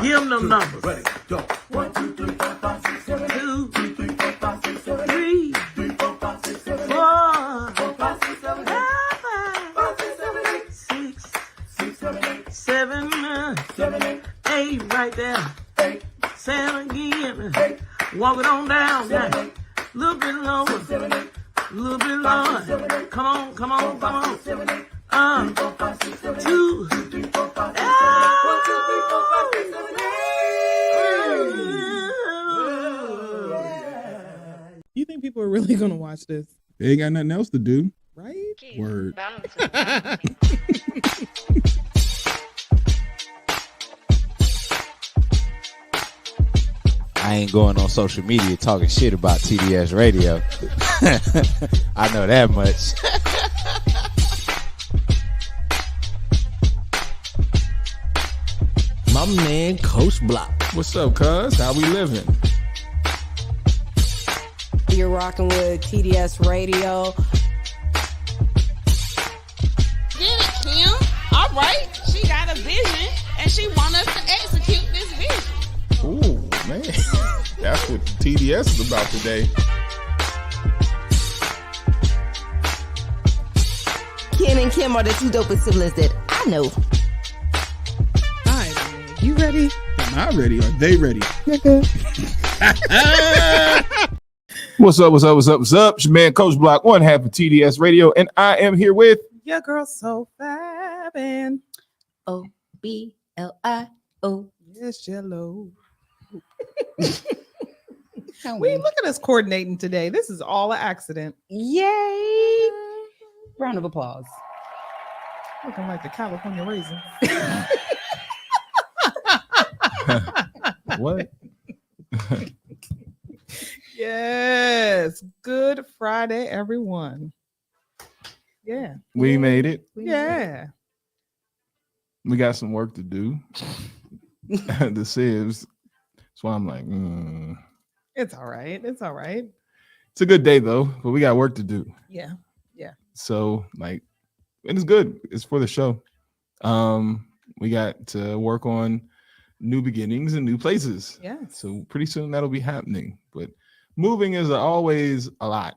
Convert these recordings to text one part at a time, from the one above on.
Give them them numbers. Ready, go. 1, 2, 3, 4, 5, 6, 7, 8. 2, 2, 3, 4, 5, 6, 7, 8. 3, 3, 4, 5, 6, 7, 8. 4, 4, 5, 6, 7, 8. 5, 6, 7, 8. 6, 6, 7, 8. 7, 7, 8. 8 right there. 8. 7 again. 8. Walk it on down. 7, 8. Little bit lower. 7, 8. Little bit 5, 6, 7, lower. 8. Come on, come on, 4, come 5, on. 6, 7, 8. 3, 4, 5, 6, 7, 8. 2, 2, 3, 4, 5, 6, 7, 8. 1, 2, 3, 4, 5, 6, 7, 8. You think people are really gonna watch this, They ain't got nothing else to do. right? Word. I ain't going on social media talking shit about TDS radio. I know that much. My man, Coach Block. What's up, cuz? How we living? You're rocking with TDS Radio. Get it, Kim. All right. She got a vision, and she want us to execute this vision. Ooh, man. That's what TDS is about today. Ken and Kim are the two dopest siblings that I know. All right, man. You ready? Am I ready? Are they ready? Nigga. What's up? What's up? What's up? What's up? It's your man, Coach Block, one half of TDS Radio, and I am here with Your girl so fabbing. OBLIO. Yes, Jello. We look at us coordinating today. This is all an accident. Yay! Round of applause. Looking like the California raisin. what? Yes. Good Friday, everyone. Yeah. We made it. Yeah. We got some work to do. The sibs. That's why I'm like, It's all right. It's all right. It's a good day though, but we got work to do. Yeah. So like, and it's good. It's for the show. We got to work on new beginnings and new places. Yeah. So pretty soon that'll be happening. But moving is always a lot.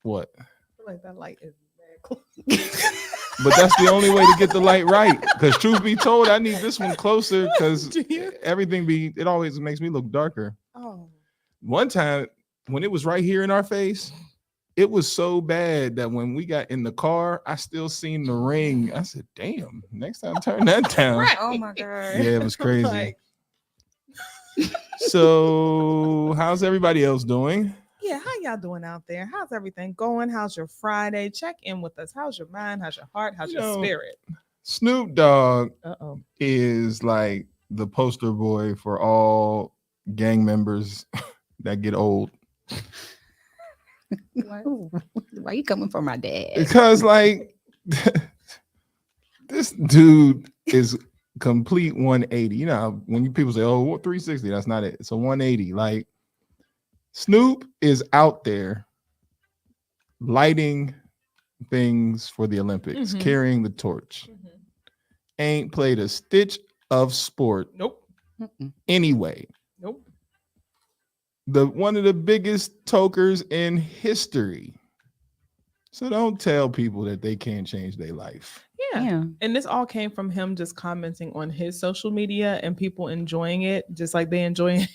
What? I feel like that light is very close. But that's the only way to get the light right. Because truth be told, I need this one closer because everything it always makes me look darker. Oh. One time when it was right here in our face, it was so bad that when we got in the car, I still seen the ring. I said, damn, next time turn that down. Right. Oh my God. Yeah, it was crazy. Like, So how's everybody else doing? yeah, how y'all doing out there? How's everything going? How's your Friday? Check in with us. How's your mind? How's your heart? How's your spirit? Snoop Dogg Uh-oh. is like the poster boy for all gang members that get old. Why are you coming for my dad? Because like this dude is complete 180. You know, when people say, oh, 360, that's not it. It's a 180. Like Snoop is out there lighting things for the Olympics, carrying the torch. Ain't played a stitch of sport. Nope. Anyway. Nope. One of the biggest tokers in history. So don't tell people that they can't change their life. Yeah. And this all came from him just commenting on his social media and people enjoying it, just like they enjoyed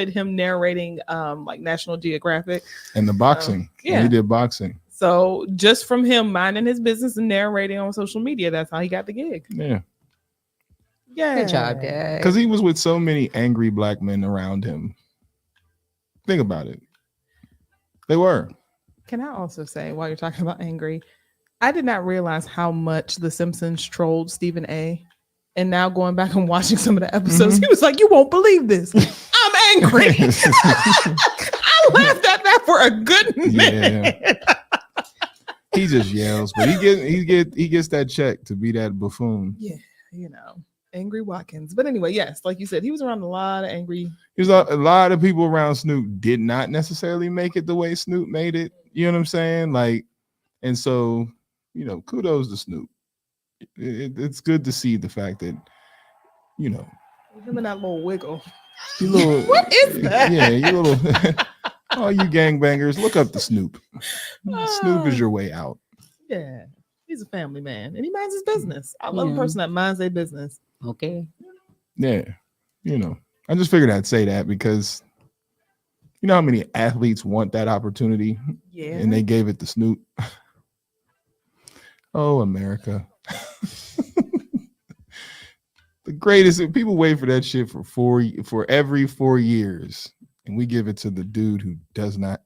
him narrating like National Geographic. And the boxing. Yeah. He did boxing. So just from him minding his business and narrating on social media, that's how he got the gig. Yeah. Yeah. Good job, Dad. Because he was with so many angry black men around him. Think about it. They were. Can I also say, while you're talking about angry, I did not realize how much The Simpsons trolled Stephen A. And now going back and watching some of the episodes, he was like, you won't believe this. I'm angry. I laughed at that for a good minute. Yeah. He just yells, but he gets that check to be that buffoon. Yeah, you know, angry Watkins. But anyway, yes, like you said, he was around a lot of angry. There's a lot of people around Snoop did not necessarily make it the way Snoop made it. You know what I'm saying? Like, and so, you know, kudos to Snoop. It's good to see the fact that, you know, Him and that little wiggle. You little, What is that? Yeah, you little. All you gangbangers, look up the Snoop. Snoop is your way out. Yeah, he's a family man, and he minds his business. I love a person that minds their business. Okay. Yeah, you know, I just figured I'd say that because you know how many athletes want that opportunity, Yeah, and they gave it to Snoop. Oh, America. The greatest. People wait for that shit for every 4 years, and we give it to the dude who does not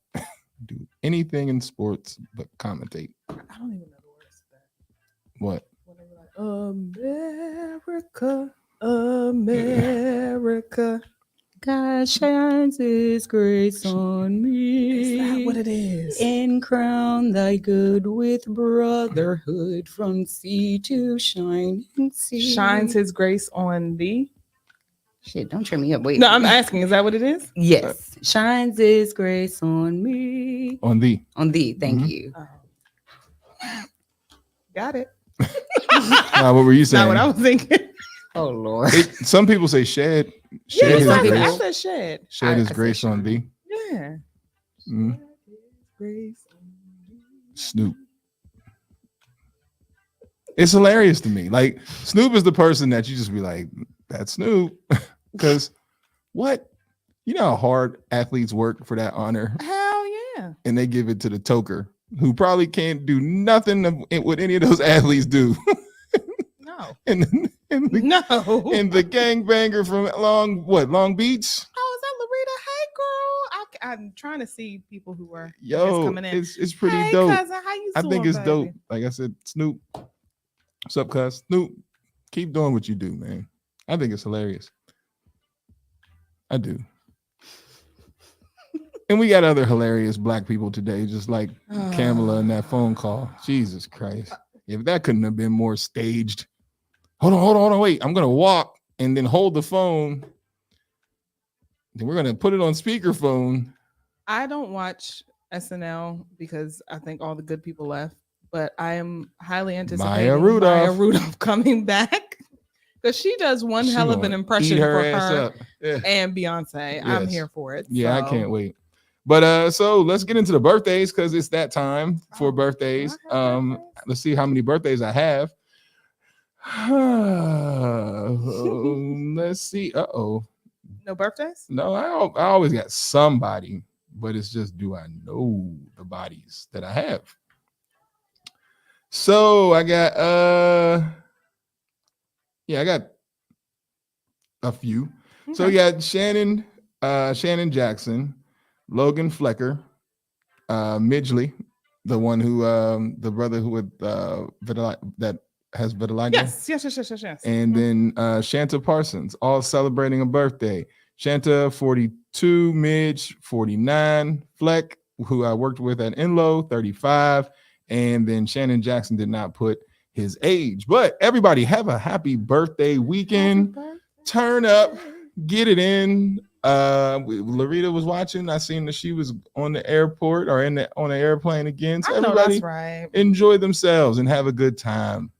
do anything in sports but commentate. I don't even know the words to that. What? When they were like, America, America. God shines his grace on me. Is that what it is? And crown thy good with brotherhood from sea to shining sea. Shines his grace on thee. Shit, don't trip me up. Wait. No, I'm asking, is that what it is? Yes. Shines his grace on me. On thee. On thee. Thank you. Got it. What were you saying? Not what I was thinking. Oh, Lord. Some people say shed. Yeah, Shed his I grace. said shed. Shed his I said grace shed. on thee. Yeah. Mhm. Grace on thee. Snoop. It's hilarious to me. Like Snoop is the person that you just be like, that's Snoop. Because what? You know how hard athletes work for that honor, Hell yeah. and they give it to the toker who probably can't do nothing of what any of those athletes do. No. and the No. and the gangbanger from Long Beach. Oh, is that Larita? Hey, girl. I'm trying to see people who are Yo, coming in. it's pretty Hey, dope. cousin, how you I think doing, it's baby? dope. Like I said, Snoop. What's up, cuz? Snoop, keep doing what you do, man. I think it's hilarious. I do. And we got other hilarious black people today, just like Kamala in that phone call. Jesus Christ. If that couldn't have been more staged. Hold on, wait. I'm gonna walk and then hold the phone. Then we're gonna put it on speakerphone. I don't watch SNL because I think all the good people left, but I am highly anticipating Maya Rudolph coming back because she does one She hell of gonna an impression eat for ass her up. Yeah. and Beyonce. I'm Yes. here for it. Yeah, so. I can't wait. But so let's get into the birthdays because it's that time for birthdays. do I have birthdays? Let's see how many birthdays I have. Let's see. No birthdays? No, I always got somebody, but it's just, do I know the bodies that I have? So I got I got a few. So Okay. you got Shannon Jackson, Logan Flecker, Midgley, the one who the brother who with that has vitiligo. Yes. And then Shanta Parsons, all celebrating a birthday. Shanta 42, Midge 49, Fleck, who I worked with at Enloe 35, and then Shannon Jackson did not put his age. But everybody have a happy birthday weekend. Turn up, get it in. Larita was watching. I seen that she was on the airport or on the airplane again. So I know everybody that's right. enjoy themselves and have a good time.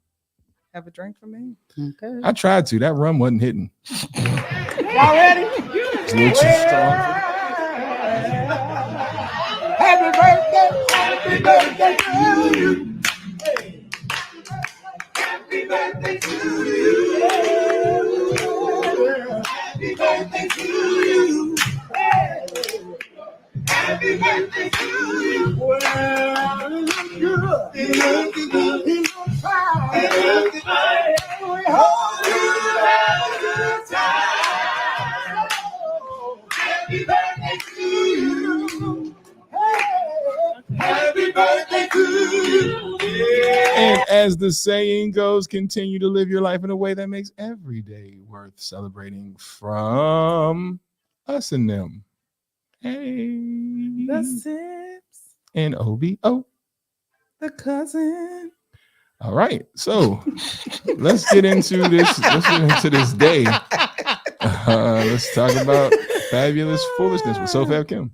Have a drink for me. Okay. I tried to. That rum wasn't hitting. Y'all ready? It's a little too strong. Happy birthday to you. Happy birthday to you. Happy birthday to you. Happy birthday to you. Well, you look good. You look good. You look fine. You look fine. We hope you have a good time. Happy birthday to you. Hey, happy birthday to you. And as the saying goes, continue to live your life in a way that makes every day worth celebrating from us and them. Hey. The Sibs, And OBO. the cousin. All right. So let's get into this. Let's get into this day. Let's talk about fabulous foolishness with Sofab Kim.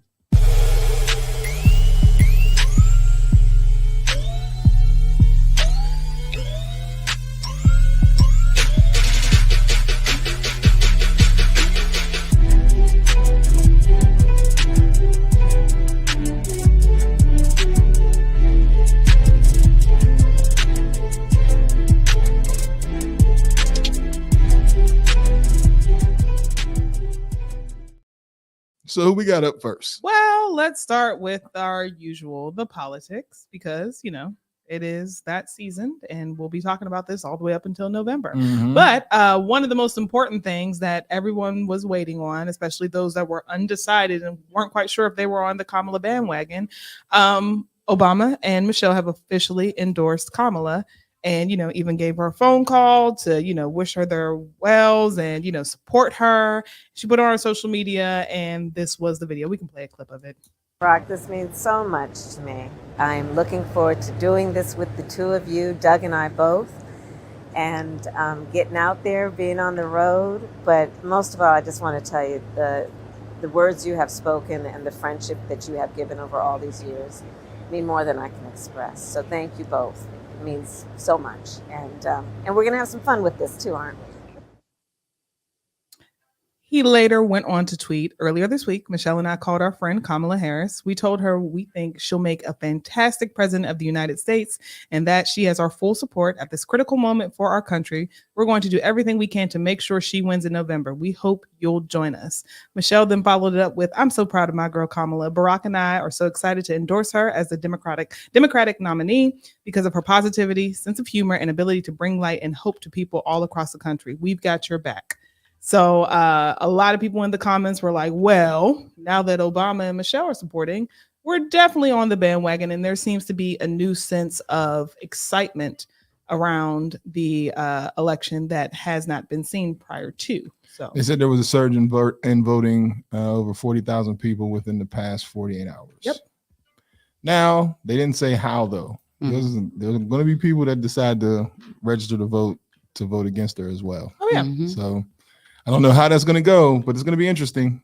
So who we got up first? Well, let's start with our usual, the politics, because, you know, it is that season and we'll be talking about this all the way up until November. Mhm. But one of the most important things that everyone was waiting on, especially those that were undecided and weren't quite sure if they were on the Kamala bandwagon, Obama and Michelle have officially endorsed Kamala and, you know, even gave her a phone call to, you know, wish her their wells and, you know, support her. She put it on her social media and this was the video. We can play a clip of it. Brock, this means so much to me. I'm looking forward to doing this with the two of you, Doug and I both, and getting out there, being on the road. But most of all, I just want to tell you the words you have spoken and the friendship that you have given over all these years mean more than I can express. So thank you both. It means so much. And we're going to have some fun with this too, aren't we? He later went on to tweet, earlier this week, Michelle and I called our friend Kamala Harris. We told her we think she'll make a fantastic president of the United States and that she has our full support at this critical moment for our country. We're going to do everything we can to make sure she wins in November. We hope you'll join us. Michelle then followed it up with, I'm so proud of my girl Kamala. Barack and I are so excited to endorse her as the Democratic nominee because of her positivity, sense of humor, and ability to bring light and hope to people all across the country. We've got your back. So a lot of people in the comments were like, well, now that Obama and Michelle are supporting, we're definitely on the bandwagon. And there seems to be a new sense of excitement around the election that has not been seen prior to. So They said there was a surge in voting, over 40,000 people within the past 48 hours. Yep. Now, they didn't say how, though. There's going to be people that decide to register to vote against her as well. Oh, yeah. So I don't know how that's going to go, but it's going to be interesting.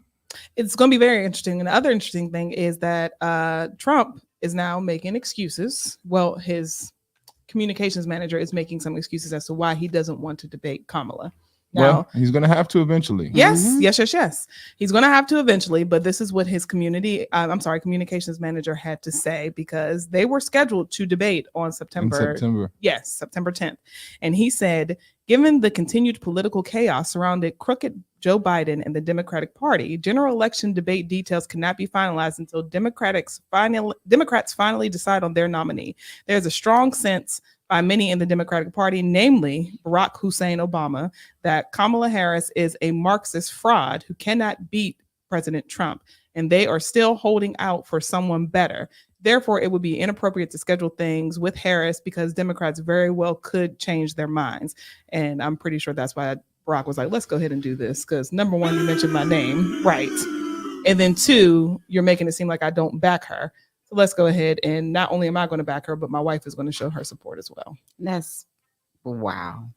It's going to be very interesting. And the other interesting thing is that Trump is now making excuses. Well, his communications manager is making some excuses as to why he doesn't want to debate Kamala. Now, Well, he's going to have to eventually. yes. He's going to have to eventually, but this is what his communications manager had to say because they were scheduled to debate on September 10th. And he said, given the continued political chaos surrounding crooked Joe Biden and the Democratic Party, general election debate details cannot be finalized until Democrats finally decide on their nominee. There's a strong sense by many in the Democratic Party, namely Barack Hussein Obama, that Kamala Harris is a Marxist fraud who cannot beat President Trump, and they are still holding out for someone better. Therefore, it would be inappropriate to schedule things with Harris because Democrats very well could change their minds. And I'm pretty sure that's why Barack was like, let's go ahead and do this. Because number one, you mentioned my name, right? And then two, you're making it seem like I don't back her. So let's go ahead. And not only am I going to back her, but my wife is going to show her support as well. That's wow.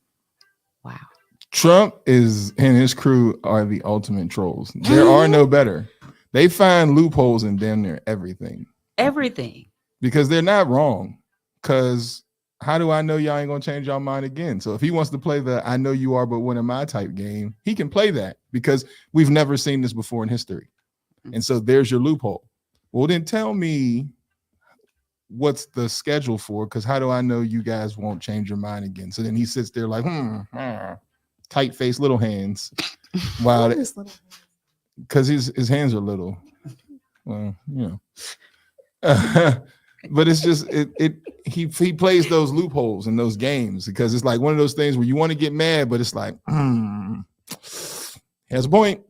Trump and his crew are the ultimate trolls. There are no better. They find loopholes in damn near everything. Because they're not wrong. Because how do I know y'all ain't going to change y'all mind again? So if he wants to play the I know you are, but when am I type game, he can play that because we've never seen this before in history. And so there's your loophole. Well, then tell me what's the schedule for? Because how do I know you guys won't change your mind again? So then he sits there like, tight-faced little hands. Wow. Because his hands are little. Well, you know. But it's just he plays those loopholes in those games because it's like one of those things where you want to get mad, but it's like, he has a point.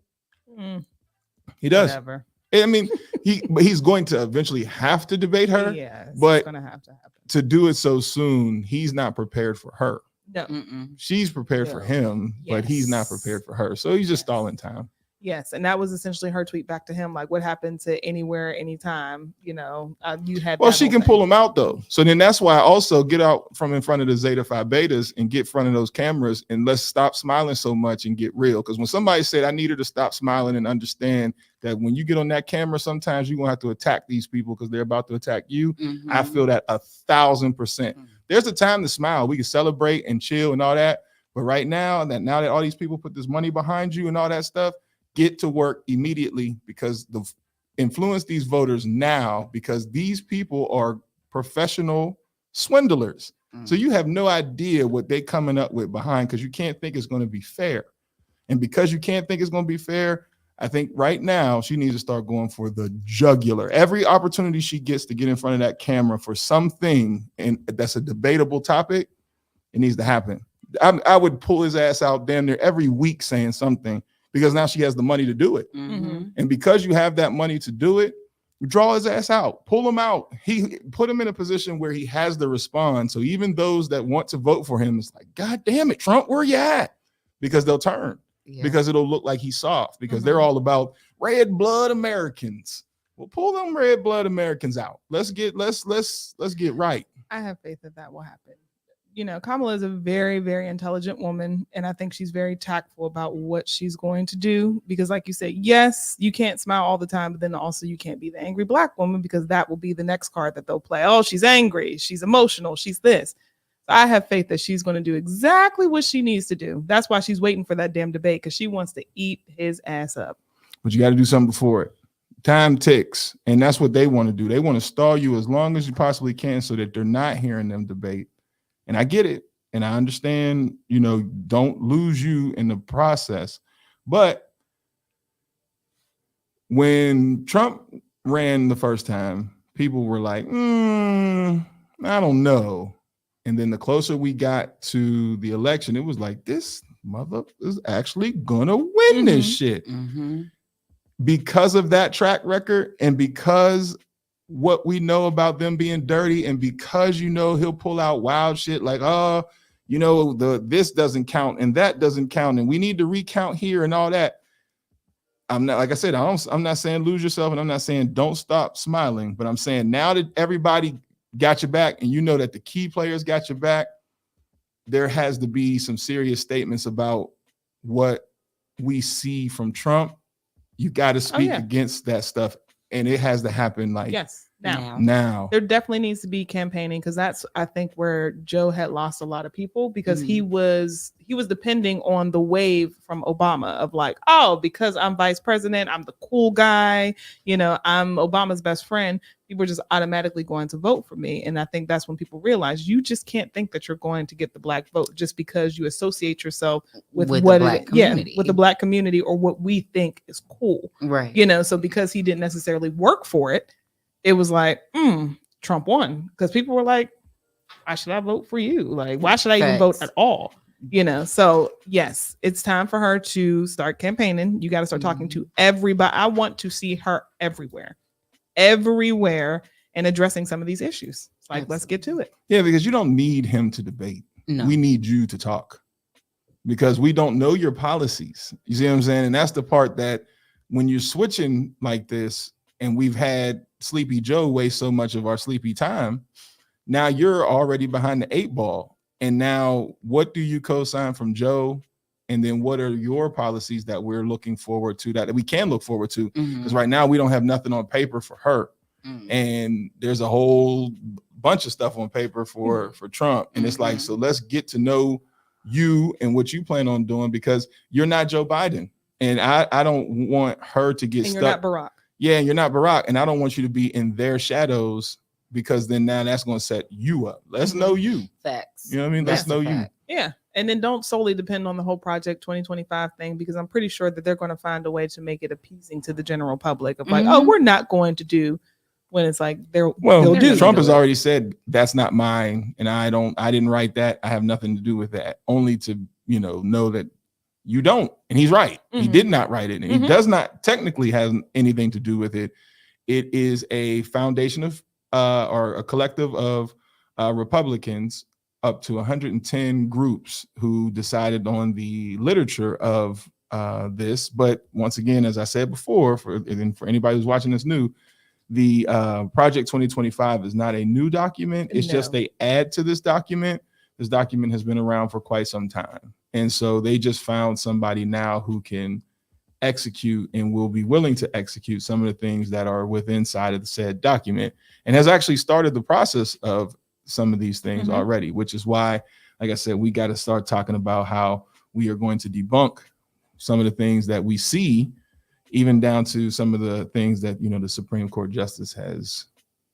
He does. Whatever. I mean, he's going to eventually have to debate her. Yes, but it's going to have to happen. To do it so soon, he's not prepared for her. No. She's prepared for him, but he's not prepared for her. So he's just stalling time. Yes, and that was essentially her tweet back to him, like, "What happened to anywhere, anytime?" You know, you had. Well, she can pull him out though. So then that's why I also get out from in front of the Zeta Phi Betas and get in front of those cameras and let's stop smiling so much and get real. Because when somebody said I need her to stop smiling and understand that when you get on that camera, sometimes you're gonna have to attack these people because they're about to attack you. I feel that 1,000%. There's a time to smile. We can celebrate and chill and all that. But right now that all these people put this money behind you and all that stuff. Get to work immediately because influence these voters now because these people are professional swindlers. So you have no idea what they're coming up with behind because you can't think it's going to be fair. And because you can't think it's going to be fair, I think right now she needs to start going for the jugular. Every opportunity she gets to get in front of that camera for something, and that's a debatable topic, it needs to happen. I would pull his ass out damn near every week saying something, because now she has the money to do it. And because you have that money to do it, draw his ass out, pull him out. He put him in a position where he has to respond. So even those that want to vote for him, it's like, God damn it, Trump, where you at? Because they'll turn, because it'll look like he's soft, because they're all about red blood Americans. Well, pull them red blood Americans out. Let's get right. I have faith that will happen. You know, Kamala is a very, very intelligent woman, and I think she's very tactful about what she's going to do, because like you said, yes, you can't smile all the time, but then also you can't be the angry Black woman, because that will be the next card that they'll play. Oh, she's angry, she's emotional, she's this. So I have faith that she's going to do exactly what she needs to do. That's why she's waiting for that damn debate, because she wants to eat his ass up. But you got to do something before it. Time ticks, and that's what they want to do. They want to stall you as long as you possibly can so that they're not hearing them debate. And I get it. And I understand, you know, don't lose you in the process. But when Trump ran the first time, people were like, I don't know. And then the closer we got to the election, it was like, this mother is actually gonna win this shit. Because of that track record, and because what we know about them being dirty, and because, you know, he'll pull out wild shit like, oh, you know, this doesn't count and that doesn't count, and we need to recount here and all that. I'm not, like I said, I'm not saying lose yourself, and I'm not saying don't stop smiling, but I'm saying now that everybody got your back, and you know that the key players got your back, there has to be some serious statements about what we see from Trump. You got to speak against that stuff. And it has to happen like now. There definitely needs to be campaigning, because that's, I think, where Joe had lost a lot of people, because he was depending on the wave from Obama of like, oh, because I'm vice president, I'm the cool guy, you know, I'm Obama's best friend. People are just automatically going to vote for me. And I think that's when people realize you just can't think that you're going to get the Black vote just because you associate yourself with what the Black community. With the Black community, or what we think is cool. Right. You know, so because he didn't necessarily work for it, it was like, Trump won, because people were like, why should I vote for you? Like, why should I even vote at all? You know, so yes, it's time for her to start campaigning. You got to start talking to everybody. I want to see her everywhere, and addressing some of these issues. It's like, let's get to it. Yeah, because you don't need him to debate. No. We need you to talk, because we don't know your policies. You see what I'm saying? And that's the part that when you're switching like this, and we've had Sleepy Joe waste so much of our sleepy time, now you're already behind the 8 ball. And now what do you co-sign from Joe? And then what are your policies that we're looking forward to, that we can look forward to? Because right now we don't have nothing on paper for her. And there's a whole bunch of stuff on paper for Trump. And it's like, so let's get to know you and what you plan on doing, because you're not Joe Biden. And I don't want her to get stuck. You're not Barack. Yeah, and you're not Barack. And I don't want you to be in their shadows, because then now that's going to set you up. Let's know you. Facts. You know what I mean? Let's know you. Yeah. And then don't solely depend on the whole Project 2025 thing, because I'm pretty sure that they're going to find a way to make it appeasing to the general public of like, oh, we're not going to do, when it's like they'll do. Trump has already said that's not mine, and I didn't write that. I have nothing to do with that. Only to, you know that you don't. And he's right. He did not write it. And he does not technically have anything to do with it. It is a foundation of or a collective of Republicans, up to 110 groups, who decided on the literature of this. But once again, as I said before, for anybody who's watching this new, the Project 2025 is not a new document. It's just they add to this document. This document has been around for quite some time. And so they just found somebody now who can execute and will be willing to execute some of the things that are within inside of the said document, and has actually started the process of some of these things already, which is why, like I said, we got to start talking about how we are going to debunk some of the things that we see, even down to some of the things that, the Supreme Court justice has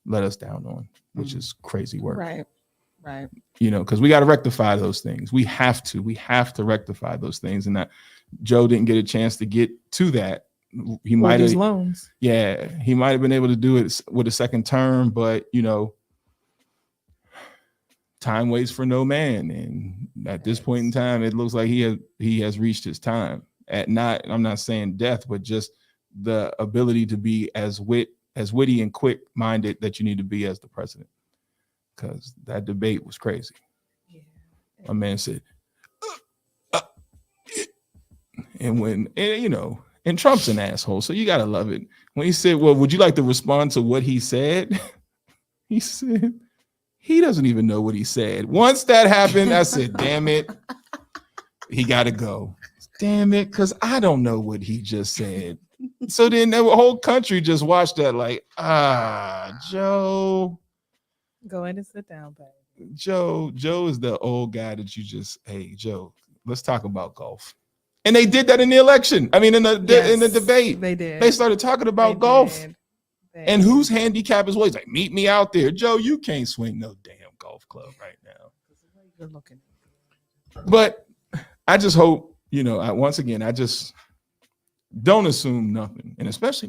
let us down on, which is crazy work. Right. Because we got to rectify those things. We have to rectify those things. And that Joe didn't get a chance to get to that he Or might these have, loans. he might have been able to do it with a second term, but time waits for no man, and at this point in time, it looks like he has reached his time. I'm not saying death, but just the ability to be as witty and quick minded that you need to be as the president, because that debate was crazy. A man said, and Trump's an asshole, so you gotta love it. When he said, "Well, would you like to respond to what he said?" He said, he doesn't even know what he said. Once that happened, I said, damn it, he got to go. Damn it, because I don't know what he just said. So then the whole country just watched that like, Joe. Go ahead and sit down, baby. Joe is the old guy that you just, hey, Joe, let's talk about golf. And they did that in the election. I mean, in the debate. They did. They started talking about golf. And whose handicap is what? He's like, meet me out there. Joe, you can't swing no damn golf club right now. You're looking. But I just hope, I just don't assume nothing. And especially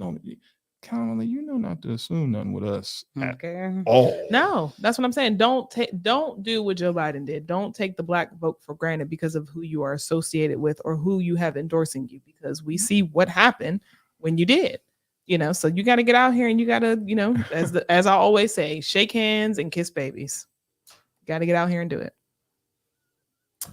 Kamala, not to assume nothing with us at all. No, that's what I'm saying. Don't do what Joe Biden did. Don't take the black vote for granted because of who you are associated with or who you have endorsing you, because we see what happened when you did. So you got to get out here and you got to, as I always say, shake hands and kiss babies. Got to get out here and do it.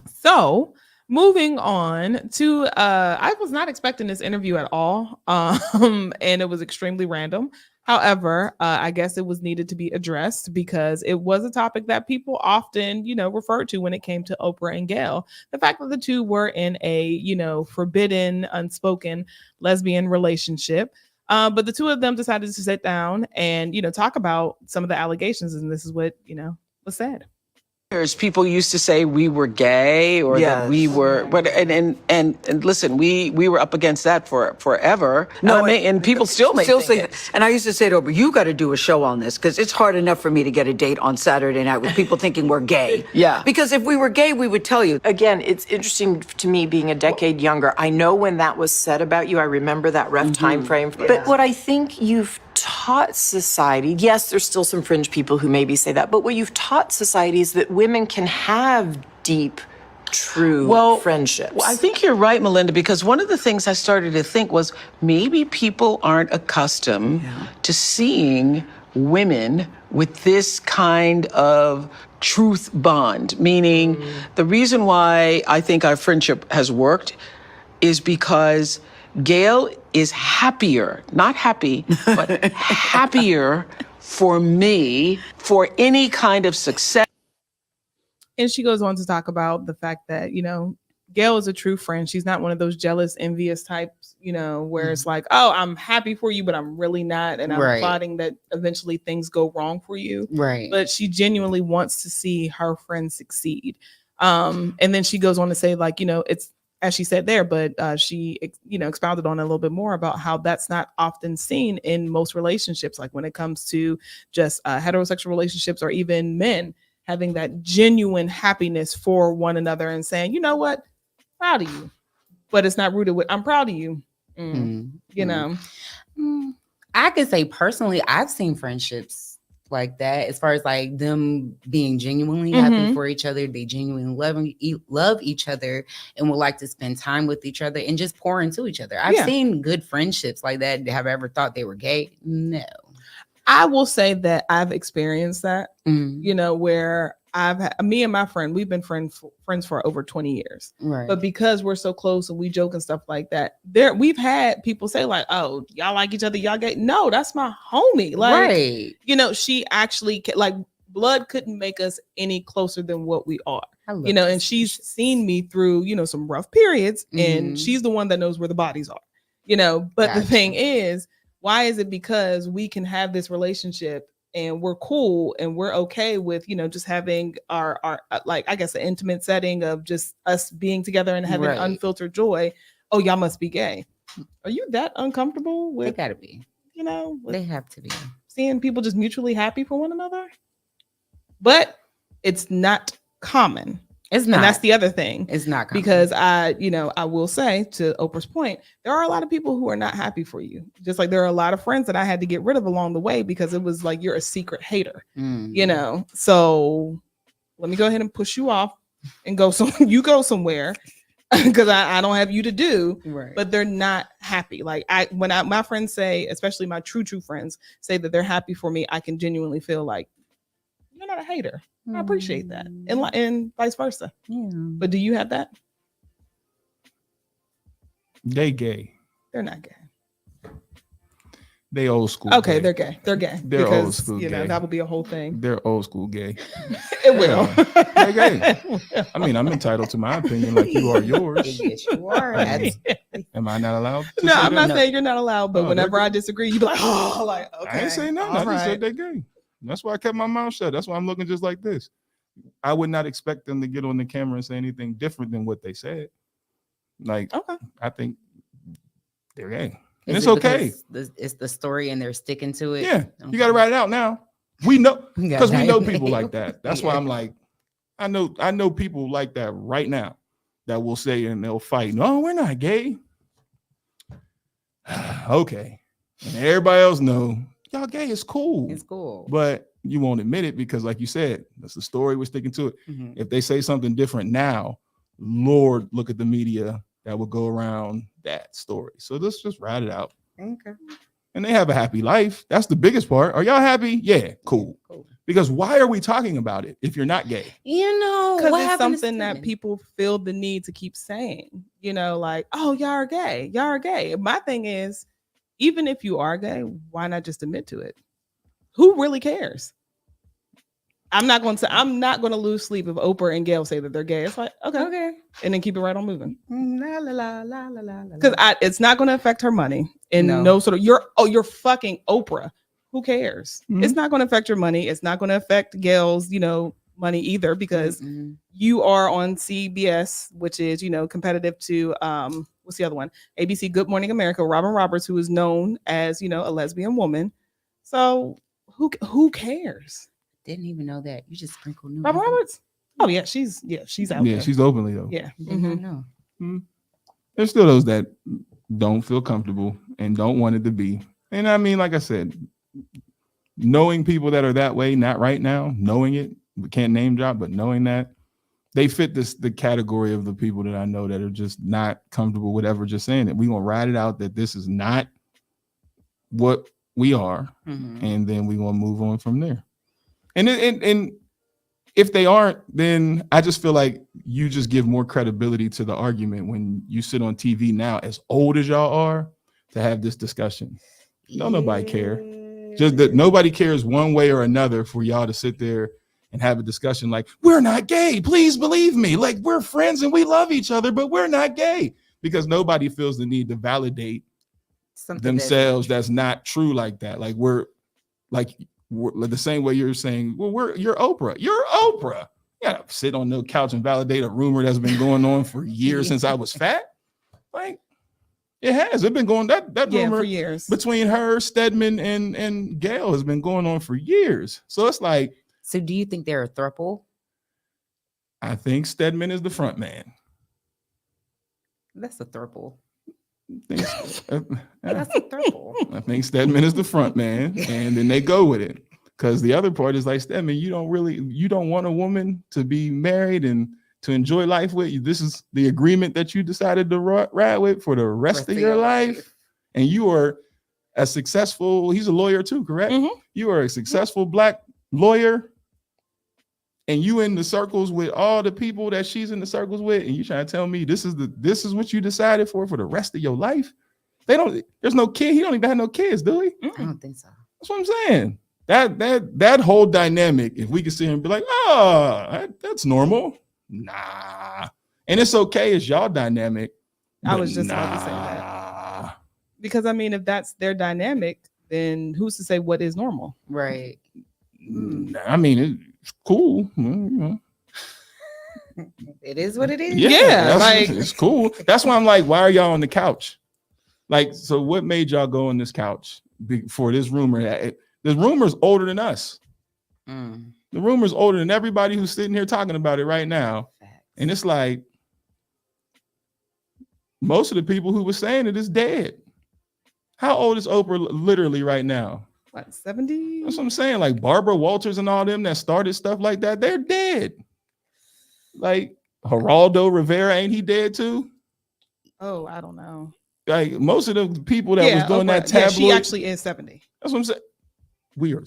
So moving on to, I was not expecting this interview at all. And it was extremely random. However, I guess it was needed to be addressed because it was a topic that people often, referred to when it came to Oprah and Gayle. The fact that the two were in a, forbidden, unspoken lesbian relationship. But the two of them decided to sit down and, talk about some of the allegations. And this is what, was said. People used to say we were gay or that we were, but and listen, we were up against that for forever. No, and people still say that. And I used to say to Oprah, you got to do a show on this because it's hard enough for me to get a date on Saturday night with people thinking we're gay. Yeah. Because if we were gay, we would tell you. Again, it's interesting to me being a decade younger. I know when that was said about you. I remember that rough time frame. Yeah. But what I think you've taught society, yes, there's still some fringe people who maybe say that, but what you've taught society is that women can have deep, true friendships. Well, I think you're right, Melinda, because one of the things I started to think was maybe people aren't accustomed to seeing women with this kind of truth bond, meaning the reason why I think our friendship has worked is because Gayle is happier, not happy, but happier for me for any kind of success. And she goes on to talk about the fact that, Gayle is a true friend. She's not one of those jealous, envious types, where it's like, oh, I'm happy for you, but I'm really not. And I'm plotting that eventually things go wrong for you. Right. But she genuinely wants to see her friend succeed. And then she goes on to say, like, it's, as she said there, but she, expounded on it a little bit more about how that's not often seen in most relationships. Like when it comes to just heterosexual relationships or even men having that genuine happiness for one another and saying, you know what, proud of you, but it's not rooted with, I'm proud of you. I could say personally, I've seen friendships like that, as far as like them being genuinely happy for each other. They genuinely love each other and would like to spend time with each other and just pour into each other. I've seen good friendships like that. Have I ever thought they were gay? No. I will say that I've experienced that, where me and my friend, we've been friends for over 20 years. Right. But because we're so close and we joke and stuff like that, we've had people say like, oh, y'all like each other, y'all gay. No, that's my homie. Like, she actually, like, blood couldn't make us any closer than what we are. And she's seen me through, some rough periods, and she's the one that knows where the bodies are, but the thing is, why is it because we can have this relationship and we're cool and we're okay with, just having our like, I guess, an intimate setting of just us being together and having unfiltered joy. Oh, y'all must be gay. Are you that uncomfortable with? They gotta be. They have to be. Seeing people just mutually happy for one another. But it's not common. It's not. And that's the other thing. It's not common. Because I will say, to Oprah's point, there are a lot of people who are not happy for you. Just like there are a lot of friends that I had to get rid of along the way because it was like you're a secret hater. So let me go ahead and push you off and go you go somewhere because I don't have you to do. Right. But they're not happy. Like my friends say, especially my true friends say that they're happy for me, I can genuinely feel like you're not a hater. I appreciate that. And vice versa. Yeah. But do you have that? They gay. They're not gay. They old school. Okay, gay. they're gay. They're gay. They're because, old school gay. that would be a whole thing. They're old school gay. It will. They're gay. I mean, I'm entitled to my opinion like you are yours. Yes, you are. Am I not allowed to No, say I'm that? not saying you're not allowed, but Oh, whenever they're I disagree, you be like, oh, like, okay. I ain't saying nothing. all I just said right. they're gay. That's why I kept my mouth shut. That's why I'm looking just like this. I would not expect them to get on the camera and say anything different than what they said. Like, okay. I think they're gay. And Is it's it okay. because it's the story and they're sticking to it. Yeah. You got to write it out now. We know because we know that. people like that. That's why I'm like, I know people like that right now that will say and they'll fight. No, we're not gay. Okay. And everybody else know y'all gay is cool. It's cool. But you won't admit it because, like you said, that's the story. We're sticking to it. If they say something different now, Lord, look at the media that will go around that story. So let's just write it out. Okay. And they have a happy life. That's the biggest part. Are y'all happy? Yeah, cool. Because why are we talking about it if you're not gay? Because what it's happened to something that Stedman? people feel the need to keep saying, like, oh, y'all are gay. Y'all are gay. My thing is, even if you are gay, why not just admit to it? Who really cares? I'm not going to lose sleep if Oprah and Gayle say that they're gay. It's like, okay. And then keep it right on moving. La, la, la, la, la, la, la. Because it's not going to affect her money. And no sort of you're fucking Oprah. Who cares? It's not going to affect your money. It's not going to affect Gayle's, money either, because you are on CBS, which is, competitive to what's the other one? ABC Good Morning America, Robin Roberts, who is known as, a lesbian woman. So who cares? Didn't even know that. You just sprinkled new. Robin Roberts? Oh yeah, she's out there. Yeah, she's openly though. Yeah. Did not know. There's still those that don't feel comfortable and don't want it to be. And I mean, like I said, knowing people that are that way, not right now, knowing it, we can't name drop, but knowing that they fit the category of the people that I know that are just not comfortable with ever just saying it. We're gonna ride it out that this is not what we are, and then we're gonna move on from there. And if they aren't, then I just feel like you just give more credibility to the argument when you sit on TV now, as old as y'all are, to have this discussion. Don't nobody care. Just that nobody cares one way or another for y'all to sit there and have a discussion like, we're not gay. Please believe me. Like, we're friends and we love each other, but we're not gay. Because nobody feels the need to validate themselves that's not true like that. Like we're the same way you're saying, well, you're Oprah. You're Oprah. You gotta sit on the couch and validate a rumor that's been going on for years since I was fat. Like, it has. It's been going that rumor for years between her, Stedman, and Gayle has been going on for years. So it's like. So do you think they're a throuple? I think Stedman is the front man. That's a throuple. That's a throuple. I think Stedman is the front man, and then they go with it. Because the other part is like, Stedman, you don't want a woman to be married and to enjoy life with you. This is the agreement that you decided to ride with for the rest of your life. And you are a successful, he's a lawyer too, correct? You are a successful Black lawyer, and you in the circles with all the people that she's in the circles with, and you trying to tell me this is what you decided for the rest of your life? There's no kid. He don't even have no kids, do he? I don't think so. That's what I'm saying. That whole dynamic, if we could sit here and be like, that's normal. Nah. And it's okay, it's y'all dynamic. I was just about to say that. Because I mean, if that's their dynamic, then who's to say what is normal? Right. I mean, it's cool. It is what it is. Yeah, like it's cool. That's why I'm like, why are y'all on the couch? Like, so what made y'all go on this couch for this rumor? This rumor's older than us. The rumor's older than everybody who's sitting here talking about it right now. And it's like most of the people who were saying it is dead. How old is Oprah literally right now? What, 70? That's what I'm saying. Like Barbara Walters and all them that started stuff like that, they're dead. Like Geraldo Rivera, ain't he dead too? Oh, I don't know. Like most of the people that was doing Oprah, that tabloid. she actually is 70. That's what I'm saying. We are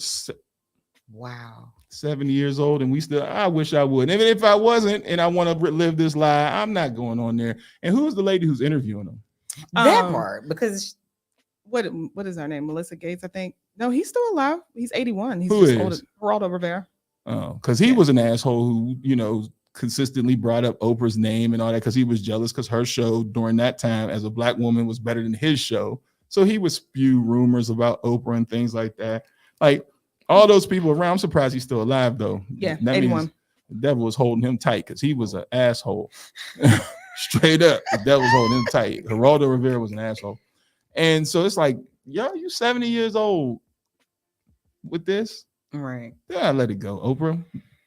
Wow. 70 years old, and we still. I wish I would. Even if I wasn't, and I want to live this lie, I'm not going on there. And who's the lady who's interviewing them? That part, because what is her name? Melissa Gates, I think. No, he's still alive. He's 81. He's Who just is? older. Geraldo Rivera. Oh, because he was an asshole who, consistently brought up Oprah's name and all that because he was jealous because her show during that time as a black woman was better than his show. So he would spew rumors about Oprah and things like that. Like all those people around. I'm surprised he's still alive though. Yeah, that 81. means the devil was holding him tight because he was an asshole. Straight up, the devil was holding him tight. Geraldo Rivera was an asshole. And so it's like, yo, you 70 years old with this? Right. Yeah, let it go, Oprah.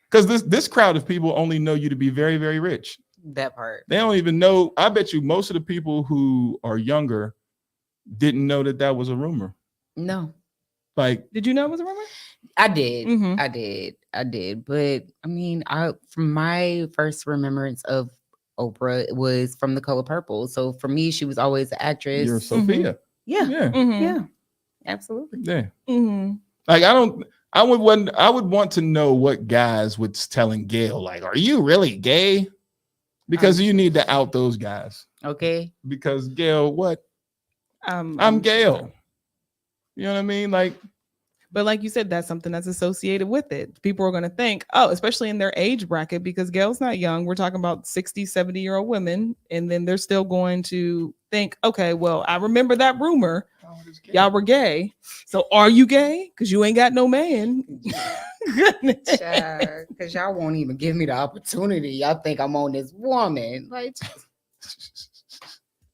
Because this crowd of people only know you to be very, very rich. That part. They don't even know. I bet you most of the people who are younger didn't know that was a rumor. No. Did you know it was a rumor? I did. Mm-hmm. I did. But I mean, from my first remembrance of Oprah, it was from The Color Purple. So for me, she was always an actress. You're Sophia. Yeah. Yeah. Mm-hmm. Yeah. Absolutely. Yeah. Mm-hmm. Like I would want to know what guys was telling Gayle, like, are you really gay? Because you need to out those guys. Okay. Because Gayle, what? I'm Gayle. You know what I mean? But like you said, that's something that's associated with it. People are going to think, especially in their age bracket, because Gayle's not young. We're talking about 60, 70-year-old women. And then they're still going to think, okay, well, I remember that rumor. Y'all were gay. So are you gay? Because you ain't got no man. Because y'all won't even give me the opportunity. Y'all think I'm on this woman. Like,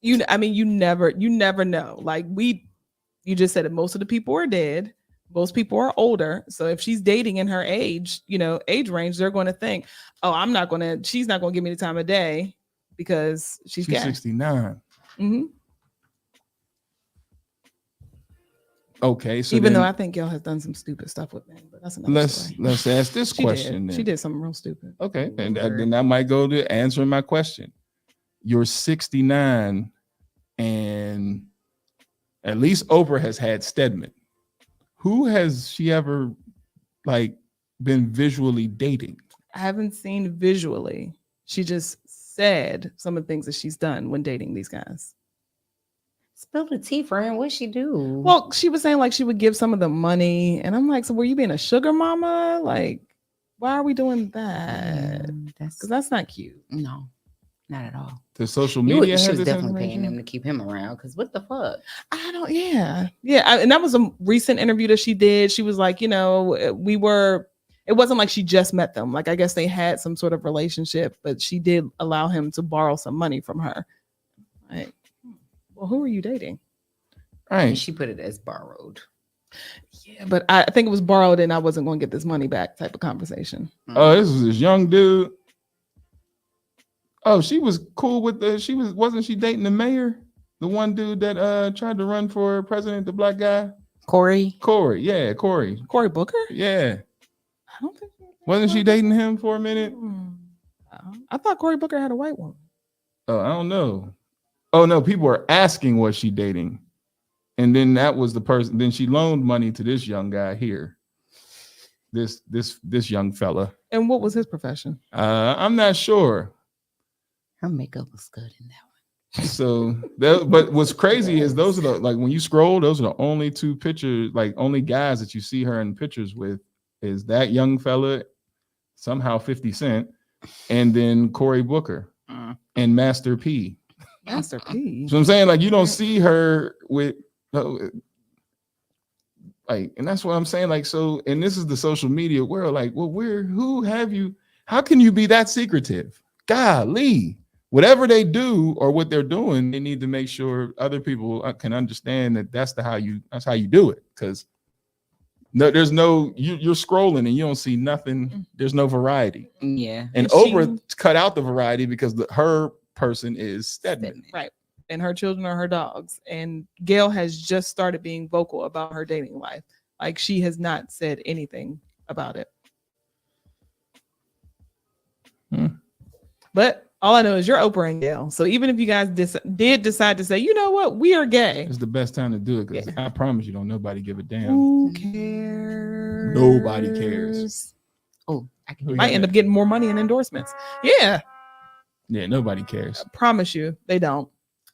you never know. Like you just said it, most of the people are dead. Most people are older. So if she's dating in her age range, they're going to think, she's not going to give me the time of day because she's gay. 69. Mm-hmm. Okay. So even though I think Gayle has done some stupid stuff with men, but that's another story. Let's ask this question. She did something real stupid. Okay. And then that might go to answering my question. You're 69 and at least Oprah has had Stedman. Who has she ever been visually dating? I haven't seen visually. She just said some of the things that she's done when dating these guys. Spill the tea, friend. What'd she do? Well, she was saying she would give some of the money, and I'm like, so were you being a sugar mama? Like, why are we doing that? Because that's not cute. No, not at all. The social media She has was this definitely paying information? him to keep him around. Because what the fuck? And that was a recent interview that she did. She was like, it wasn't like she just met them. Like, I guess they had some sort of relationship, but she did allow him to borrow some money from her. Like, well, who are you dating? Right. And she put it as borrowed. Yeah, but I think it was borrowed and I wasn't going to get this money back type of conversation. Oh, this was this young dude. Oh, she was cool with wasn't she dating the mayor? The one dude that tried to run for president, the black guy? Corey, yeah, Corey. Cory Booker? Yeah. I don't think Wasn't she dating him for a minute? I thought Cory Booker had a white woman. Oh, I don't know. Oh no, people were asking was she dating. And then that was the person. Then she loaned money to this young guy here. This young fella. And what was his profession? I'm not sure. her makeup was good in that one. So but what's crazy is those are the, when you scroll, those are the only two pictures, only guys that you see her in pictures with is that young fella, somehow 50 Cent, and then Cory Booker and Master P. Master P. So I'm saying, you don't see her with and that's what I'm saying. So, and this is the social media world. How can you be that secretive? Golly, whatever they do or what they're doing, they need to make sure other people can understand that that's how you do it. Because No, there's no you're scrolling and you don't see nothing. There's no variety. Yeah. And Oprah cut out the variety because her person is Stedman. Right. And her children are her dogs. And Gayle has just started being vocal about her dating life. Like, she has not said anything about it. But all I know is you're Oprah and Gayle. So even if you guys did decide to say, you know what, we are gay. It's the best time to do it because I promise you, don't nobody give a damn. Who cares? Nobody cares. Oh, you might end up getting more money and endorsements. Yeah. Yeah, nobody cares. I promise you, they don't.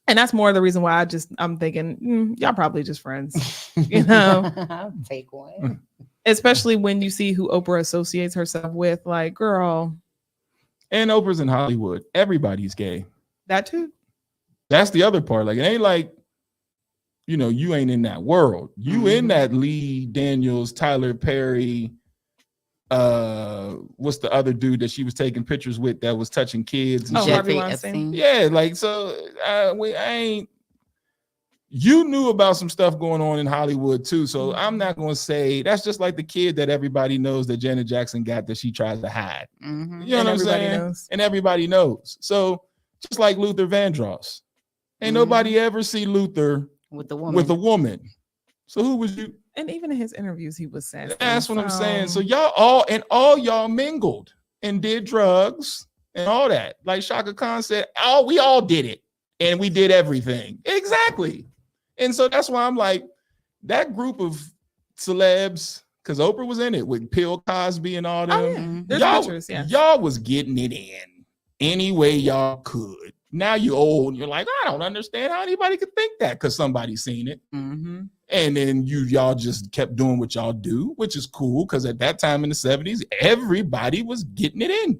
And that's more of the reason why I'm thinking, y'all probably just friends. You know? I'll take one. Especially when you see who Oprah associates herself with. Like, girl. And Oprah's in Hollywood. Everybody's gay. That too. That's the other part. Like, it ain't like, you know, you ain't in that world. You in that Lee Daniels, Tyler Perry, what's the other dude that she was taking pictures with that was touching kids? And Harvey Weinstein. Yeah, like, so you knew about some stuff going on in Hollywood too. So I'm not going to say that's just like the kid that everybody knows that Janet Jackson got that she tries to hide. You know what I'm saying? Knows. And everybody knows. So just like Luther Vandross, ain't nobody ever see Luther with a woman. So who was you? And even in his interviews, he was sassy. That's what I'm saying. So all y'all mingled and did drugs and all that. Like Shaka Khan said, we all did it and we did everything. Exactly. And so that's why I'm like, that group of celebs, because Oprah was in it with Bill Cosby and all them. Oh, yeah. There's pictures, yeah. Y'all was getting it in any way y'all could. Now you're old and you're like, I don't understand how anybody could think that because somebody's seen it. And then y'all just kept doing what y'all do, which is cool because at that time in the 70s, everybody was getting it in.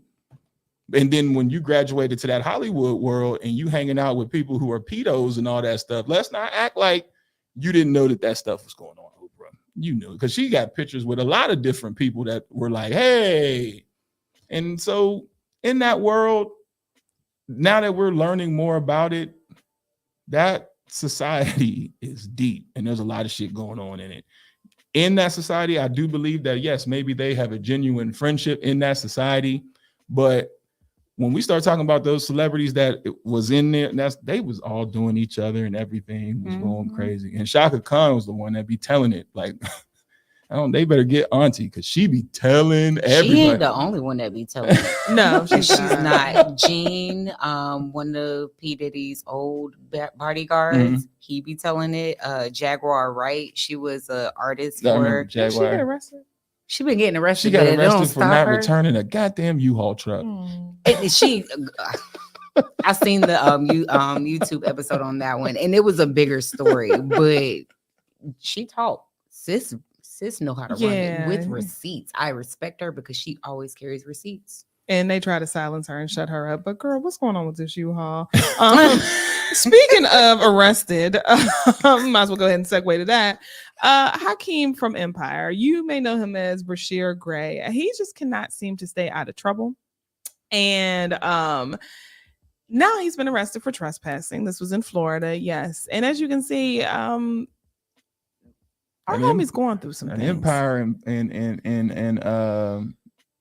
And then when you graduated to that Hollywood world and you hanging out with people who are pedos and all that stuff, let's not act like you didn't know that stuff was going on, Oprah. You knew because she got pictures with a lot of different people that were like, hey. And so in that world, now that we're learning more about it, that society is deep and there's a lot of shit going on in it. In that society, I do believe that, yes, maybe they have a genuine friendship in that society, but when we start talking about those celebrities that was in there, they was all doing each other and everything was going crazy. And Shaka Khan was the one that be telling it like, they better get Auntie because she be telling everybody. She ain't the only one that be telling it. No, she's not. Gene, one of P. Diddy's old bodyguards, he be telling it. Jaguar Wright, she was an artist for. Did she get arrested? She been getting arrested. She got arrested for not returning a goddamn U-Haul truck. I seen the YouTube episode on that one, and it was a bigger story. But she talked. Sis know how to run it with receipts. I respect her because she always carries receipts. And they try to silence her and shut her up. But girl, what's going on with this U-Haul? Speaking of arrested, might as well go ahead and segue to that. Hakeem from Empire. You may know him as Bashir Gray. He just cannot seem to stay out of trouble. And now he's been arrested for trespassing. This was in Florida, yes. And as you can see, our homie's going through some things. Empire and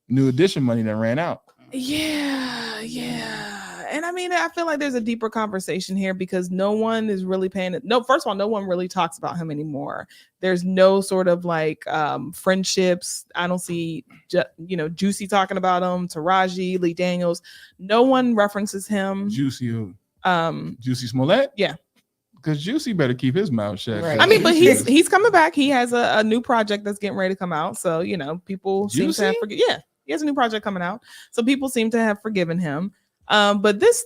New Edition money that ran out. Yeah. And I mean, I feel like there's a deeper conversation here because no one is really paying it. No, first of all, no one really talks about him anymore. There's no sort of like friendships. I don't see, Juicy talking about him, Taraji, Lee Daniels. No one references him. Juicy who? Juicy Smollett? Yeah. Because Juicy better keep his mouth shut. Right. I mean, but he's coming back. He has a new project that's getting ready to come out. So, people seem to have he has a new project coming out. So people seem to have forgiven him. But this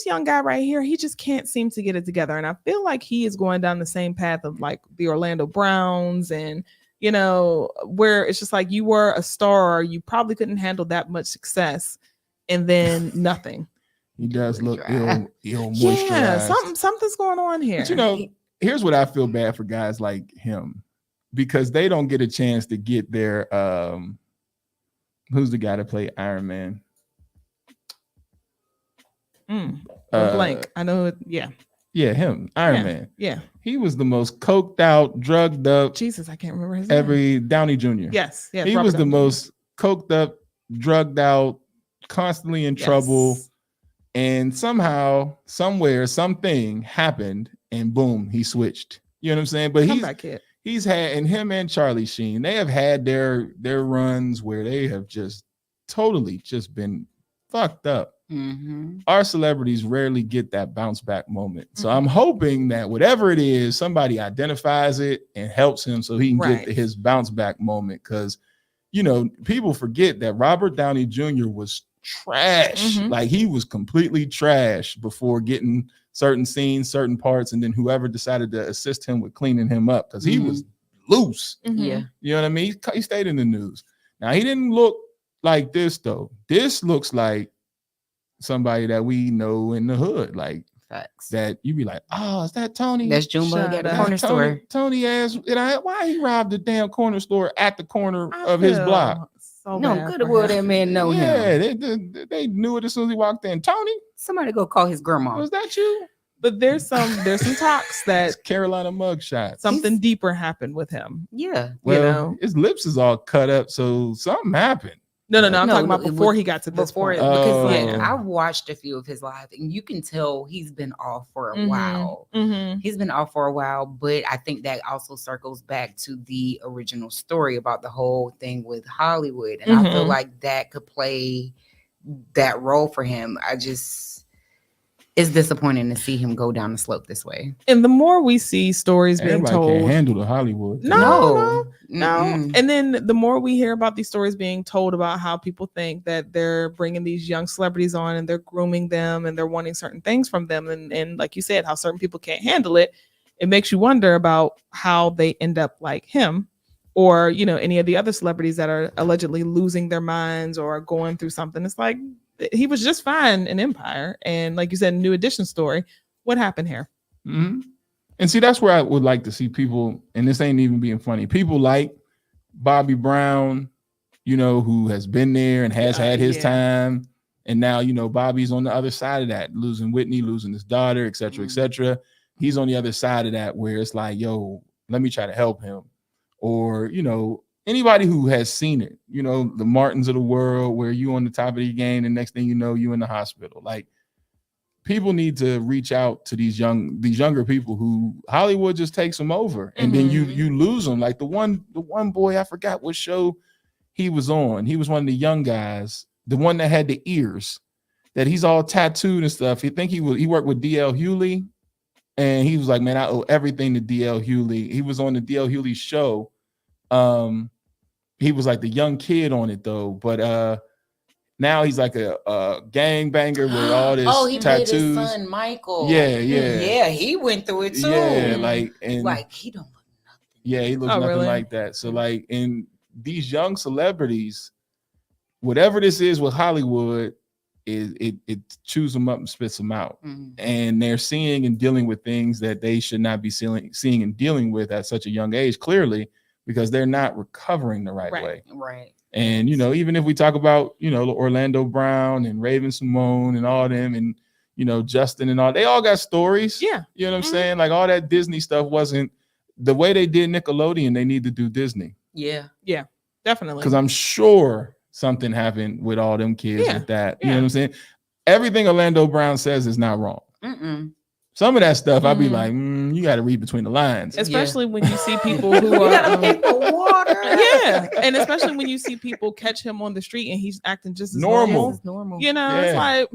young guy right here, he just can't seem to get it together. And I feel like he is going down the same path of like the Orlando Browns and, where it's just like you were a star, you probably couldn't handle that much success and then nothing. He does look ill moisturized. Yeah, something's going on here. But here's what I feel bad for guys like him because they don't get a chance to get their who's the guy that played Iron Man? Blank. I know. Yeah. Yeah, him, Iron Yeah, Man. yeah. He was the most coked out, drugged up. Jesus, I can't remember his name. Downey Jr. Yes, yes. He Robert was the Downey Jr. most coked up, drugged out, constantly in trouble. And somehow, somewhere, something happened, and boom, he switched. You know what I'm saying? But he's had, and him and Charlie Sheen, they have had their runs where they have just totally just been fucked up. Our celebrities rarely get that bounce back moment. So I'm hoping that whatever it is, somebody identifies it and helps him so he can get his bounce back moment. Because, you know, people forget that Robert Downey Jr. was trash. Like, he was completely trash before getting certain scenes, certain parts, and then whoever decided to assist him with cleaning him up, because he was loose. Yeah. You know what I mean? He stayed in the news. Now, he didn't look like this, though. This looks like somebody that we know in the hood, like facts. That you be like, oh, is that Tony? That's Junebug at the corner store. Tony asked, why he robbed the damn corner store at the corner of his block? So no, good will that man know him. Yeah, they knew it as soon as he walked in. Tony, somebody go call his grandma. Was that you? But there's some talks that Carolina mugshot. Something deeper happened with him. Yeah, well, you know, his lips is all cut up, so something happened. No. I'm talking about before he got to this point. Because I watched a few of his live, and you can tell he's been off for a while. He's been off for a while, but I think that also circles back to the original story about the whole thing with Hollywood, and I feel like that could play that role for him. It's disappointing to see him go down the slope this way. And the more we see stories being told, can't handle the Hollywood. No. And then the more we hear about these stories being told about how people think that they're bringing these young celebrities on and they're grooming them and they're wanting certain things from them. And like you said, how certain people can't handle it. It makes you wonder about how they end up like him, or, you know, any of the other celebrities that are allegedly losing their minds or going through something. It's like, he was just fine in Empire. And like you said, New Edition story. What happened here? And see, that's where I would like to see people, and this ain't even being funny, people like Bobby Brown, you know, who has been there and has had his time. And now, you know, Bobby's on the other side of that, losing Whitney, losing his daughter, et cetera, et cetera. He's on the other side of that, where it's like, yo, let me try to help him. Or, you know, anybody who has seen it, you know, the Martins of the world, where you on the top of the game, and next thing you know, you in the hospital. Like, people need to reach out to these younger people who Hollywood just takes them over, and then you lose them. Like the one boy, I forgot what show he was on. He was one of the young guys, the one that had the ears, that he's all tattooed and stuff. He worked with DL Hewley, and he was like, man, I owe everything to DL Hewley. He was on the DL Hewley show. He was like the young kid on it though, but now he's like a gangbanger with all this he tattoos. Made his son Michael. Yeah. He went through it too. Yeah, like he don't look nothing. Yeah, he looks nothing like that. So like, in these young celebrities, whatever this is with Hollywood, it chews them up and spits them out, and they're seeing and dealing with things that they should not be seeing and dealing with at such a young age, clearly, because they're not recovering the right way. Right. And, you know, even if we talk about, you know, Orlando Brown and Raven Simone and all them, and, you know, Justin and all, they all got stories. Yeah. You know what I'm saying? Like, all that Disney stuff wasn't the way they did Nickelodeon. They need to do Disney. Yeah, definitely. Because I'm sure something happened with all them kids with that. You know what I'm saying? Everything Orlando Brown says is not wrong. Some of that stuff, I'll be like, you got to read between the lines. Especially when you see people who are pick the water. And especially when you see people catch him on the street and he's acting just as normal. You know, it's like,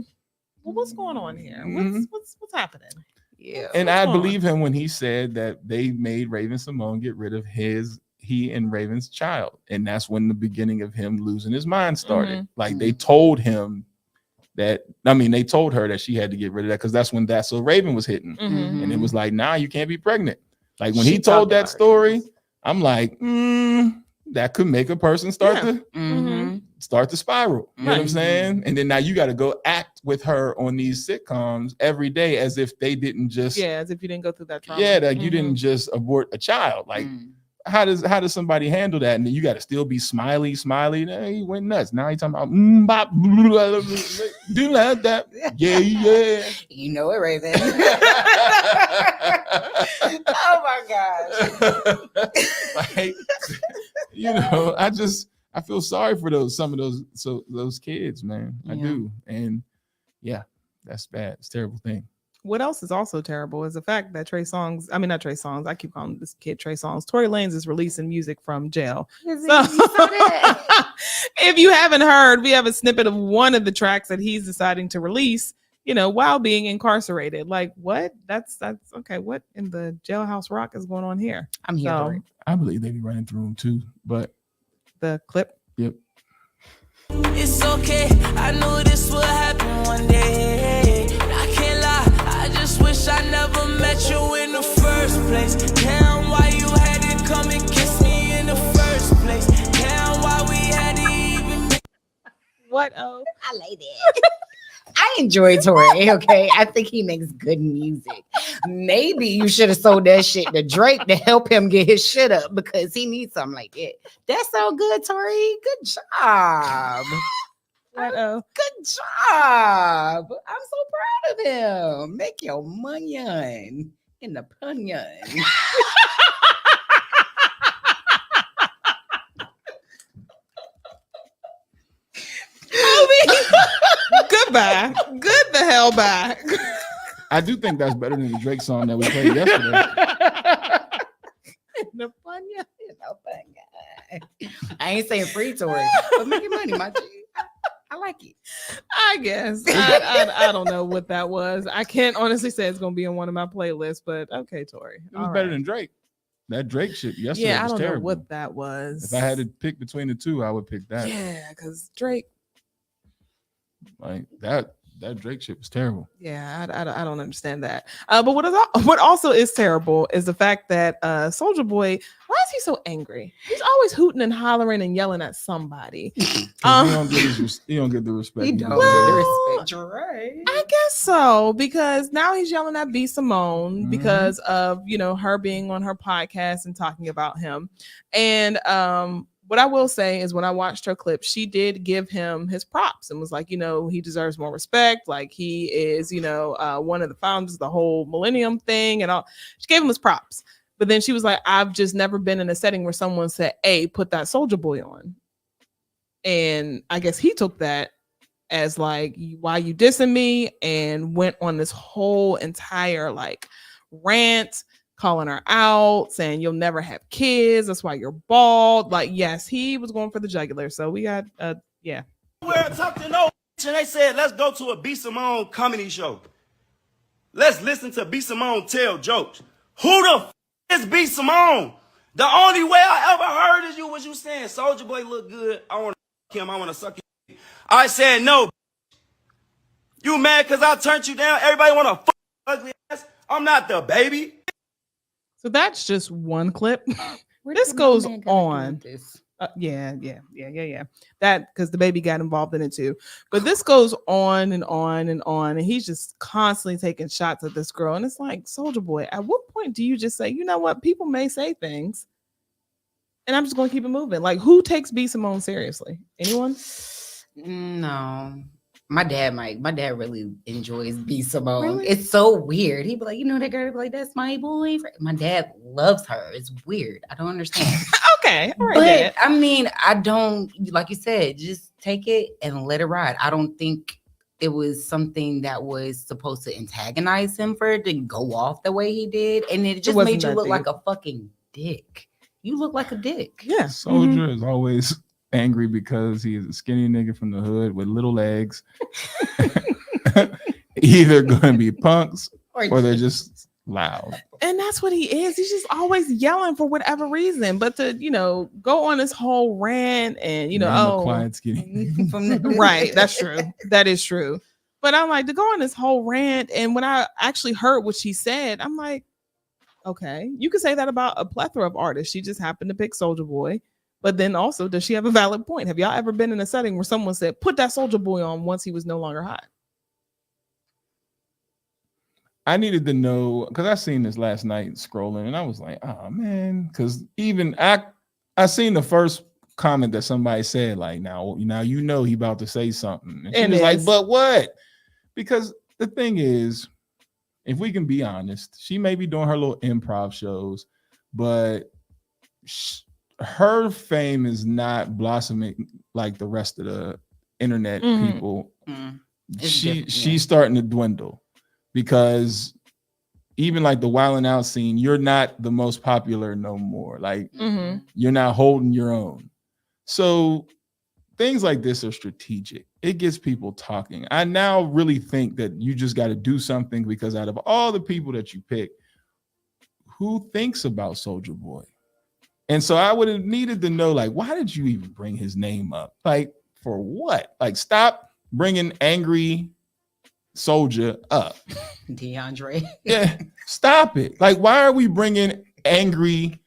well, what's going on here? What's happening? Yeah. And I believe him when he said that they made Raven Simone get rid of he and Raven's child. And that's when the beginning of him losing his mind started. Like, they told him they told her that she had to get rid of that, because that's when That's So Raven was hitting. And it was like, nah, you can't be pregnant. Like, when he told that story, I'm like, that could make a person start to spiral. You know what I'm saying? And then now you got to go act with her on these sitcoms every day as if they didn't just as if you didn't go through that trauma. like you didn't just abort a child. Like, how does somebody handle that? And then you got to still be smiley. He went nuts. Now he's talking about do like that. Yeah. You know it, Raven. Oh my gosh. Like, I feel sorry for some of those kids, man. I do. And yeah, that's bad. It's a terrible thing. What else is also terrible is the fact that not Trey Songz, I keep calling this kid Trey Songz. Tory Lanez is releasing music from jail. So, if you haven't heard, we have a snippet of one of the tracks that he's deciding to release, while being incarcerated. Like, what? That's okay. What in the jailhouse rock is going on here? I'm here for it. I believe they be running through them too, but the clip. Yep. It's okay. I know this will happen one day. I can't lie. I just wish I never met you in the first place. Damn, why you had to come and kiss me in the first place? Damn, why we had to even. What? Oh, I like that. I enjoy Tory. Okay, I think he makes good music. Maybe you should have sold that shit to Drake to help him get his shit up because he needs something like that. That's so good, Tory. Good job. What? Good job. I'm so proud of him. Make your money in the punyon. Goodbye. Good the hell bye. I do think that's better than the Drake song that we played yesterday. The punyon. I ain't saying free Tory, but making money, my G. I like it. I guess. I don't know what that was. I can't honestly say it's gonna be on one of my playlists, but okay, Tory. It was better than Drake. That Drake shit yesterday I was don't terrible. know what that was. If I had to pick between the two, I would pick that. Yeah, because Drake. Like that Drake shit was terrible. Yeah, I don't understand that. But what also is terrible is the fact that Soulja Boy, why is he so angry? He's always hooting and hollering and yelling at somebody. He don't get the respect. He don't get the respect, right? I guess so, because now he's yelling at B. Simone because of her being on her podcast and talking about him. And what I will say is when I watched her clip, she did give him his props and was like, he deserves more respect. Like he is, one of the founders of the whole Millennium thing and all. She gave him his props. But then she was like, I've just never been in a setting where someone said, hey, put that Soulja Boy on. And I guess he took that as like, why you dissing me? And went on this whole entire like rant, calling her out, saying you'll never have kids. That's why you're bald. Like, yes, he was going for the jugular. So we got, yeah. We're talking and they said, let's go to a B. Simone comedy show. Let's listen to B. Simone tell jokes. Who the is B. Simone? The only way I ever heard is you saying Soulja Boy look good. I want to him. I want to suck him. I said no. You mad because I turned you down? Everybody want to fuck ugly ass. I'm not the baby. So that's just one clip. This goes on. Yeah. That because the baby got involved in it too. But this goes on and on and on, and he's just constantly taking shots at this girl. And it's like, Soulja Boy, at what point do you just say, you know what? People may say things, and I'm just going to keep it moving. Like, who takes B. Simone seriously? Anyone? No. My dad really enjoys B. Simone. Really? It's so weird. He'd be like, that girl, be like, that's my boyfriend. My dad loves her. It's weird. I don't understand. Okay. All right, but Dad. I mean, I don't, like you said, just take it and let it ride. I don't think it was something that was supposed to antagonize him for it to go off the way he did. And it just made you look like a fucking dick. You look like a dick. Yeah. Soulja is always angry because he is a skinny nigga from the hood with little legs. Either gonna be punks or they're just loud. And that's what he is. He's just always yelling for whatever reason. But to, go on this whole rant and, quiet skinny. Right. That's true. That is true. But I'm like, to go on this whole rant. And when I actually heard what she said, I'm like, okay, you could say that about a plethora of artists. She just happened to pick Soulja Boy. But then also, does she have a valid point? Have y'all ever been in a setting where someone said, put that Soulja Boy on once he was no longer hot? I needed to know because I seen this last night scrolling, and I was like, oh man, because even I seen the first comment that somebody said, like, now you know he about to say something. And she was like, but what? Because the thing is, if we can be honest, she may be doing her little improv shows, but her fame is not blossoming like the rest of the internet people. She's starting to dwindle because even like the Wild 'N Out scene, you're not the most popular no more. Like you're not holding your own. So things like this are strategic. It gets people talking. I now really think that you just got to do something because out of all the people that you pick, who thinks about Soulja Boy? And so I would have needed to know, like, why did you even bring his name up? Like, for what? Like, stop bringing angry Soulja up. DeAndre. Yeah, stop it. Like, why are we bringing angry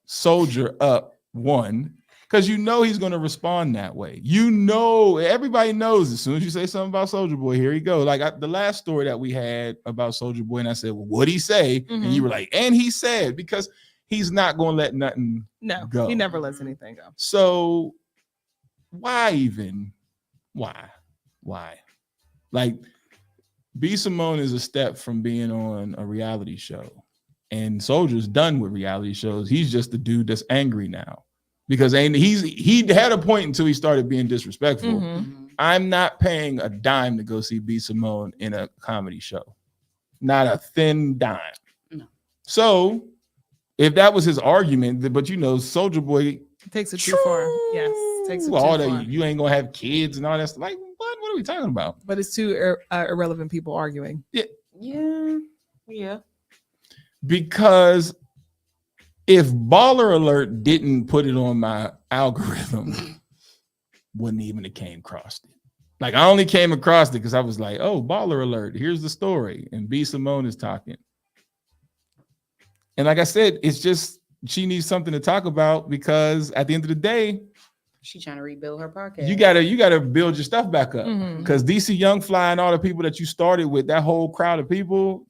Soulja up? One, because you know he's going to respond that way. You know, everybody knows as soon as you say something about Soulja Boy, here he go. Like the last story that we had about Soulja Boy, and I said, well, what'd he say? And you were like, and he said, because he's not going to let nothing go. He never lets anything go. So why even? Why? Like, B. Simone is a step from being on a reality show. And Soulja's done with reality shows. He's just the dude that's angry now. Because he had a point until he started being disrespectful. I'm not paying a dime to go see B. Simone in a comedy show. Not a thin dime. No. So if that was his argument, but Soulja Boy takes it too far. Yes, takes it too far. You ain't gonna have kids and all that stuff. Like, what are we talking about? But it's two irrelevant people arguing. Yeah. Because if Baller Alert didn't put it on my algorithm, wouldn't even have came across it. Like, I only came across it because I was like, oh, Baller Alert, here's the story. And B. Simone is talking. And like I said, it's just she needs something to talk about because at the end of the day, she's trying to rebuild her podcast. You gotta build your stuff back up. Because DC Young Fly and all the people that you started with, that whole crowd of people,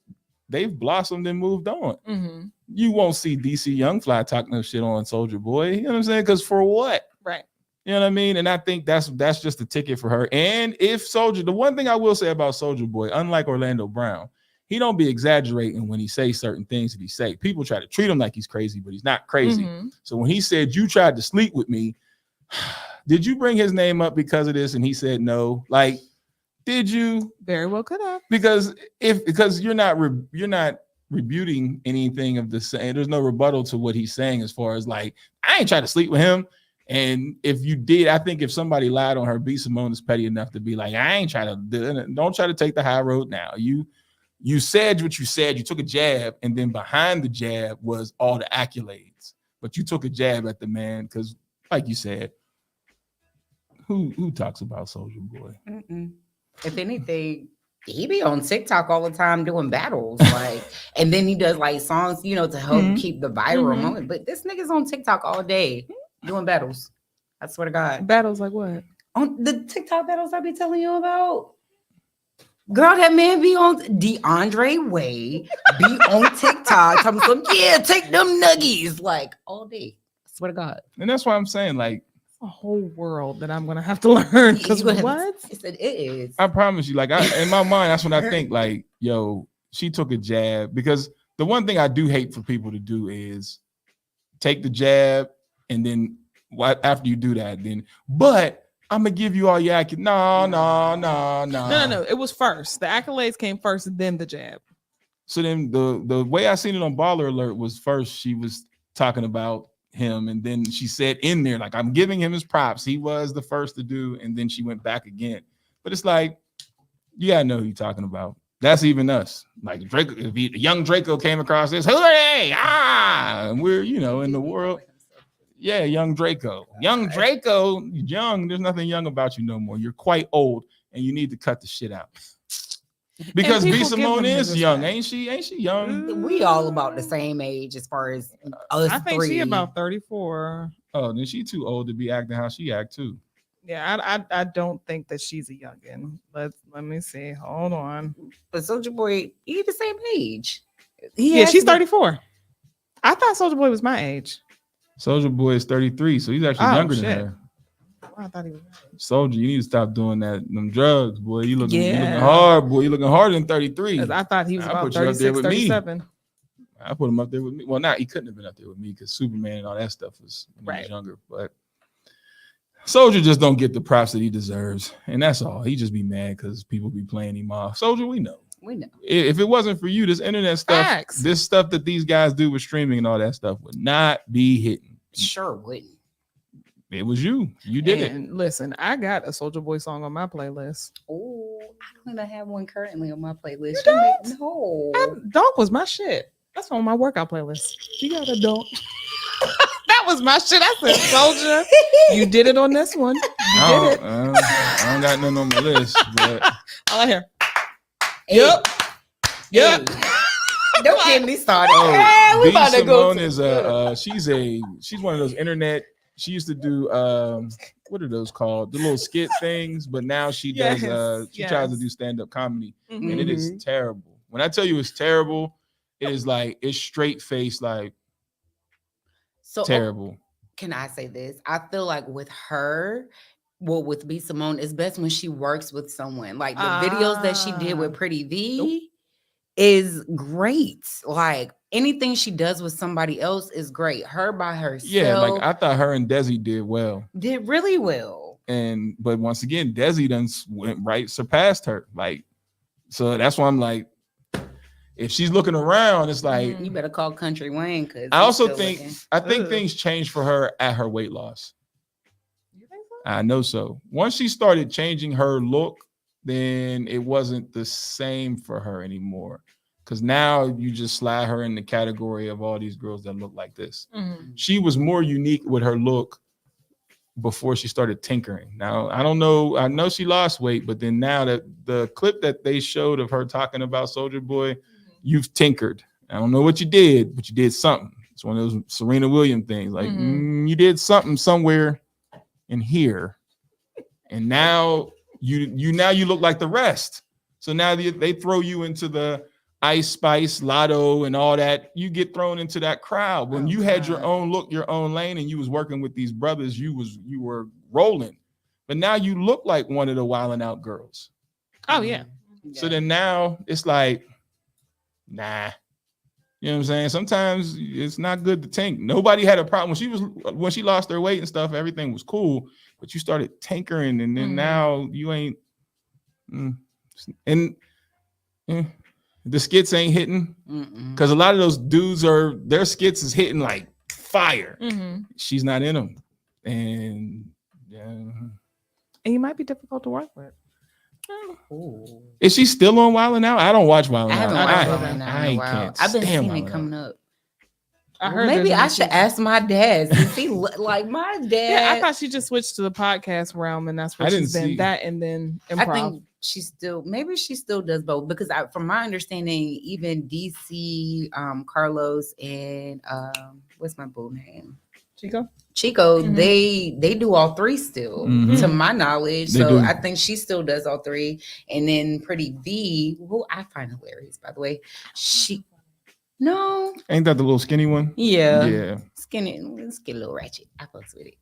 they've blossomed and moved on. You won't see DC Young Fly talking no shit on Soulja Boy. You know what I'm saying? Because for what? Right. You know what I mean? And I think that's just a ticket for her. And if Soulja, the one thing I will say about Soulja Boy, unlike Orlando Brown, he don't be exaggerating when he says certain things that he say. People try to treat him like he's crazy, but he's not crazy. So when he said, you tried to sleep with me, did you bring his name up because of this? And he said no. Like, did you? Very well could have. Because you're not rebuting anything of the saying. There's no rebuttal to what he's saying as far as like, I ain't trying to sleep with him. And if you did, I think if somebody lied on her, B. Simone is petty enough to be like, I ain't trying to do it. Don't try to take the high road now. You said what you said. You took a jab, and then behind the jab was all the accolades. But you took a jab at the man because, like you said, who talks about Soulja Boy? If anything, he be on TikTok all the time doing battles, like, and then he does like songs, to help keep the viral moment. But this nigga's on TikTok all day doing battles. I swear to God. Battles like what? On the TikTok battles I be telling you about. Girl, that man be on DeAndre Way, be on TikTok, talking some, take them nuggies, like all day. I swear to God. And that's why I'm saying, like, a whole world that I'm gonna have to learn. Because what? It is. I promise you, like, in my mind, that's when I think, like, yo, she took a jab. Because the one thing I do hate for people to do is take the jab, and then after you do that, but I'm gonna give you all your accolades. No. It was first. The accolades came first, and then the jab. So then the way I seen it on Baller Alert was first she was talking about him, and then she said in there, like, I'm giving him his props. He was the first to do, and then she went back again. But it's like, you gotta know who you're talking about. That's even us. Like Draco, if young Draco came across this, hooray! And we're in the world. Yeah, young Draco. Young Draco, young. There's nothing young about you no more. You're quite old, and you need to cut the shit out. Because B. Simone is young, ain't she? Ain't she young? We all about the same age as far as us I think three. she about 34. Oh, then she too old to be acting how she act too. Yeah, I don't think that she's a youngin. Let me see. Hold on. But Soulja Boy, he the same age. Yeah, she's 34. I thought Soulja Boy was my age. Soulja Boy is 33, so he's actually younger than her. Oh, I thought he was. Soulja, you need to stop doing them drugs, boy. You looking hard, boy. You looking harder than 33. I thought he was I about put you up there 36, with 37. me. I put him up there with me. Well, he couldn't have been up there with me because Superman and all that stuff was when he was younger. But Soulja just don't get the props that he deserves, and that's all. He just be mad because people be playing him off. Soulja, we know. We know. If it wasn't for you, this internet stuff, Facts. this stuff that these guys do with streaming and all that stuff would not be hitting. Sure wouldn't. It was you. You did it. Listen, I got a Soulja Boy song on my playlist. Oh, I don't even have one currently on my playlist. You don't? No. Donk was my shit. That's on my workout playlist. You got a donk. That was my shit. I said, Soulja, you did it on this one. You did it. I don't got nothing on my list, but all I hear. Yep. Yep. Don't get me started. Oh, we B. about to go. Simone is she's one of those internet. She used to do what are those called? The little skit things, but now she does she tries to do stand-up comedy, and it is terrible. When I tell you it's terrible, it is like it's straight face, like terrible. Can I say this? I feel like with her, well, with B. Simone, it's best when she works with someone. Like the videos that she did with Pretty V is great. Like anything she does with somebody else is great. Her by herself. Yeah, like I thought her and Desi did well. Did really well. But once again, Desi done went surpassed her. Like, so that's why I'm like, if she's looking around, it's like you better call Country Wayne because I also think things changed for her at her weight loss. You think so? I know so. Once she started changing her look, then it wasn't the same for her anymore. Because now you just slide her in the category of all these girls that look like this. Mm-hmm. She was more unique with her look before she started tinkering. Now, I don't know. I know she lost weight, but then now that the clip that they showed of her talking about Soulja Boy, you've tinkered. I don't know what you did, but you did something. It's one of those Serena Williams things. Like you did something somewhere in here. And now you look like the rest. So now they throw you into the Ice Spice, Lotto, and all that. You get thrown into that crowd. When you had your own look, your own lane, and you was working with these brothers, you were rolling. But now you look like one of the Wildin' Out girls. Oh yeah. So then now it's like, nah. You know what I'm saying? Sometimes it's not good to tank. Nobody had a problem when she lost her weight and stuff. Everything was cool, but you started tankering, and then now you ain't. The skits ain't hitting because a lot of those dudes their skits is hitting like fire. She's not in them, and you might be difficult to work with. Ooh. Is she still on Wildin' Out? I don't watch Wildin' Out. I haven't watched Wildin' Out in a while. Can't I've been stand seeing it Wildin' coming Out. up. I heard maybe I should ask my dad. Since he like my dad. Yeah, I thought she just switched to the podcast realm, and that's what she's been. That and then improv. I think she still does both because from my understanding, even DC, Carlos and what's my boo name? Chico, they do all three still, to my knowledge. So I think she still does all three. And then Pretty V, who I find hilarious, by the way. Ain't that the little skinny one? Yeah. Skinny little ratchet. I fucks with it.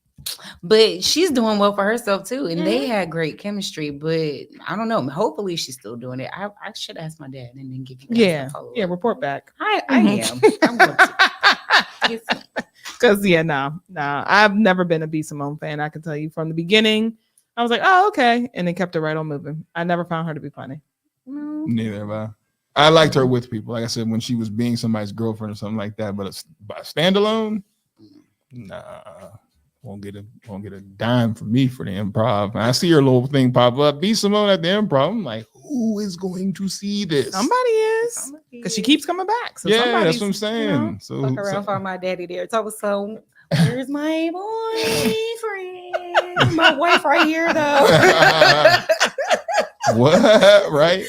But she's doing well for herself too. And they had great chemistry. But I don't know. Hopefully she's still doing it. I should ask my dad and then give you guys a follow-up. Yeah, report back. I am. I'm going to. Because I've never been a B. Simone fan. I can tell you from the beginning, I was like, oh, okay, and then kept it right on moving. I never found her to be funny. Neither have I. I liked her with people, like I said, when she was being somebody's girlfriend or something like that. But by standalone, nah, won't get a dime from me for the improv. I see her little thing pop up, B. Simone at the improv. I'm like, who is going to see this? Somebody is, because she keeps coming back. So yeah, that's what I'm saying. So fuck around, find my daddy there. So where's my boyfriend? My wife right here though. What? Right?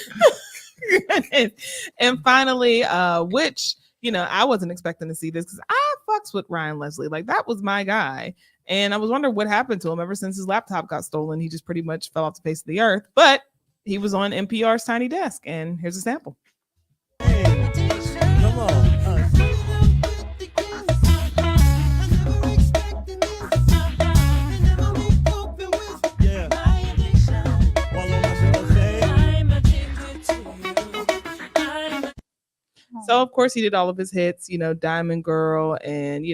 And finally, which I wasn't expecting to see this because I fucks with Ryan Leslie. Like that was my guy. And I was wondering what happened to him ever since his laptop got stolen. He just pretty much fell off the face of the earth. But he was on NPR's Tiny Desk, and here's a sample. Come on. So of course he did all of his hits, Diamond Girl, and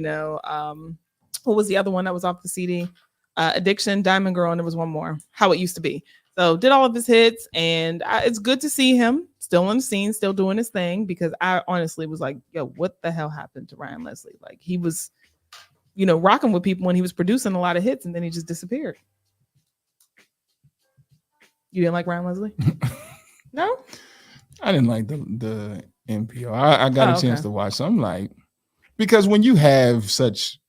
what was the other one that was off the CD? Addiction, Diamond Girl, and there was one more, How It Used to Be. So did all of his hits, and it's good to see him still on the scene, still doing his thing, because I honestly was like, yo, what the hell happened to Ryan Leslie? Like he was, rocking with people when he was producing a lot of hits, and then he just disappeared. You didn't like Ryan Leslie? No? I didn't like the NPR. I got a chance to watch. So I'm like, because when you have such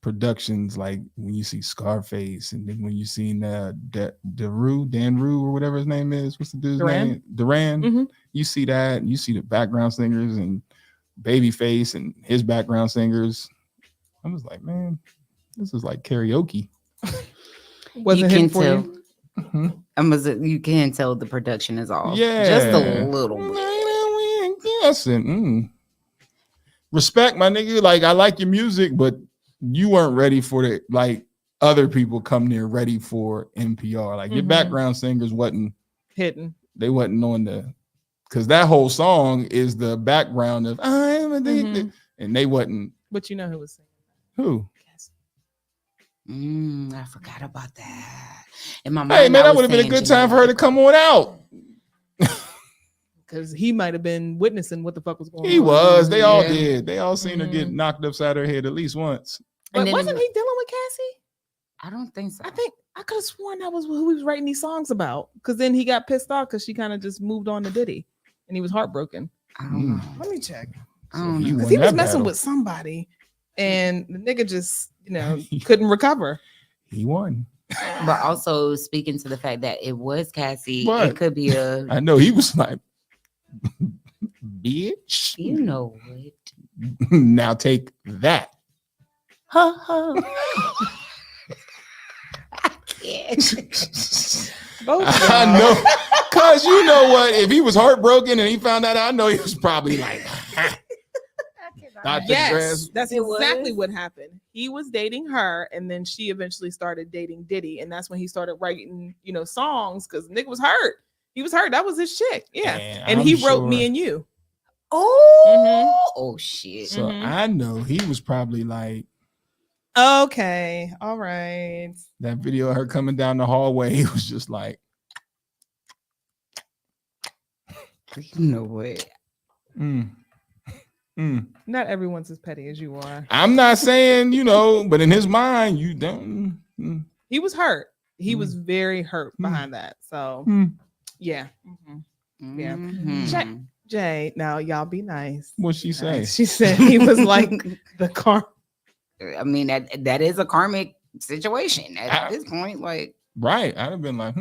productions, like when you see Scarface, and then when you seen Dan Rue or whatever his name is, what's the dude's name? Duran. Mm-hmm. You see that, and you see the background singers and Babyface and his background singers. I was like, man, this is like karaoke. Wasn't him for you? Mm-hmm. You can tell the production is off. Yeah, just a little bit. Yes, and respect, my nigga. Like I like your music, but you weren't ready for it. Like other people come there ready for NPR. Like your background singers wasn't hitting. They wasn't on because that whole song is the background of I'm addicted, and they wasn't. But you know who was singing? Who? I forgot about that. In my mind, hey man, that would have been a good time for her to come on out. Because he might have been witnessing what the fuck was going on. He was. They all did. They all seen her get knocked upside her head at least once. But wasn't he dealing with Cassie? I don't think so. I could have sworn that was who he was writing these songs about. Because then he got pissed off because she kind of just moved on to Diddy, and he was heartbroken. I don't know. Let me check. I don't know. Because he was messing with somebody, and the nigga just couldn't recover. He won. But also speaking to the fact that it was Cassie, it could be a. I know he was like, bitch. You know what? Now take that. Ha ha. I can't. I know. Cause you know what? If he was heartbroken and he found out, I know he was probably like, yes, that's exactly what happened. He was dating her, and then she eventually started dating Diddy, and that's when he started writing, songs. Because Nick was hurt. He was hurt. That was his chick. Yeah, and he wrote Me and You. Oh, oh shit. So I know he was probably like, okay, all right. That video of her coming down the hallway, he was just like, you know what? Not everyone's as petty as you are. I'm not saying, but in his mind, you don't. He was hurt. He was very hurt behind that. So, yeah. Yeah. Jay, now y'all be nice. What'd she say? She said he was like the car. I mean, that is a karmic situation at this point. Like, right. I'd have been like,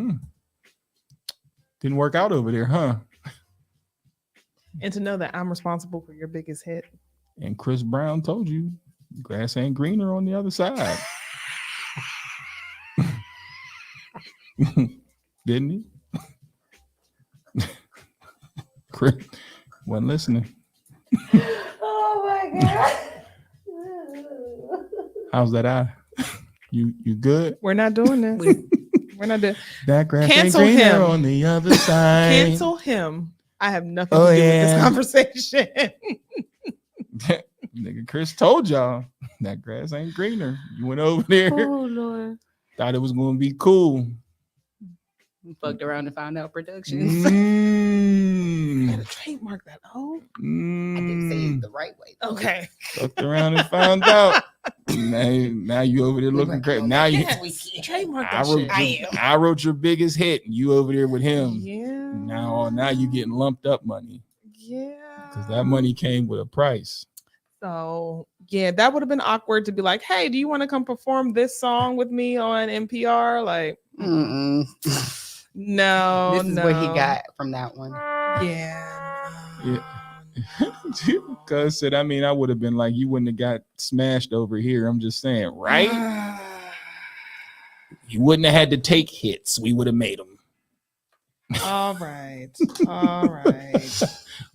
didn't work out over there, huh? And to know that I'm responsible for your biggest hit. And Chris Brown told you, grass ain't greener on the other side. Didn't he? Chris wasn't listening. Oh my God. How's that eye? You good? We're not doing this. We're not doing that. Grass Cancel ain't greener him on the other side. Cancel him. I have nothing to do with this conversation. Nigga, Chris told y'all that grass ain't greener. You went over there. Oh Lord. Thought it was gonna be cool. Fucked around and found out productions. You gotta trademark that. Oh, I didn't say it the right way. Okay. Fucked around and found out. Now you over there looking great. Now you trademark that shit. I wrote your biggest hit. You over there with him. Yeah. Now you getting lumped up money. Yeah. Because that money came with a price. So yeah, that would have been awkward to be like, hey, do you want to come perform this song with me on NPR? Like, no. This is what he got from that one. Yeah. Cuz said, I mean, I would have been like, you wouldn't have got smashed over here. I'm just saying, right? You wouldn't have had to take hits. We would have made them. All right. All right.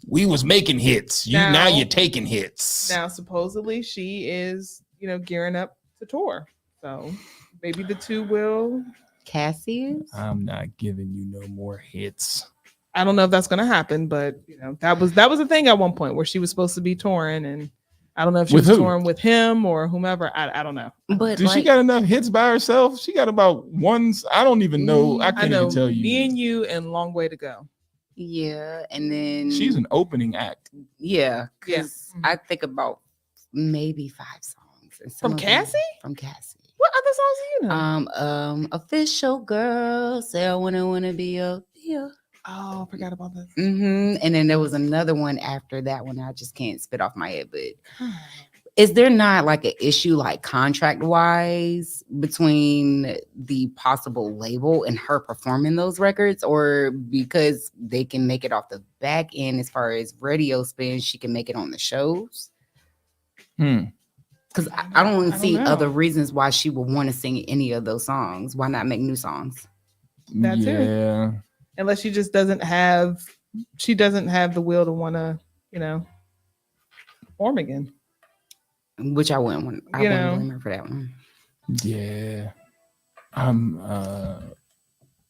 We was making hits. Now you're taking hits. Now, supposedly she is, gearing up to tour. So maybe the two will. Cassie is? I'm not giving you no more hits. I don't know if that's going to happen, but that was a thing at one point where she was supposed to be touring, and I don't know if she was touring with him or whomever. I don't know. But she got enough hits by herself? She got about ones. I don't even know. I can't even tell you. Me and You and Long Way to Go. Yeah, and then she's an opening act. Yeah, because I think about maybe 5 songs from Cassie. From Cassie. What other songs do you know? Official Girl, Say I Wanna Be Your. Oh, I forgot about this. And then there was another one after that one. I just can't spit off my head. But is there not like an issue, like contract wise, between the possible label and her performing those records, or because they can make it off the back end as far as radio spin, she can make it on the shows? Because I don't see other reasons why she would want to sing any of those songs. Why not make new songs? That's it. Unless she just doesn't have the will to want to, perform again. Which I wouldn't want. I wouldn't blame her for that one. Yeah, I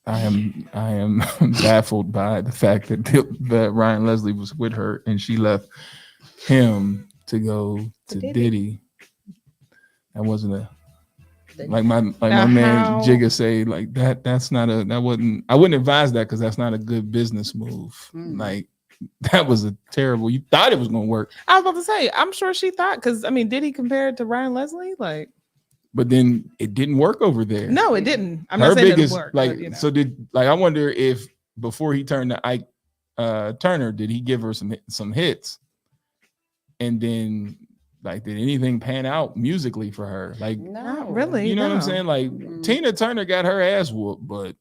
am baffled by the fact that Ryan Leslie was with her and she left him to go to Diddy. That wasn't a. Like my man Jigga say, like that I wouldn't advise that, because that's not a good business move. Like that was a terrible. You thought it was gonna work. I was about to say, I'm sure she thought, because did he compare it to Ryan Leslie? Like, but then it didn't work over there. No, it didn't. I'm not saying it didn't work. Like, so I wonder if before he turned to Ike Turner, did he give her some hits? And then like, did anything pan out musically for her? Like, not really. You know what I'm saying? Like, Tina Turner got her ass whooped, but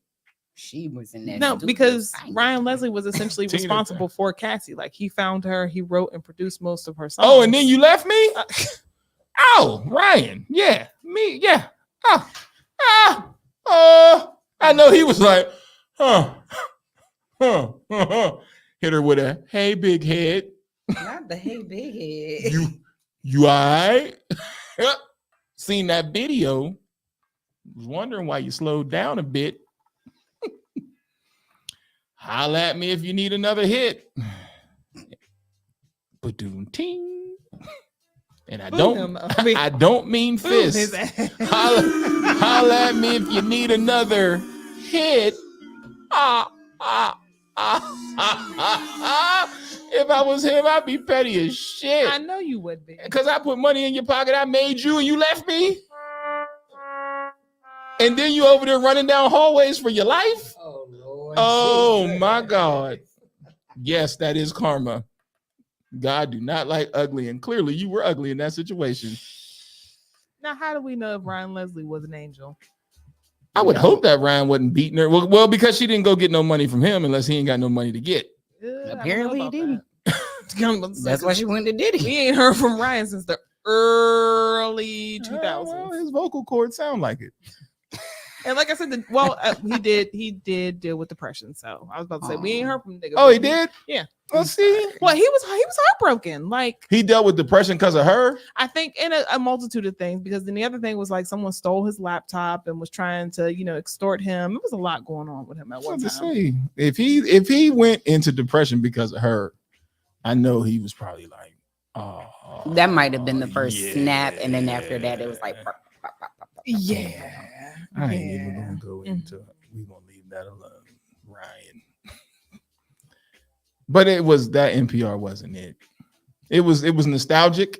she was in that. No, because Ryan Leslie was essentially responsible for Cassie. Like, he found her, he wrote and produced most of her songs. Oh, and then you left me? Oh, Ryan. Yeah, me. Yeah. I know he was like, hit her with a, hey, big head. Not the hey, big head. You all right? Seen that video. Was wondering why you slowed down a bit. Holla at me if you need another hit. Ba-doom-ting. And I don't mean fist. Holla at me if you need another hit. If I was him, I'd be petty as shit. I know you would be. Because I put money in your pocket, I made you, and you left me? And then you over there running down hallways for your life? Oh, Lord. Oh, my God. Yes, that is karma. God do not like ugly, and clearly you were ugly in that situation. Now, how do we know if Ryan Leslie was an angel? I would hope that Ryan wasn't beating her. Well, because she didn't go get no money from him unless he ain't got no money to get. Apparently he didn't. That's why she went to Diddy. We ain't heard from Ryan since the early 2000s. Well, his vocal cords sound like it. And like I said, he did deal with depression. So I was about to say, we ain't heard from nigga. Oh, he did? Yeah. Well, see, well, he was heartbroken. Like, he dealt with depression because of her. I think in a multitude of things. Because then the other thing was like someone stole his laptop and was trying to extort him. It was a lot going on with him at one time. Say, if he went into depression because of her, I know he was probably like, oh, that might have been the first snap, and then after that, it was like, yeah. I ain't even gonna go into it. We're gonna leave that alone, Ryan. But it was that NPR wasn't it. It was nostalgic,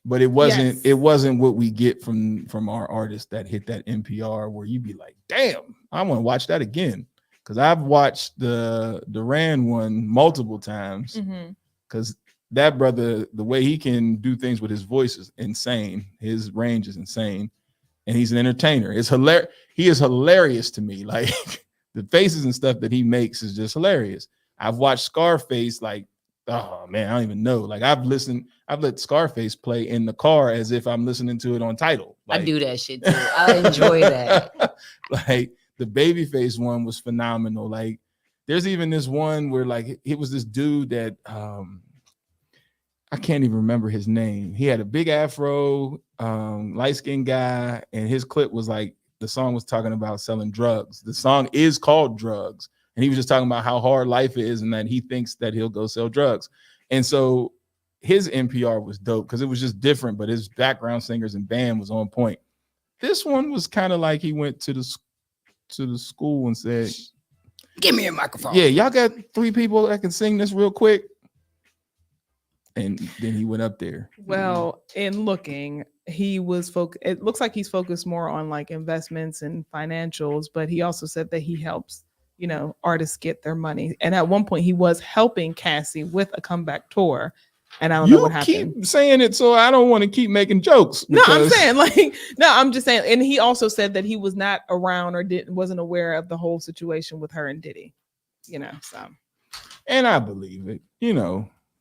but it wasn't what we get from our artists that hit that NPR where you be like, damn, I want to watch that again. Because I've watched the Duran one multiple times. Because that brother, the way he can do things with his voice is insane. His range is insane. And he's an entertainer. It's hilarious. He is hilarious to me. Like the faces and stuff that he makes is just hilarious. I've watched Scarface like Oh man, I don't even know. Like I've let Scarface play in the car as if I'm listening to it on Tidal. Like, I do that shit too. I enjoy that. Like the Babyface one was phenomenal. Like there's even this one where like it was this dude that I can't even remember his name. He had a big afro, light-skinned guy, and his clip was like the song was talking about selling drugs. The song is called Drugs. And he was just talking about how hard life is and that he thinks that he'll go sell drugs. And so his NPR was dope because it was just different, but his background singers and band was on point. This one was kind of like he went to the school and said, "Give me a microphone." Yeah, y'all got 3 people that can sing this real quick. And then he went up there. Well, in looking, he was it looks like he's focused more on like investments and financials, but he also said that he helps, artists get their money. And at one point he was helping Cassie with a comeback tour. And I don't know what happened. Keep saying it, so I don't want to keep making jokes. No, I'm saying I'm just saying. And he also said that he was not around or wasn't aware of the whole situation with her and Diddy, so. And I believe it,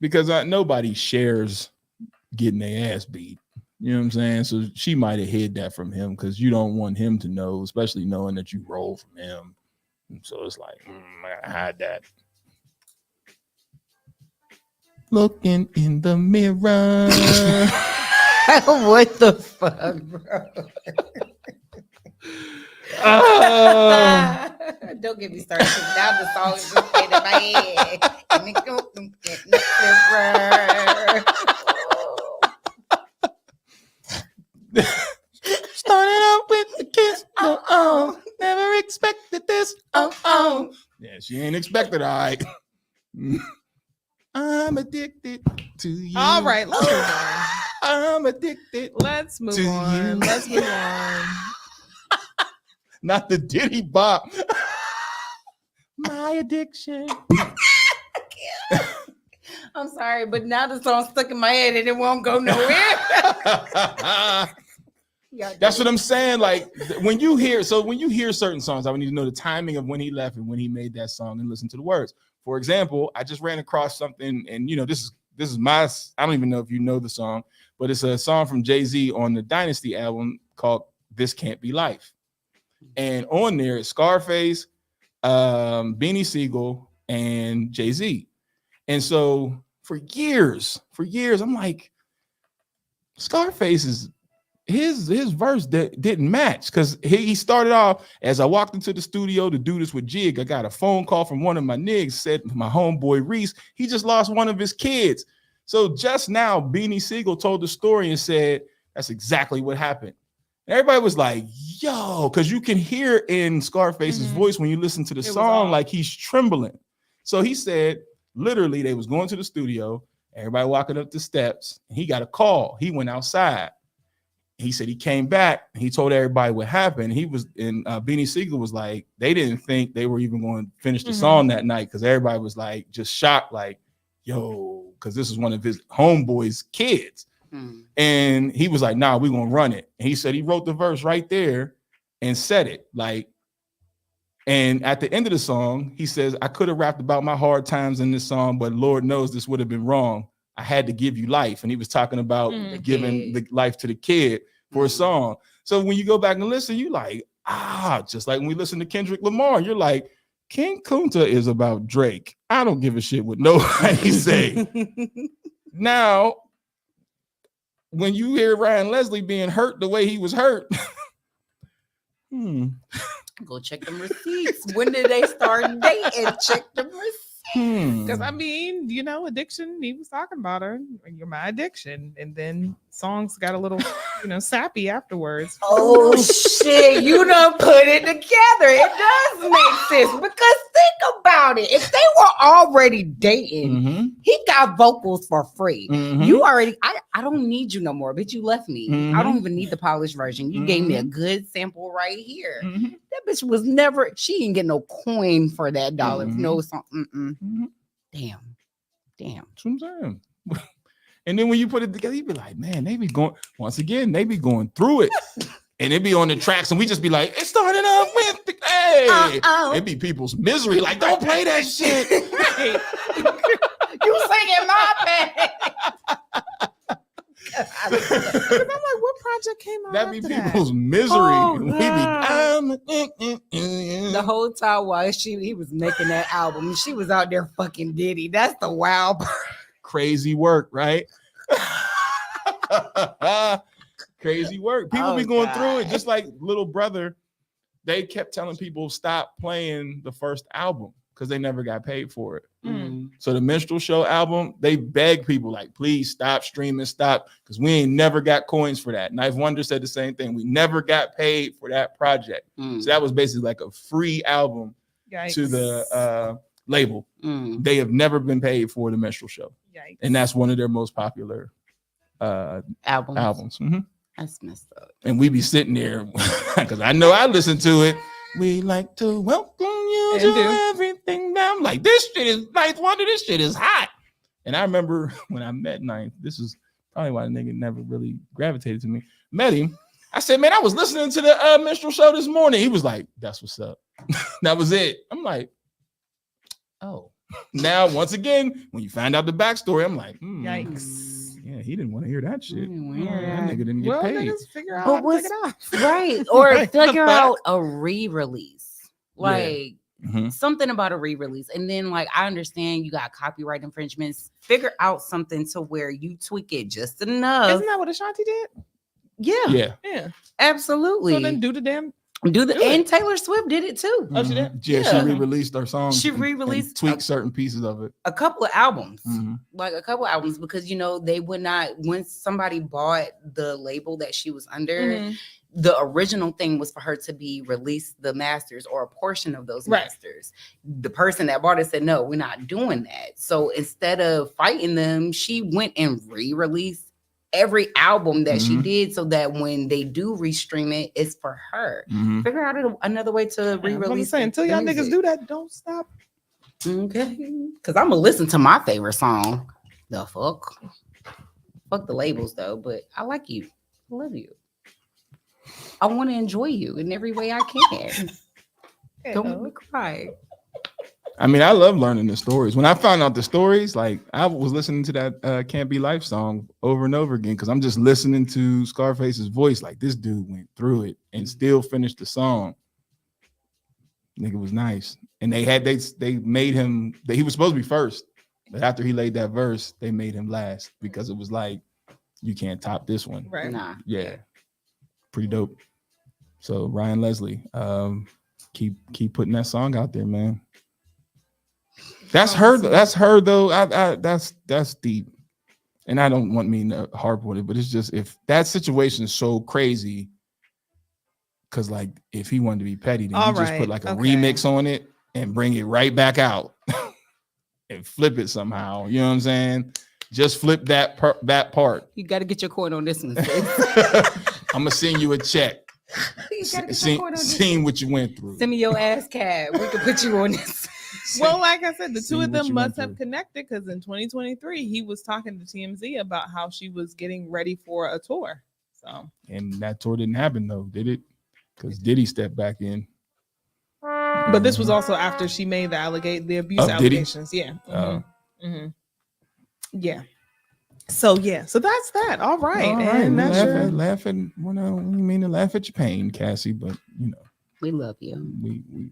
because nobody shares getting their ass beat. You know what I'm saying? So she might have hid that from him because you don't want him to know, especially knowing that you roll from him. And so it's like, I gotta hide that. Looking in the mirror. What the fuck, bro? Don't get me started. Now the song is just playing in my head. Started out with the kiss. Oh, never expected this. Oh. Yeah, she ain't expected. All right. I'm addicted to you. All right, let's move on. I'm addicted. Let's move on. Let's move on. Not the Diddy bop. My addiction. I'm sorry, but now the song's stuck in my head and it won't go nowhere. That's what I'm saying. Like when you hear certain songs, I would need to know the timing of when he left and when he made that song and listen to the words. For example, I just ran across something, and this is my. I don't even know if you know the song, but it's a song from Jay-Z on the Dynasty album called "This Can't Be Life," and on there it's Scarface, Beanie Siegel, and Jay-Z. And so for years, I'm like, Scarface is. His verse didn't match because he started off as I walked into the studio to do this with Jig. I got a phone call from one of my niggas, said my homeboy Reese, he just lost one of his kids. So just now, Beanie Siegel told the story and said, that's exactly what happened. And everybody was like, yo, because you can hear in Scarface's voice when you listen to the song, like he's trembling. So he said, literally, they was going to the studio, everybody walking up the steps, and he got a call. He went outside. He said he came back and he told everybody what happened. Beanie Siegel was like, they didn't think they were even going to finish the song that night because everybody was like just shocked, like, yo, because this is one of his homeboy's kids. And he was like, nah, we're gonna run it. And he said he wrote the verse right there and said it. Like, and at the end of the song, he says, I could have rapped about my hard times in this song, but Lord knows this would have been wrong. I had to give you life. And he was talking about giving the life to the kid for a song. So when you go back and listen, you like, just like when we listen to Kendrick Lamar, you're like, King Kunta is about Drake. I don't give a shit what nobody say. Now, when you hear Ryan Leslie being hurt the way he was hurt, go check them receipts. When did they start dating? Check them receipts. Because I mean, addiction, he was talking about her. You're my addiction. And then songs got a little, sappy afterwards. Oh shit, you done put it together. It does make sense. Because think about it. If they were already dating, he got vocals for free. You already, I don't need you no more, bitch. You left me. I don't even need the polished version. You gave me a good sample right here. That bitch was never, she didn't get no coin for that dollar. No song. Damn. That's what I'm saying. And then when you put it together, you be like, man, they be going through it. And it be on the tracks, and we just be like, it started off with, hey, it be people's misery. Like, don't play that shit. You singing my bag. I'm like, what project came out? That be after people's that? misery. Oh, We be the whole time while he was making that album, she was out there fucking Diddy. That's the wild part. crazy work, right? Crazy work. People be going through it just like Little Brother. They kept telling people stop playing the first album because they never got paid for it. So the Minstrel Show album, they begged people like, please stop streaming, stop, because we ain't never got coins for that. Knife Wonder said the same thing. We never got paid for that project. So that was basically like a free album to the label. They have never been paid for the Minstrel Show. And that's one of their most popular albums. That's messed up. And we be sitting there because I know I listen to it. We like to welcome you to everything. Now I'm like, this shit is Ninth Wonder. This shit is hot. And I remember when I met Ninth, this is probably why the nigga never really gravitated to me. Met him. I said, man, I was listening to the Minstrel Show this morning. He was like, that's what's up. That was it. I'm like, oh. Now, once again, when you find out the backstory, I'm like, yikes. Yeah, he didn't want to hear that shit. That nigga didn't get paid. Figure out how to take it off. Right. Or figure out a re-release. Like something about a re-release. And then like I understand you got copyright infringements. Figure out something to where you tweak it just enough. Isn't that what Ashanti did? Yeah. Absolutely. So then do the damn and Taylor Swift did it too. Oh, she did? Yeah, she re-released her songs. She re-released and tweaked certain pieces of it. A couple of albums. Like a couple of albums, because you know they would not, once somebody bought the label that she was under, the original thing was for her to be released the masters or a portion of those masters. The person that bought it said, no, we're not doing that. So instead of fighting them, she went and re-released every album that she did, so that when they do restream it, it's for her. Figure out another way to re-release. I'm saying, until y'all niggas do that, don't stop. Okay, because I'm gonna listen to my favorite song. The fuck the labels though, but I like you. I love you. I want to enjoy you in every way I can. Don't make me cry. I mean, I love learning the stories. When I found out the stories, like I was listening to that Can't Be Life song over and over again because I'm just listening to Scarface's voice. Like this dude went through it and still finished the song. Nigga was nice. And they made him, he was supposed to be first, but after he laid that verse, they made him last because it was like, you can't top this one. Right. Nah. Yeah. Pretty dope. So Ryan Leslie, keep putting that song out there, man. That's her though. That's deep, and I don't want me to harp on it, but it's just if that situation is so crazy, because like if he wanted to be petty, then he just put like a remix on it and bring it right back out and flip it somehow. You know what I'm saying? Just flip that part. You got to get your coin on this one. I'm gonna send you a check. Seeing what you went through. Send me your ass cab. We can put you on this. Well, like I said, the two of them must have connected because in 2023 he was talking to TMZ about how she was getting ready for a tour. So, and that tour didn't happen though, did it? Because Diddy stepped back in. But this was also after she made the abuse allegations. Diddy? Yeah. Yeah. So that's that. All right. And that's laughing. Well, no, we mean to laugh at your pain, Cassie, but you know. We love you. We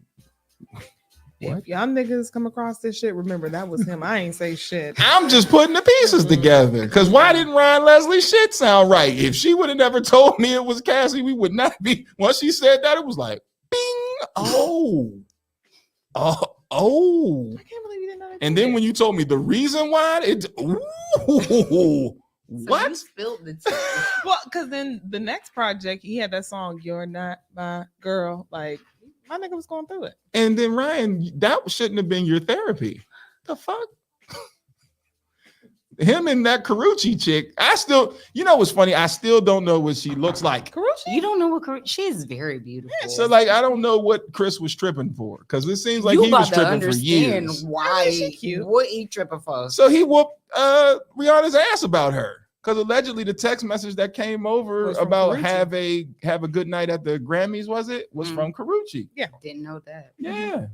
what? If y'all niggas come across this shit, remember that was him. I ain't say shit. I'm just putting the pieces together. Because why didn't Ryan Leslie shit sound right? If she would have never told me it was Cassie, we would not be. Once she said that, it was like, bing. Oh. I can't believe you didn't know that. And then when you told me the reason why, what? So spilled the tea. Well, because then the next project, he had that song, You're Not My Girl. Like, my nigga was going through it. And then Ryan, that shouldn't have been your therapy. The fuck? Him and that Karrueche chick. I still, you know what's funny? I still don't know what she looks like. Karrueche? You don't know what Karrueche? She is very beautiful. Yeah, so like, I don't know what Chris was tripping for because it seems like he was tripping for years. Why? What he tripping for? So he whooped Rihanna's ass about her. Because allegedly the text message that came over about have a good night at the Grammys was from Karrueche. Yeah, didn't know that. Yeah,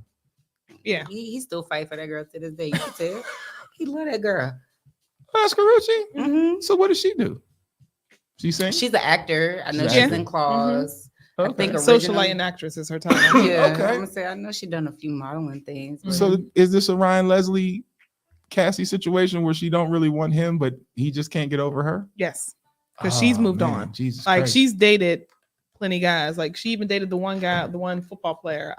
yeah. He still fight for that girl to this day. You can tell. He love that girl. Oscar Rucci. Mm-hmm. So what does she do? She sings? She's an actor. I know She's she's an in Claws. Okay. I think Socialite and actress is her title. Yeah, Okay. I'm gonna say I know she done a few modeling things. But So is this a Ryan Leslie Cassie situation where she don't really want him, but he just can't get over her? Yes, because she's moved man, on. Jesus like Christ. she's dated plenty guys. Like she even dated the one football player.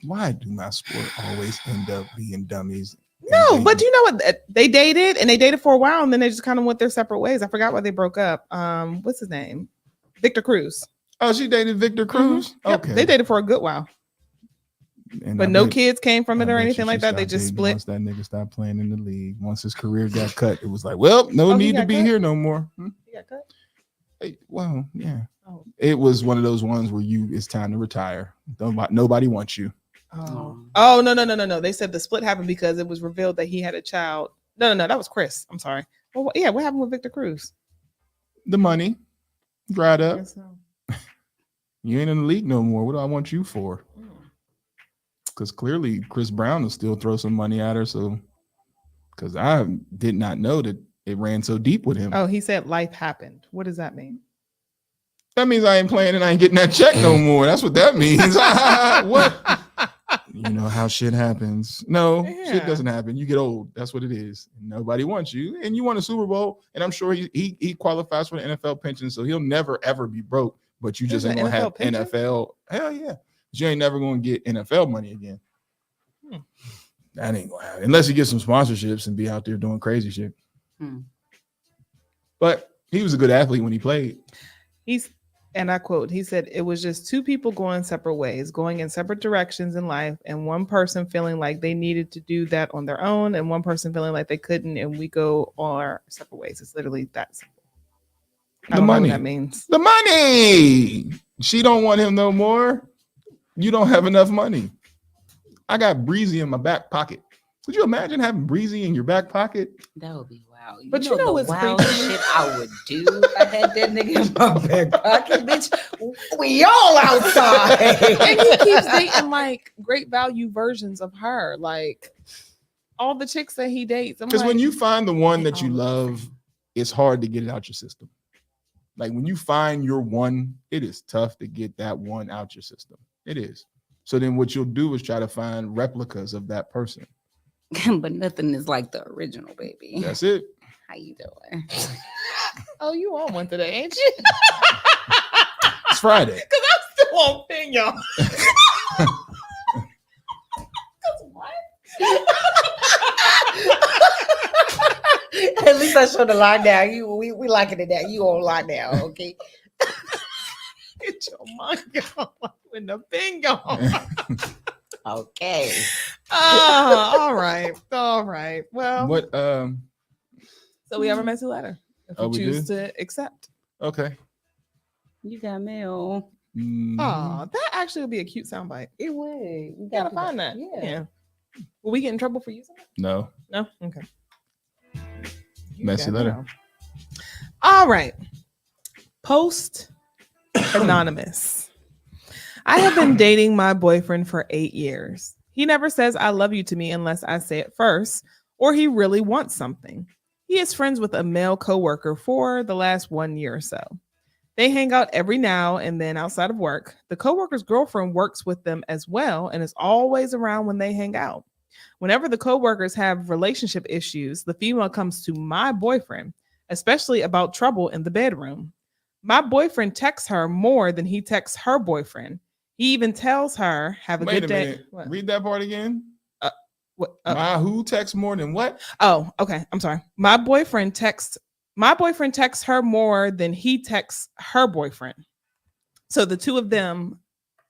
Why do my sport always end up being dummies? No, but you know what? They dated for a while, and then they just kind of went their separate ways. I forgot why they broke up. What's his name? Victor Cruz. Oh, she dated Victor Cruz? Yep, Okay. they dated for a good while. And But I no bet- kids came from it I or bet anything you like she that. They stopped just dating split. Once that nigga stopped playing in the league, once his career got cut, it was like, well, no Oh, he need to got be cut? here no more. He got cut? Hey, well, yeah. Oh. It was one of those ones where it's time to retire. Nobody wants you. Oh no. They said the split happened because it was revealed that he had a child. No, that was Chris. I'm sorry. Well, yeah, what happened with Victor Cruz? The money dried I up. guess so. You ain't in the league no more. What do I want you for? Because clearly Chris Brown will still throw some money at her. So, because I did not know that it ran so deep with him. Oh, he said life happened. What does that mean? That means I ain't playing and I ain't getting that check no more. That's what that means. What? You know how shit happens. No, shit doesn't happen. You get old. That's what it is. Nobody wants you. And you won a Super Bowl. And I'm sure he qualifies for the NFL pension. So he'll never, ever be broke. But you just There's ain't an going to have NFL pension? NFL. Hell yeah. But you ain't never going to get NFL money again. That ain't going to happen. Unless you get some sponsorships and be out there doing crazy shit. But he was a good athlete when he played. And I quote, he said, it was just two people going separate ways, going in separate directions in life, and one person feeling like they needed to do that on their own, and one person feeling like they couldn't, and we go our separate ways. It's literally that simple. I don't know what that means. The money. She don't want him no more. You don't have enough money. I got Breezy in my back pocket. Could you imagine having Breezy in your back pocket? That would be wow. But you know the what's wild crazy? shit I would do if I had that nigga in my back pocket, bitch. We all outside. And he keeps dating like great value versions of her. Like all the chicks that he dates. Because when you find the one that you love, it's hard to get it out your system. Like when you find your one, it is tough to get that one out your system. It is. So then what you'll do is try to find replicas of that person. But nothing is like the original, baby. That's it. How you doing? Oh, you on one today, ain't you? It's Friday. Because I'm still on thing, y'all. At least I showed the line down. We liking it down. You on lockdown, okay? Get your mind on when the thing gone. Okay. All right. Well, What so we have a messy letter. If Oh, we we choose do? to accept. Okay. You got mail. Oh, that actually would be a cute soundbite. It would. We gotta find that. Yeah. Will we get in trouble for using it? No. No? Okay. Messy got letter. mail. All right. Post anonymous. I have been dating my boyfriend for 8 years. He never says I love you to me unless I say it first, or he really wants something. He is friends with a male coworker for the last 1 year or so. They hang out every now and then outside of work. The coworker's girlfriend works with them as well and is always around when they hang out. Whenever the coworkers have relationship issues, the female comes to my boyfriend, especially about trouble in the bedroom. My boyfriend texts her more than he texts her boyfriend. He even tells her, have a Wait good a day. minute. What? Read that part again. What? Who texts more than what? Oh, okay. I'm sorry. My boyfriend texts her more than he texts her boyfriend. So the two of them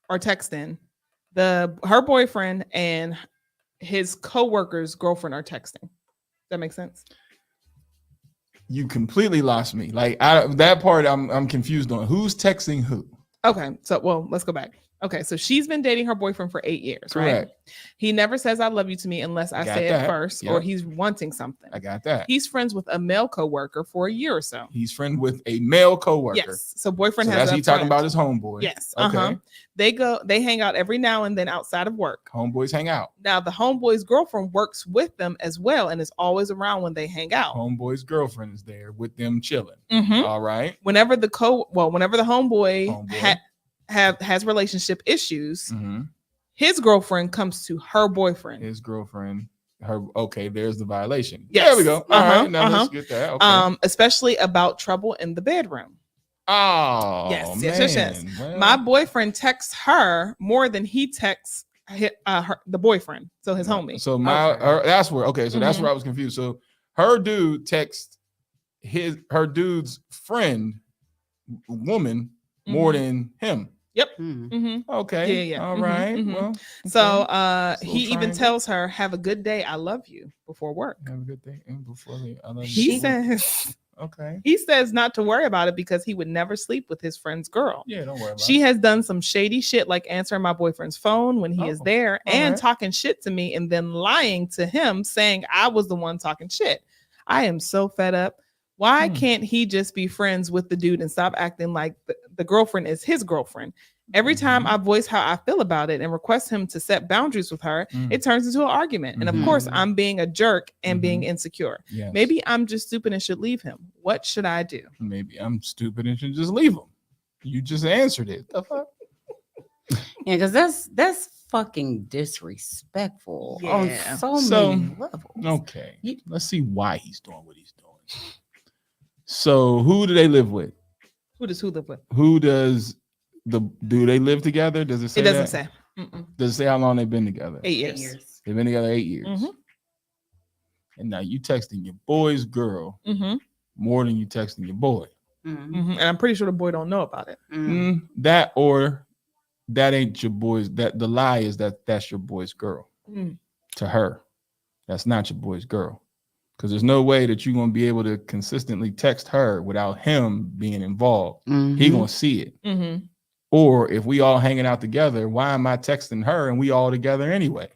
are texting. Her boyfriend and his coworker's girlfriend are texting. Does that make sense? You completely lost me. Like that part, I'm confused on. Who's texting who? Okay. So, well, let's go back. Okay, so she's been dating her boyfriend for 8 years, Correct. right? He never says I love you to me unless I Got say that. it first or Yep. he's wanting something. I got that. He's friends with a male coworker for a year or so. He's friend with a male coworker. Yes. So boyfriend So has that's a he talking friend. about his homeboy. Yes. Okay. They hang out every now and then outside of work. Homeboys hang out. Now the homeboy's girlfriend works with them as well and is always around when they hang out. Homeboy's girlfriend is there with them chilling. Mhm. All right. Whenever the homeboy has relationship issues, his girlfriend comes to her boyfriend. His girlfriend, okay, there's the violation. Yes. There we go. All right, now let's get that. Okay. Especially about trouble in the bedroom. Oh, yes. Well, My boyfriend texts her more than he texts the boyfriend, so his homie. So that's where that's where I was confused. So her dude texts her dude's friend woman more than him. Yep. Okay. Yeah. All right. Well, so he even tells her, "Have a good day. I love you," before work. Have a good day and before I love you. He says. Okay. He says not to worry about it because he would never sleep with his friend's girl. Yeah, don't worry about She has done some shady shit like answering my boyfriend's phone when he is there and talking shit to me and then lying to him saying I was the one talking shit. I am so fed up. Why can't he just be friends with the dude and stop acting like the girlfriend is his girlfriend? Every time I voice how I feel about it and request him to set boundaries with her, it turns into an argument. And of course, I'm being a jerk and being insecure. Yes. Maybe I'm just stupid and should leave him. What should I do? Maybe I'm stupid and should just leave him. You just answered it. The fuck? Yeah, because that's fucking disrespectful on so many levels. Okay. Let's see why he's doing what he's doing. So who do they live with? Who does who live with? Who does do they live together? Does it say It doesn't that? say. Mm-mm. Does it say how long they've been together? 8 years. They've been together 8 years. And now you texting your boy's girl more than you texting your boy. And I'm pretty sure the boy don't know about it. That or that ain't your boy's. That the lie is that's your boy's girl to her. That's not your boy's girl. Because there's no way that you're going to be able to consistently text her without him being involved. He going to see it. Or if we all hanging out together, why am I texting her and we all together anyway?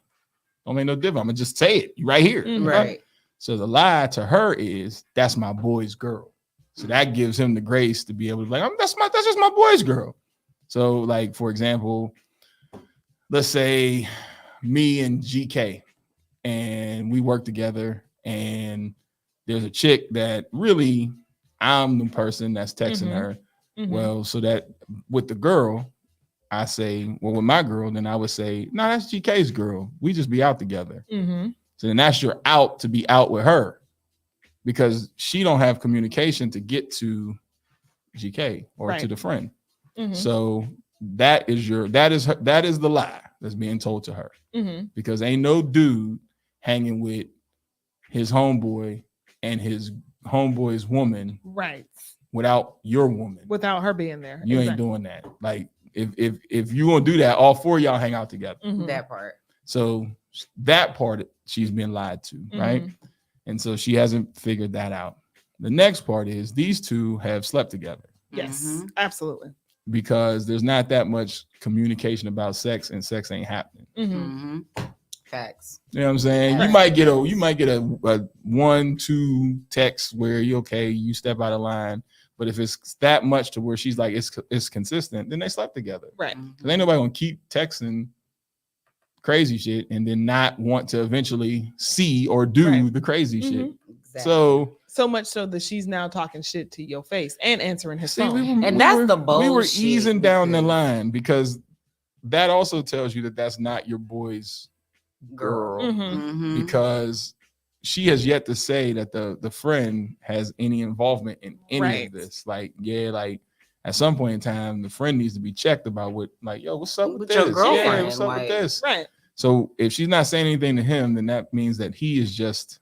Don't make no difference. I'm going to just say it right here. Right. So the lie to her is that's my boy's girl. So that gives him the grace to be able to be like, that's just my boy's girl. So like, for example, let's say me and GK and we work together and there's a chick that really I'm the person that's texting her. Well, so that with the girl, I say, well, with my girl, then I would say, no, that's GK's girl. We just be out together. So then that's your out to be out with her because she don't have communication to get to GK or to the friend. So that is the lie that's being told to her because ain't no dude hanging with his homeboy and his homeboy's woman without your woman. Without her being there. You ain't doing that. Like if you gonna do that, all four of y'all hang out together. That part. So that part she's been lied to, right? And so she hasn't figured that out. The next part is these two have slept together. Yes, absolutely. Because there's not that much communication about sex and sex ain't happening. Facts. You know what I'm saying? You might get a 1-2 text where you step out of line. But if it's that much to where she's like it's consistent, then they slept together. Right. Because ain't nobody gonna keep texting crazy shit and then not want to eventually see or do the crazy shit. Exactly. So much so that she's now talking shit to your face and answering his phone. We were easing down the line because that also tells you that that's not your boy's girl. Because she has yet to say that the friend has any involvement in any of this. Like at some point in time, the friend needs to be checked about what's up with this? Your girlfriend, what's up with this? Right. So if she's not saying anything to him, then that means that he is just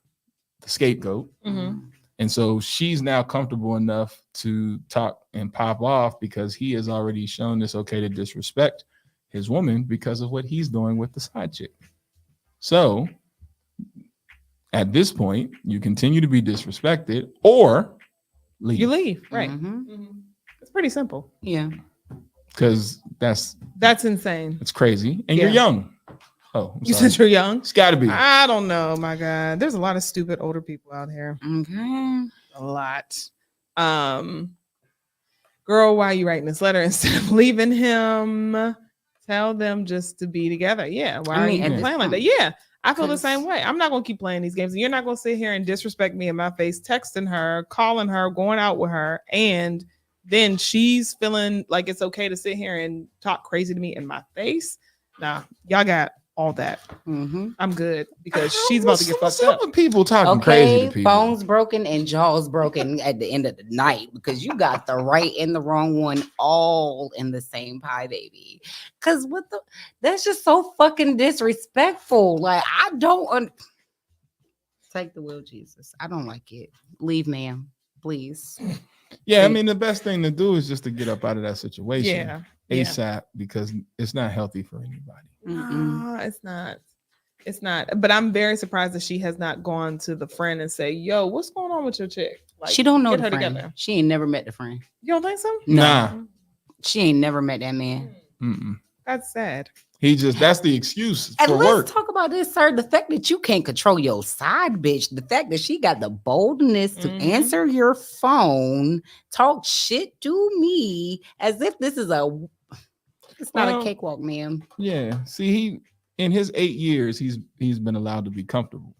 the scapegoat. And so she's now comfortable enough to talk and pop off because he has already shown it's okay to disrespect his woman because of what he's doing with the side chick. So at this point, you continue to be disrespected or leave. You leave, right? It's pretty simple. Yeah. Because that's insane. It's crazy. And you're young. Oh, I'm you sorry. said you're young? It's got to be. I don't know, my God. There's a lot of stupid older people out here. Okay. A lot. Girl, why are you writing this letter instead of leaving him? Tell them just to be together. Yeah. Why are you playing like that? Yeah. I feel the same way. I'm not going to keep playing these games. And you're not going to sit here and disrespect me in my face, texting her, calling her, going out with her. And then she's feeling like it's okay to sit here and talk crazy to me in my face. Nah, y'all got all that. I'm good because she's about to get fucked up. With people talking crazy to people. Bones broken and jaws broken at the end of the night because you got the right and the wrong one all in the same pie, baby. Because that's just so fucking disrespectful. Like, I don't take the will, Jesus. I don't like it. Leave, ma'am, please. Yeah, I mean, the best thing to do is just to get up out of that situation ASAP because it's not healthy for anybody. No, it's not. It's not. But I'm very surprised that she has not gone to the friend and say, "Yo, what's going on with your chick?" Like, she don't know get the her friend. together. She ain't never met the friend. You don't think so? Nah. She ain't never met that man. That's sad. That's the excuse And for let's work. talk about this, sir. The fact that you can't control your side bitch, the fact that she got the boldness to answer your phone, talk shit to me as if this is it's not a cakewalk, ma'am. Yeah. See, he in his 8 years, he's been allowed to be comfortable.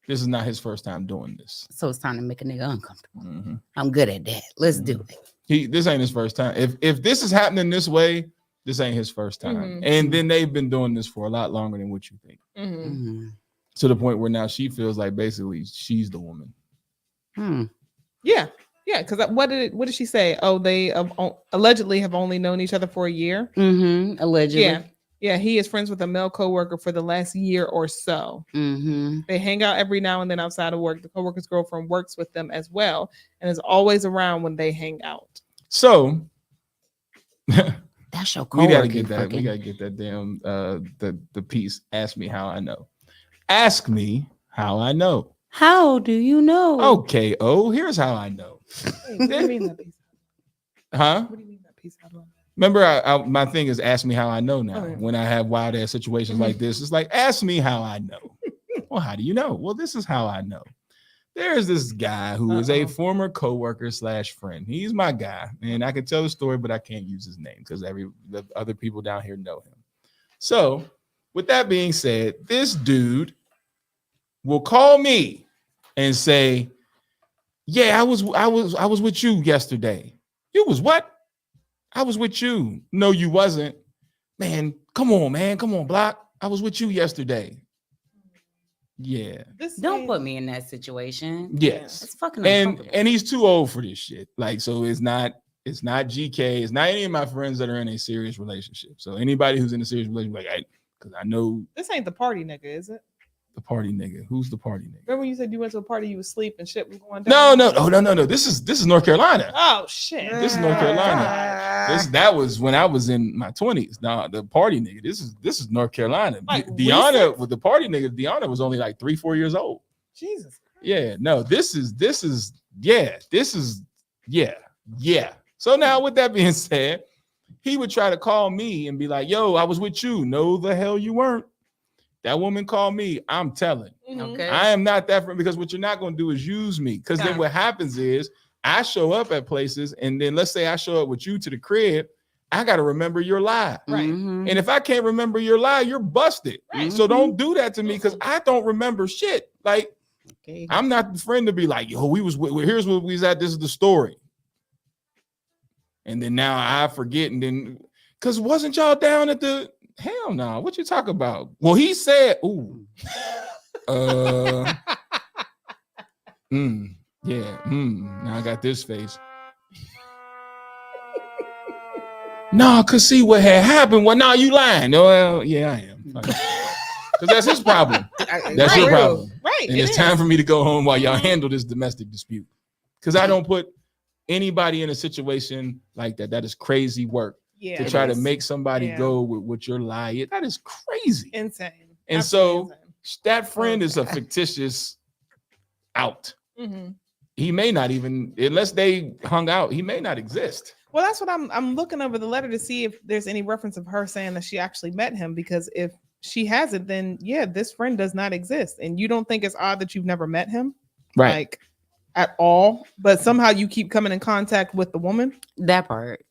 This is not his first time doing this. So it's time to make a nigga uncomfortable. I'm good at that. Let's do it. This ain't his first time. If this is happening this way, this ain't his first time. And then they've been doing this for a lot longer than what you think. To the point where now she feels like basically she's the woman. Yeah. Yeah, because what did she say? Oh, they allegedly have only known each other for a year. Allegedly. Yeah. He is friends with a male coworker for the last year or so. They hang out every now and then outside of work. The coworker's girlfriend works with them as well and is always around when they hang out. So that's your coworker. We gotta get that. We gotta get that damn the piece. Ask me how I know. Ask me how I know. How do you know? Okay, here's how I know. What do you mean that piece? Huh? What do you mean that piece? Remember, my thing is ask me how I know now. When I have wild ass situations like this, it's like, ask me how I know. Well, how do you know? Well, this is how I know. There's this guy who is a former coworker / friend. He's my guy, and I can tell the story, but I can't use his name because the other people down here know him. So, with that being said, this dude will call me and say, "Yeah, I was with you yesterday." You was what? I was with you. No, you wasn't. Man, come on, Block. I was with you yesterday. Yeah. Don't put me in that situation. Yes. It's fucking uncomfortable. And he's too old for this shit. Like, so it's not GK. It's not any of my friends that are in a serious relationship. So anybody who's in a serious relationship, like, because I know this ain't the party nigga, is it? The party nigga. Who's the party nigga? Remember when you said you went to a party, you was asleep and shit was going down? No. This is North Carolina. Oh shit. This is North Carolina. That was when I was in my 20s. Now the party nigga. This is North Carolina. Like Deanna with the party nigga. Deanna was only like 3-4 years old. Jesus. Yeah. No. This is So now with that being said, he would try to call me and be like, "Yo, I was with you." No, the hell you weren't. That woman called me. I'm telling. Okay. I am not that friend because what you're not going to do is use me. Because then what happens is I show up at places and then let's say I show up with you to the crib. I got to remember your lie. Right. And if I can't remember your lie, you're busted. Right. So don't do that to me because I don't remember shit. Like, I'm not the friend to be like, "Yo, here's where we was at. This is the story." And then now I forget. And then, because wasn't y'all down at the... Hell no. What you talk about? Well, he said, "Ooh, now I got this face." No, cause see what had happened. Well, now you lying. Well, yeah, I am. Because that's his problem. That's your problem. Right. And it's time for me to go home while y'all handle this domestic dispute. Because I don't put anybody in a situation like that. That is crazy work. Yeah, to try to make somebody go with your lie. That is crazy. Insane. And Absolutely so that friend is a fictitious out. He may not even, unless they hung out, he may not exist. Well, that's what I'm looking over the letter to see if there's any reference of her saying that she actually met him, because if she hasn't, then yeah, this friend does not exist. And you don't think it's odd that you've never met him? Right. Like at all, but somehow you keep coming in contact with the woman? That part.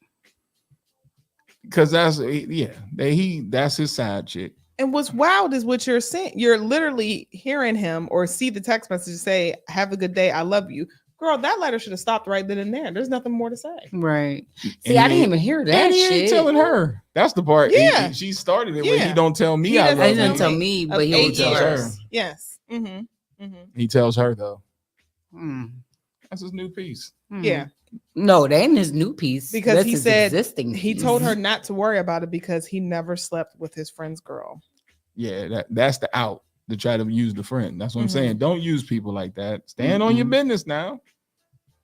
Because that's that's his side chick. And what's wild is what you're saying. You're literally hearing him or see the text message say, "Have a good day. I love you." Girl, that letter should have stopped right then and there. There's nothing more to say. Right. See, I didn't even hear that and he shit. ain't telling her. That's the part. Yeah. She started it when he don't tell me He I doesn't love He doesn't you. tell me, but Of he will 8 tell years. her. Yes. Mm-hmm. He tells her though. Mm. That's his new piece. Yeah. No, that ain't his new piece. Because That's he his said existing he piece. told her not to worry about it because he never slept with his friend's girl. Yeah, that's the out to try to use the friend. That's what I'm Mhm. saying. Don't use people like that. Stand on your business now.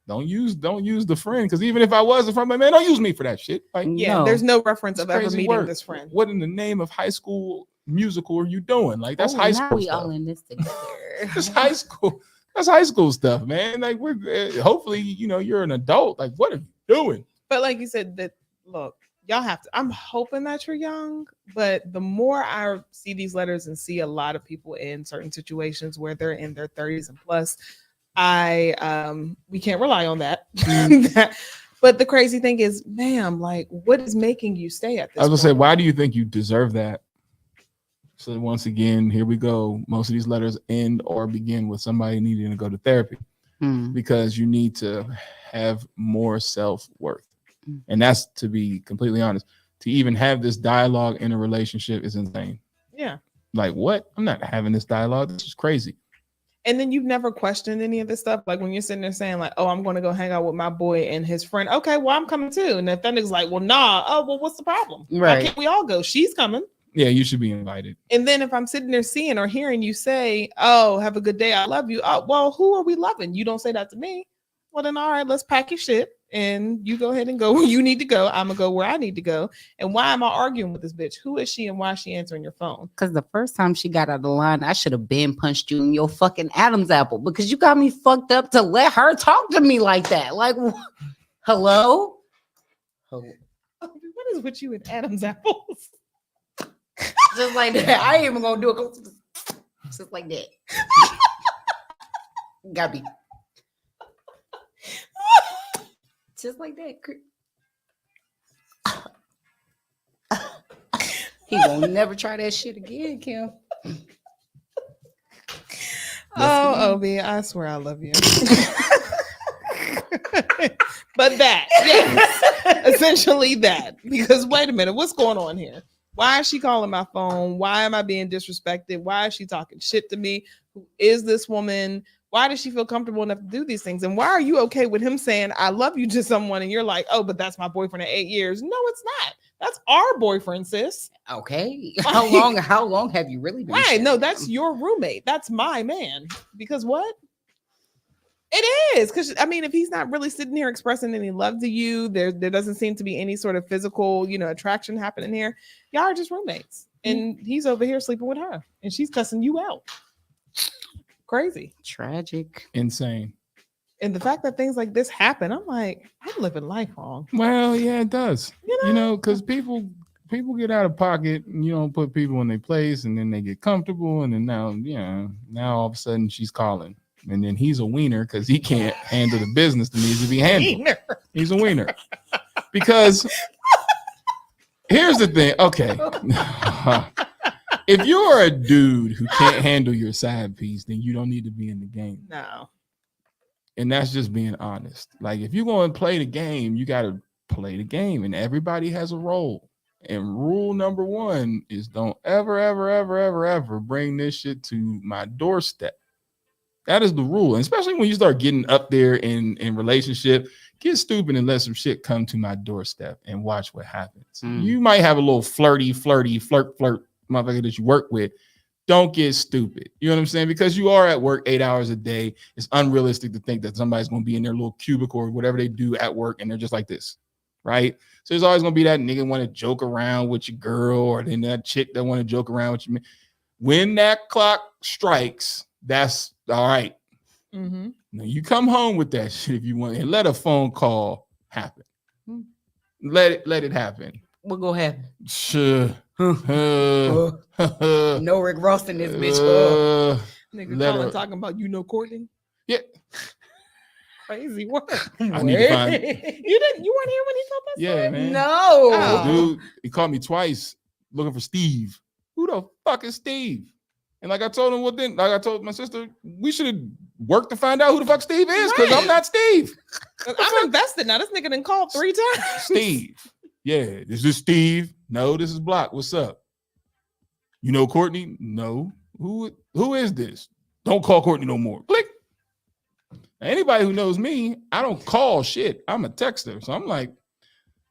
Don't use the friend, because even if I was a friend, man, don't use me for that shit. Like, Yeah, there's no reference it's of ever crazy meeting work. this friend. What in the name of high school musical are you doing? Like, that's Oh, high now school we stuff. all in this together. That's high school. That's high school stuff, man. Like, we're hopefully, you're an adult. Like, what are you doing? But like you said, that look, y'all have to. I'm hoping that you're young, but the more I see these letters and see a lot of people in certain situations where they're in their 30s and plus, we can't rely on that. But the crazy thing is, ma'am, like, what is making you stay at this? I was gonna say, point? why do you think you deserve that? So once again, here we go. Most of these letters end or begin with somebody needing to go to therapy because you need to have more self-worth. And that's, to be completely honest, to even have this dialogue in a relationship is insane. Yeah. Like, what? I'm not having this dialogue. This is crazy. And then you've never questioned any of this stuff. Like when you're sitting there saying like, oh, I'm going to go hang out with my boy and his friend. Okay, well, I'm coming too. And if that nigga's like, well, nah. Oh, well, what's the problem? Right. Why can't we all go? She's coming. Yeah, you should be invited. And then if I'm sitting there seeing or hearing you say, oh, have a good day. I love you. Oh, well, who are we loving? You don't say that to me. Well, then, all right, let's pack your shit and you go ahead and go where you need to go. I'm going to go where I need to go. And why am I arguing with this bitch? Who is she and why is she answering your phone? Because the first time she got out of the line, I should have been punched you in your fucking Adam's apple because you got me fucked up to let her talk to me like that. Like, hello? What is with you and Adam's apples? Just like that. I ain't even gonna do it. Just like that. Gotta be. Just like that. He won't never try that shit again, Kim. Oh, Obi, I swear I love you. But that, yes, essentially that. Because wait a minute, what's going on here? Why is she calling my phone? Why am I being disrespected? Why is she talking shit to me? Who is this woman? Why does she feel comfortable enough to do these things? And why are you okay with him saying, I love you to someone? And you're like, oh, but that's my boyfriend of 8 years. No, it's not. That's our boyfriend, sis. Okay. How long have you really been? Right. No, that's your roommate. That's my man. Because what? It is. Because I mean, if he's not really sitting here expressing any love to you, there doesn't seem to be any sort of physical, attraction happening here. Y'all are just roommates. And he's over here sleeping with her. And she's cussing you out. Crazy. Tragic. Insane. And the fact that things like this happen, I'm like, I'm living life wrong. Well, yeah, it does. Because people get out of pocket and you don't put people in their place and then they get comfortable and then now all of a sudden she's calling. And then he's a wiener because he can't handle the business that needs to be handled. Wiener. He's a wiener. Because here's the thing. Okay. If you're a dude who can't handle your side piece, then you don't need to be in the game. No. And that's just being honest. Like, if you're going to play the game, you got to play the game. And everybody has a role. And rule number one is don't ever bring this shit to my doorstep. That is the rule. And especially when you start getting up there in relationship, get stupid and let some shit come to my doorstep and watch what happens. You might have a little flirt motherfucker that you work with. Don't get stupid. You know what I'm saying? Because you are at work 8 hours a day. It's unrealistic to think that somebody's going to be in their little cubicle or whatever they do at work and they're just like this, right? So there's always going to be that nigga want to joke around with your girl or then that chick that want to joke around with you. When that clock strikes, that's all right. Mm-hmm. Now you come home with that shit if you want and let a phone call happen. Let it happen. What gonna happen? Sure. No Rick Ross in this bitch. Nigga Let calling her- talking about Courtney. Yeah. Crazy work. I need to find. You weren't here when he told that Yeah, story? man. No. Dude, he called me twice looking for Steve. Who the fuck is Steve? And like I told him, well, then, like I told my sister, we should have worked to find out who the fuck Steve is, because I'm not Steve. I'm invested now. This nigga done called 3 times. Steve. Yeah. Is this Steve? No, this is Block. What's up? You know Courtney? No. Who is this? Don't call Courtney no more. Click. Now, anybody who knows me, I don't call shit. I'm a texter. So I'm like,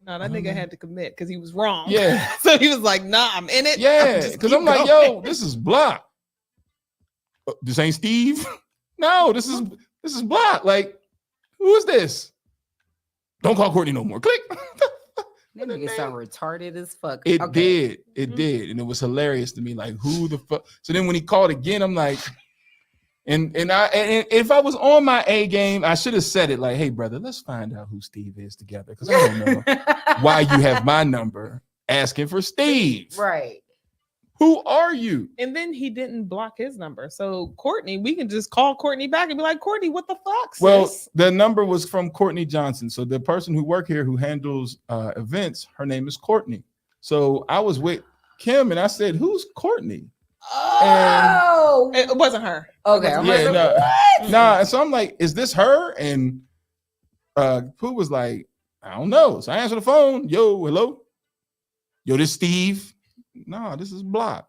No, that nigga had to commit because he was wrong. Yeah. So he was like, nah, I'm in it. yeah, because I'm like, yo, this is Block. This ain't Steve. No, this is Block. Like, who is this? Don't call Courtney no more. Click. That nigga sound retarded as fuck. It Okay. did, and it was hilarious to me. Like, who the fuck? So then when he called again, I'm like, and if I was on my A game, I should have said it like, hey brother, let's find out who Steve is together, because I don't know why you have my number asking for Steve. Right. Who are you? And then he didn't block his number. So Courtney, we can just call Courtney back and be like, Courtney, what the fuck? Well, sis? the number was from Courtney Johnson. So the person who worked here who handles events, her name is Courtney. So I was with Kim and I said, who's Courtney? Oh, it wasn't her. Okay. I'm like, what? Nah. And so I'm like, is this her? And Pooh was like, I don't know. So I answered the phone. Yo, hello. Yo, this Steve. Nah, this is Block.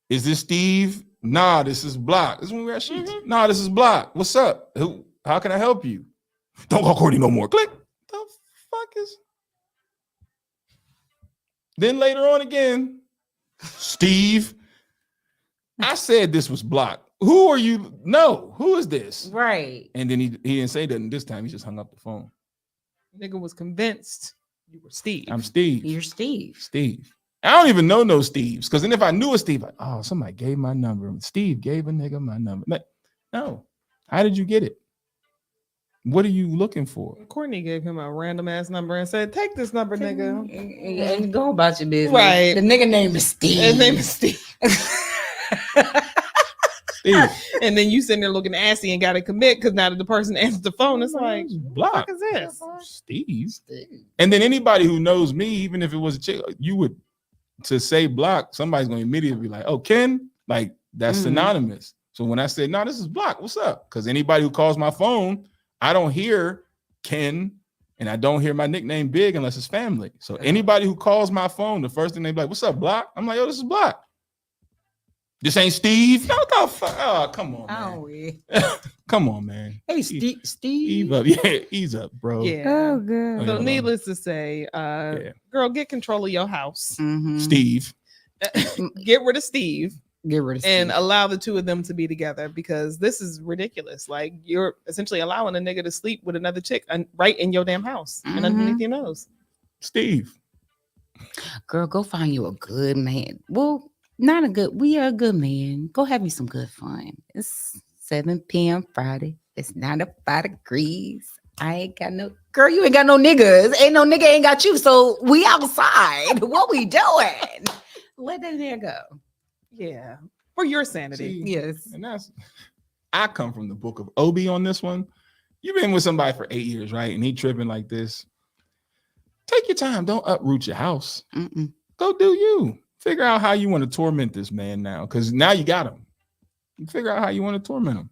Is this Steve? Nah, this is Block. This is when we were at Sheets. Nah, this is Block. What's up? How can I help you? Don't call Courtney no more. Click. The fuck is? Then later on again, Steve. I said this was Block. Who are you? No, who is this? Right. And then he didn't say that this time. He just hung up the phone. Nigga was convinced you were Steve. I'm Steve. You're Steve. Steve. I don't even know no Steves. Because then if I knew a Steve, like, oh, somebody gave my number. Steve gave a nigga my number. Like, no. How did you get it? What are you looking for? Courtney gave him a random ass number and said, take this number, nigga. And go about your business. Right. The nigga name is Steve. His name is Steve. Steve. And then you sitting there looking assy and got to commit because now that the person answered the phone, it's like, Block. what the fuck is this? Steve. And then anybody who knows me, even if it was a chick, you would, to say Block, somebody's going to immediately be like, oh, Ken? Like, that's synonymous. So when I said, no, this is Block, what's up? Because anybody who calls my phone, I don't hear Ken and I don't hear my nickname Big unless it's family. So anybody who calls my phone, the first thing they be like, what's up, Block? I'm like, yo, this is Block. This ain't Steve. No, no, fuck. Oh, come on, man. Come on, man. Hey, Steve. Ease up. Yeah, ease up, bro. Yeah. Oh, good. So needless to say, girl, get control of your house. Steve. Get rid of Steve. Get rid of Steve. And allow the two of them to be together, because this is ridiculous. Like, you're essentially allowing a nigga to sleep with another chick right in your damn house and underneath your nose. Steve. Girl, go find you a good man. Well, not a good, we are a good man. Go have you some good fun. It's 7 p.m. Friday. It's 95 degrees. I ain't got no, girl, you ain't got no niggas. Ain't no nigga ain't got you. So we outside. What we doing? Let that nigga go. Yeah. For your sanity. See, yes. And I come from the book of Obi on this one. You've been with somebody for 8 years, right? And he tripping like this. Take your time. Don't uproot your house. Go do you. Figure out how you want to torment this man now. Because now you got him. You figure out how you want to torment him.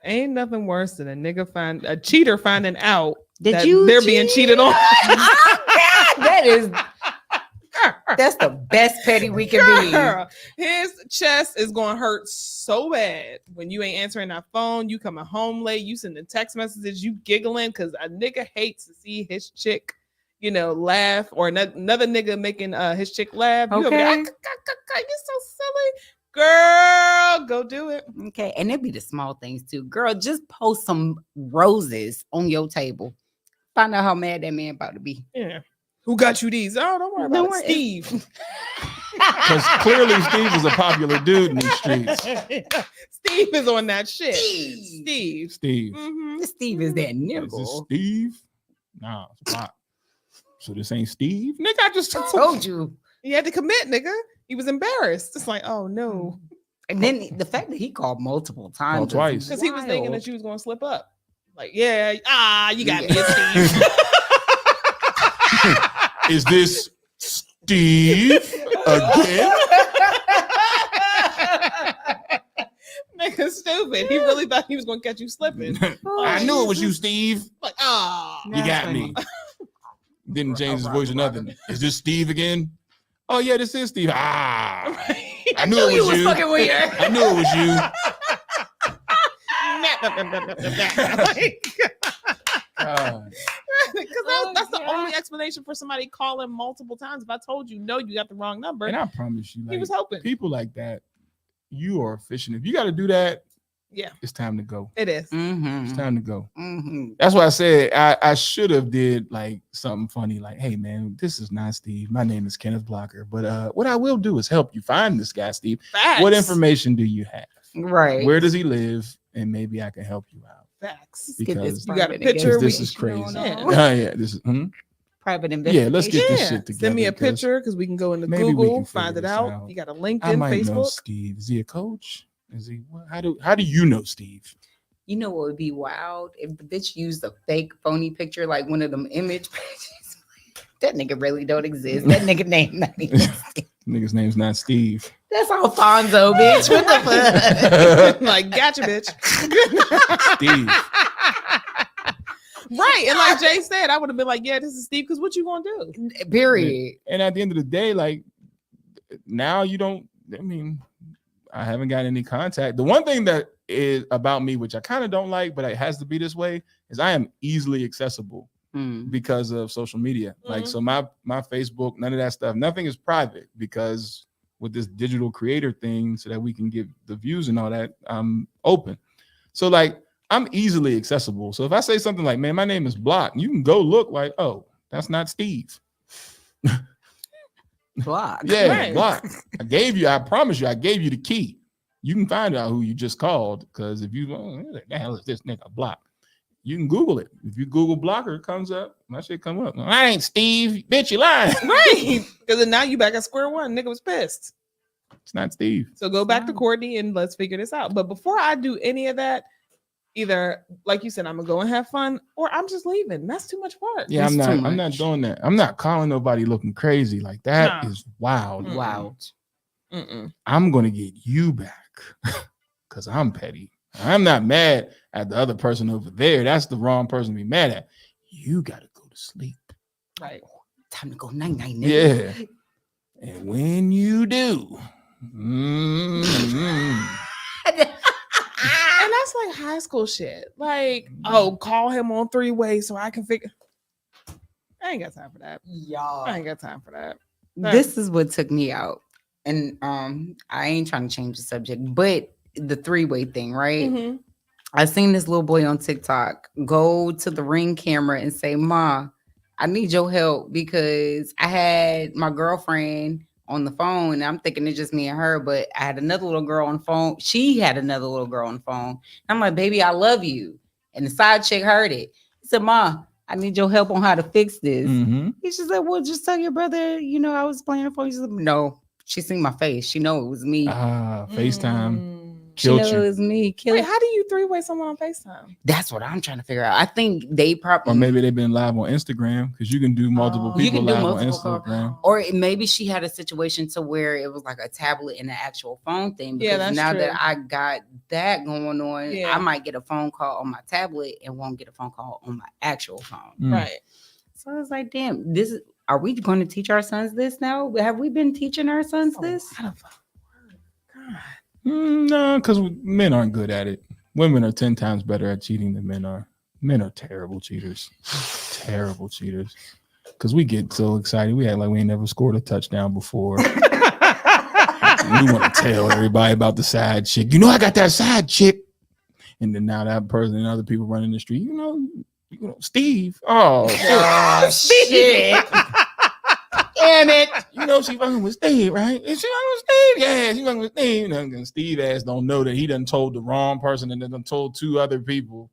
Ain't nothing worse than a cheater finding out that they're being cheated on. Oh, God, that's the best petty we can be. His chest is going to hurt so bad when you ain't answering that phone. You coming home late. You sending text messages. You giggling because a nigga hates to see his chick, laugh, or another nigga making his chick laugh. You over there, you're so silly. Girl, go do it. Okay. And it'd be the small things too. Girl, just post some roses on your table. Find out how mad that man about to be. Yeah. Who got you these? Oh, don't worry about it. Steve. Because clearly Steve is a popular dude in these streets. Steve is on that shit. Steve. Steve. Steve is that nigga. Is this Steve? Nah, it's Block. So this ain't Steve? Nigga, I just told you. He had to commit, nigga. He was embarrassed. It's like, oh no. And then the fact that he called multiple times. Called twice. Because he was thinking that you was going to slip up. Like, yeah, you got me, it's Steve. Is this Steve again? Nigga, stupid. He really thought he was going to catch you slipping. I knew it was you, Steve. Like, you got me. Didn't change his voice or nothing. Is this Steve again? Oh yeah, this is Steve. I knew it was you. Fucking weird. I knew it was you. Because that's the only explanation for somebody calling multiple times. If I told you, no, you got the wrong number. And I promise you, he was hoping. People like that, you are efficient. If you got to do that, yeah, it's time to go. It is. It's time to go. Mm-hmm. That's why I said I should have did like something funny, like, hey man, this is not Steve. My name is Kenneth Blocker. But what I will do is help you find this guy, Steve. Facts. What information do you have? Right. Where does he live? And maybe I can help you out. Facts. Because you got a picture. This is crazy. This is private investigation. Yeah, let's get this shit together. Send me a picture because we can go into Google, find it out. You got a LinkedIn, I might Facebook. know Steve. Is he a coach? Is he? How do you know Steve? You know what would be wild if the bitch used a fake phony picture, like one of them image pages. That nigga really don't exist. That nigga name not even. Nigga's name's not Steve. That's Alfonso, bitch. What the fuck? Like, gotcha, bitch. Steve. Right. And like Jay said, I would have been like, yeah, this is Steve, because what you gonna do? Period. And at the end of the day, like, now you don't, I haven't got any contact. The one thing that is about me, which I kind of don't like, but it has to be this way, is I am easily accessible because of social media. Like, so my Facebook, none of that stuff, nothing is private, because with this digital creator thing, so that we can get the views and all that, I'm open. So like, I'm easily accessible. So if I say something like, man, my name is Block, you can go look like, oh, that's not Steve. Block. Yeah, right. Block. I promise you, I gave you the key. You can find out who you just called, because if you, the hell is this nigga Block? You can Google it. If you Google Blocker, it comes up. My shit come up. I ain't Steve. Bitch, you lying. Right. Because now you back at square one. Nigga was pissed. It's not Steve. So go back to Courtney and let's figure this out. But before I do any of that, either, like you said, I'm gonna go and have fun, or I'm just leaving. That's too much work. Yeah, I'm not doing that. I'm not calling nobody looking crazy. Like, that is wild. Mm-mm. Wild. Mm-mm. I'm gonna get you back because I'm petty. I'm not mad at the other person over there. That's the wrong person to be mad at. You gotta go to sleep. Right. Time to go night-night, Yeah. And when you do, And that's like high school shit. Like, oh, call him on 3-way so I can figure. I ain't got time for that. Y'all. I ain't got time for that. This is what took me out. And I ain't trying to change the subject, but the 3-way thing, right? Mm-hmm. I seen this little boy on TikTok go to the Ring camera and say, Ma, I need your help, because I had my girlfriend on the phone, and I'm thinking it's just me and her, but I had another little girl on the phone. She had another little girl on the phone. I'm like, baby, I love you. And the side chick heard it. He said, Ma, I need your help on how to fix this. Mm-hmm. He just said, well, just tell your brother, I was playing the phone. He said, no, she seen my face. She know it was me. FaceTime. She know it was me. Wait, how do you 3-way someone on FaceTime? That's what I'm trying to figure out. I think they probably, or maybe they've been live on Instagram, because you can do multiple people live on Instagram. Or maybe she had a situation to where it was like a tablet and an actual phone thing. Because that's now true. that I got that going on, Yeah. I might get a phone call on my tablet and won't get a phone call on my actual phone. Right. So I was like, damn, are we going to teach our sons this now? Have we been teaching our sons this? No, because men aren't good at it. Women are 10 times better at cheating than men are. Men are terrible cheaters. Terrible cheaters. Because we get so excited. We act like we ain't never scored a touchdown before. We want to tell everybody about the side chick. I got that side chick. And then now that person and other people running the street, Steve. Oh, shit. Damn it. She fucking with Steve, right? Is she fucking with Steve? Yeah, she fucking with Steve. And Steve ass don't know that he done told the wrong person and then done told 2 other people.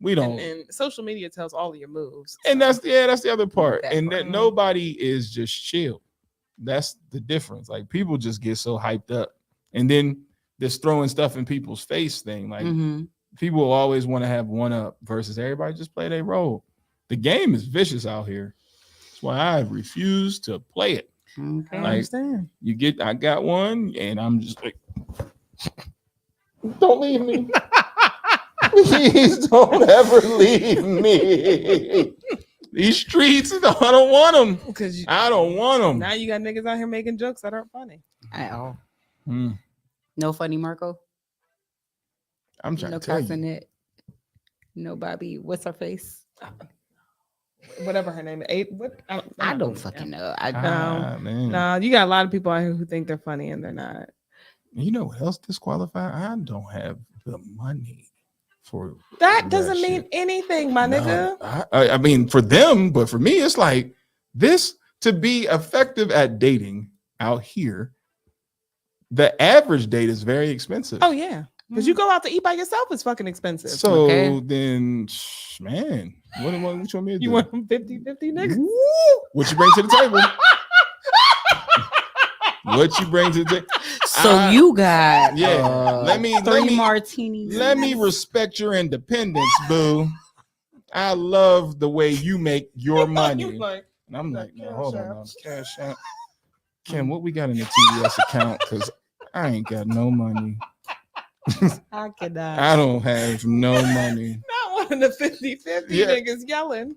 We don't. And social media tells all of your moves. And that's the other part. That And part. that nobody is just chill. That's the difference. Like people just get so hyped up. And then this throwing stuff in people's face thing. Like people will always want to have one up versus everybody just play their role. The game is vicious out here. That's why I refuse to play it. Okay. I understand. I got one, and I'm just like, don't leave me. Please don't ever leave me. These streets, I don't want them. I don't want them. Now you got niggas out here making jokes that aren't funny. At all. No funny Marco. I'm trying to tell you. you. No Bobby. What's her face? Whatever her name is. I don't fucking know. No, you got a lot of people out here who think they're funny and they're not. You know what else disqualified? I don't have the money for that. Doesn't mean anything, my nigga. I mean, for them, but for me, it's like this to be effective at dating out here. The average date is very expensive. Oh yeah. Because you go out to eat by yourself, it's fucking expensive. So then, man, what you want me to do? You want them 50-50 niggas? What you bring to the table? What you bring to the table? So you got let me martinis. Let me respect your independence, boo. I love the way you make your money. And I'm like, no, hold on, cash out. Kim, what we got in the TDS account? Because I ain't got no money. I cannot. I don't have no money. Not one of the 50-50 niggas yelling.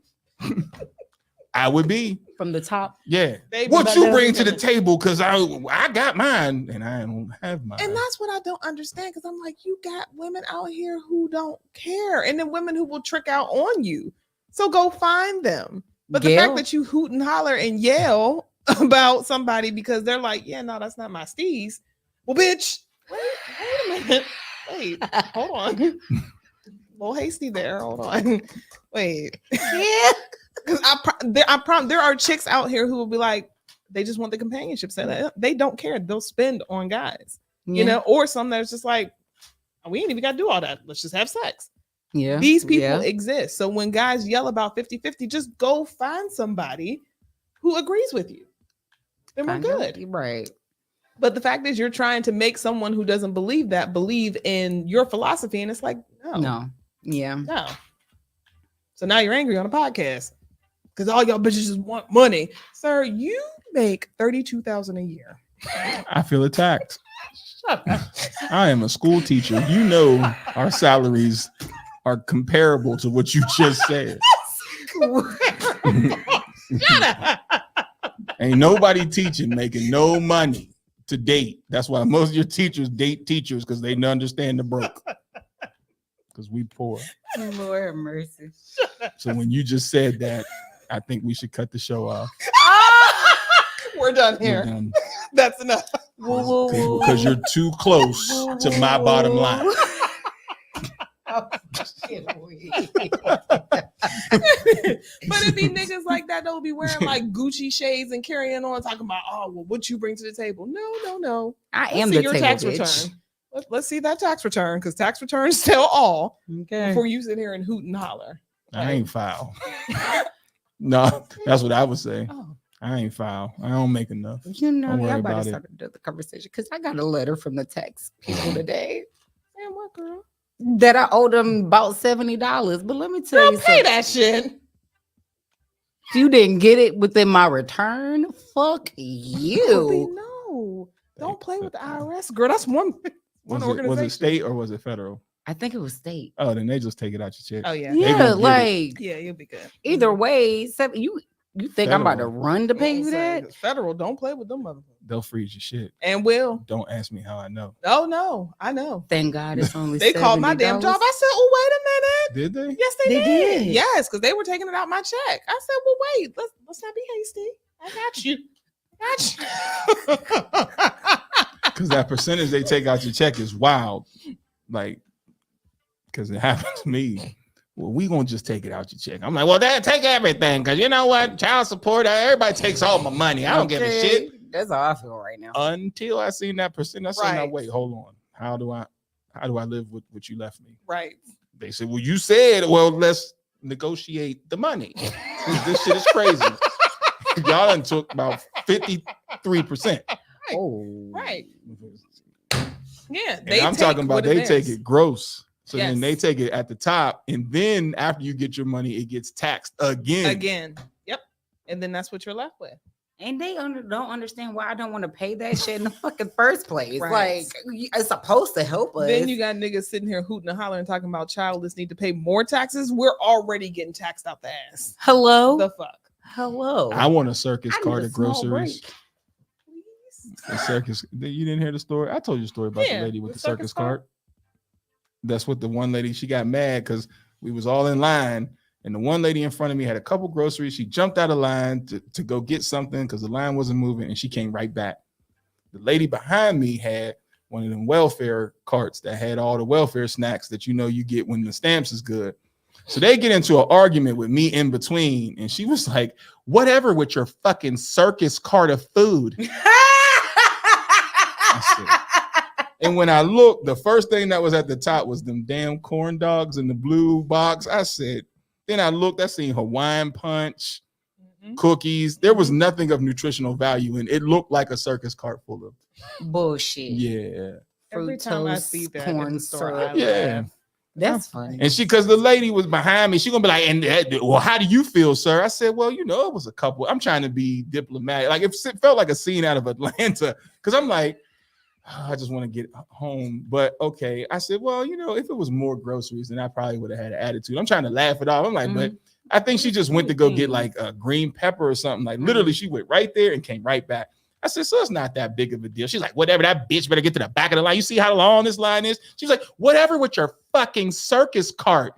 I would be from the top. Yeah. What you bring to the table? Because I got mine and I don't have mine. And that's what I don't understand. Because I'm like, you got women out here who don't care, and then women who will trick out on you. So go find them. But the fact that you hoot and holler and yell about somebody because they're like, yeah, no, that's not my steez. Well, bitch. Wait a minute. Wait, hold on. A little hasty there. Hold on. Wait. Yeah. Because there are chicks out here who will be like, they just want the companionship. So they don't care. They'll spend on guys. You know, or some that's just like, we ain't even got to do all that. Let's just have sex. Yeah. These people exist. So when guys yell about 50-50, just go find somebody who agrees with you. Then we're good. Right. But the fact is, you're trying to make someone who doesn't believe that believe in your philosophy, and it's like, no. So now you're angry on a podcast because all y'all bitches just want money, sir. You make $32,000 a year. I feel attacked. I am a school teacher. You know, our salaries are comparable to what you just said. Shut up. Ain't nobody teaching making no money to date. That's why most of your teachers date teachers because they understand the broke. Because we poor. Lord have mercy. So when you just said that, I think we should cut the show off. We're done here. We're done. That's enough. Because you're too close to my bottom line. But it be niggas like that that'll be wearing like Gucci shades and carrying on talking about, oh, well, what you bring to the table. No. I am the your table, tax bitch. return. Let's see that tax return, because tax returns tell all before you sit here and hoot and holler. I ain't foul. No, that's what I would say. I ain't foul. I don't make enough. You know, don't worry everybody about it. started the conversation because I got a letter from the tax people today. Man, what, girl? That I owed them about $70. But let me tell you pay something. that shit. If you didn't get it within my return, fuck you. No, don't play with the IRS, girl. That's one organization. Was it state or was it federal? I think it was state. Oh, then they just take it out your check. Oh yeah, yeah, like you'll be good. Either way, you think Federal. I'm about to run to pay you that? Federal, don't play with them motherfuckers. They'll freeze your shit. And will. Don't ask me how I know. Oh no, I know. Thank God it's only they called my damn job. I said, "Oh, wait a minute." Did they? Yes, they did. Yes, because they were taking it out my check. I said, "Well, wait, let's not be hasty. I got you. Because that percentage they take out your check is wild. Like, because it happened to me. Well, we gonna just take it out your check. I'm like, well, then take everything, because you know what? Child support, everybody takes all my money. I don't give a shit. That's how I feel right now. Until I seen that percent, I said, Right. no, wait, hold on. How do I live with what you left me? Right. They said, well, you said, well, let's negotiate the money. This shit is crazy. Y'all done took about 53%. Oh, right. Yeah, I'm talking about they take it gross. So Yes. then they take it at the top, and then after you get your money, it gets taxed again. Yep. And then that's what you're left with. And they don't understand why I don't want to pay that shit in the fucking first place. Right. Like, it's supposed to help us. Then you got niggas sitting here hooting and hollering, talking about childless need to pay more taxes. We're already getting taxed out the ass. Hello? The fuck? Hello. I want a circus cart need a of small groceries. break. The circus. You didn't hear the story? I told you a story about the lady with the circus cart. That's what the one lady, she got mad because we was all in line, and the one lady in front of me had a couple groceries. She jumped out of line to go get something because the line wasn't moving, and she came right back. The lady behind me had one of them welfare carts that had all the welfare snacks that you get when the stamps is good. So they get into an argument with me in between, and she was like, whatever with your fucking circus cart of food. And when I looked, the first thing that was at the top was them damn corn dogs in the blue box. I said, then I looked, I seen Hawaiian punch, cookies. There was nothing of nutritional value, and it looked like a circus cart full of bullshit. Yeah. Every time I see that in corn the store, I Yeah. laugh. That's funny. And because the lady was behind me, she gonna be like, well, how do you feel, sir? I said, well, it was a couple. I'm trying to be diplomatic. Like it felt like a scene out of Atlanta. Because I'm like, I just want to get home. But okay. I said, well, if it was more groceries, then I probably would have had an attitude. I'm trying to laugh it off. I'm like, but I think she just went to go get like a green pepper or something. Like literally, she went right there and came right back. I said, so it's not that big of a deal. She's like, whatever, that bitch better get to the back of the line. You see how long this line is? She's like, whatever with your fucking circus cart.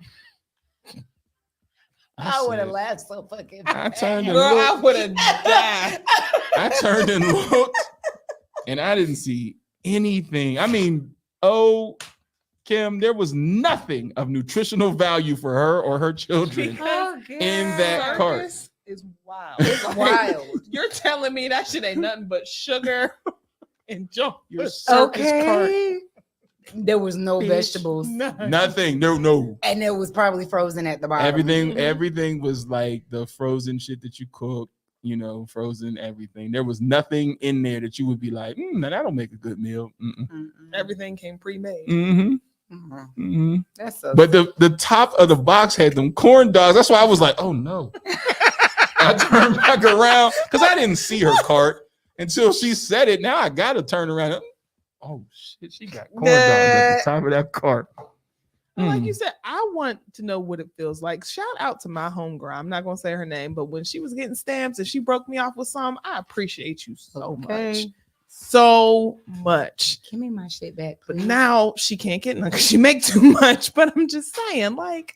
I would have laughed so fucking I turned and Girl, looked. I would have died. I turned and looked, and I didn't see anything. I mean, Kim, there was nothing of nutritional value for her or her children in that cart. Circus is wild. It's wild. You're telling me that shit ain't nothing but sugar and junk. Your circus cart. There was no Bitch, vegetables. Nothing. No. And it was probably frozen at the bottom. Everything was like the frozen shit that you cook, frozen everything. There was nothing in there that you would be like, now that'll make a good meal. Everything came pre-made. That's so But the top of the box had them corn dogs. That's why I was like, oh no. I turned back around because I didn't see her cart until she said it. Now I gotta turn around. Oh shit, she got corn dogs at the top of that cart. Well, like you said, I want to know what it feels like. Shout out to my homegirl. I'm not gonna say her name, but when she was getting stamps and she broke me off with some, I appreciate you so much. So much. Give me my shit back. But now she can't get none because she make too much. But I'm just saying, like,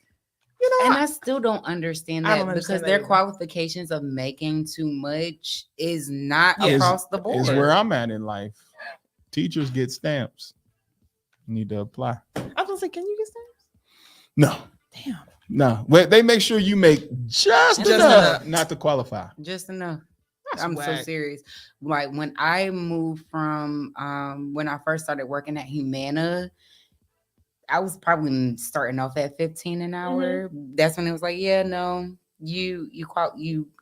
and I still don't understand that because their either. qualifications of making too much is not across the board. Is where I'm at in life. Teachers get stamps. You need to apply. I was gonna say, can you get stamps? No. Damn. No. Well, they make sure you make just enough not to qualify. Just enough. That's I'm so whack. serious. Like when I moved from when I first started working at Humana, I was probably starting off at 15 an hour. That's when it was like, yeah, no, you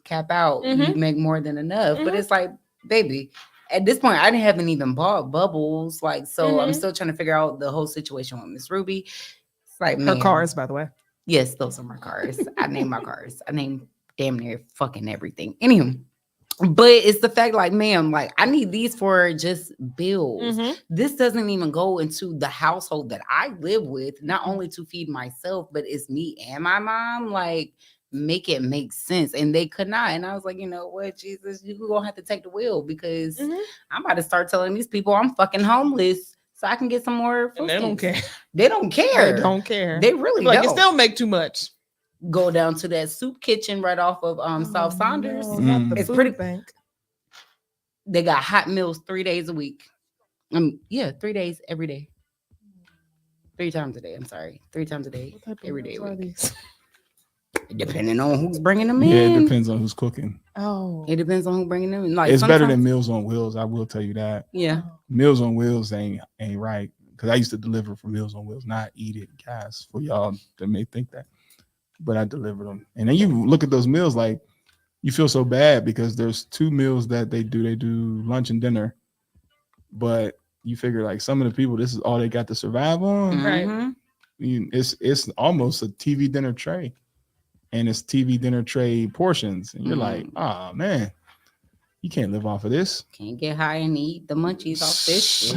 cap out, you make more than enough. But it's like, baby, at this point, I haven't even bought bubbles. Like, so I'm still trying to figure out the whole situation with Miss Ruby. It's like Her cars, by the way. Yes, those are my cars. I name my cars. I name damn near fucking everything. Anywho. But it's the fact, like, ma'am, like, I need these for just bills. This doesn't even go into the household that I live with, not only to feed myself, but it's me and my mom. Like, make it make sense. And they could not. And I was like, you know what, Jesus, you're going to have to take the wheel because I'm about to start telling these people I'm fucking homeless so I can get some more food. And they don't care. They don't care. They don't care. They really like don't. You still make too much. Go down to that soup kitchen right off of South Saunders. No, It's pretty bank. They got hot meals 3 days a week. 3 days every day. 3 times a day. I'm sorry. 3 times a day every day. Depending on who's bringing them in. Yeah, it depends on who's cooking. Oh, it depends on who's bringing them in. Like it's better than Meals on Wheels. I will tell you that. Yeah, Meals on Wheels ain't right. because I used to deliver for Meals on Wheels, not eat it, guys, for y'all that may think that. But I delivered them. And then you look at those meals, like you feel so bad because there's 2 meals that they do. They do lunch and dinner. But you figure like some of the people, this is all they got to survive on. Right. It's almost a TV dinner tray. And it's TV dinner tray portions. And you're like, oh man, you can't live off of this. Can't get high and eat the munchies off this shit.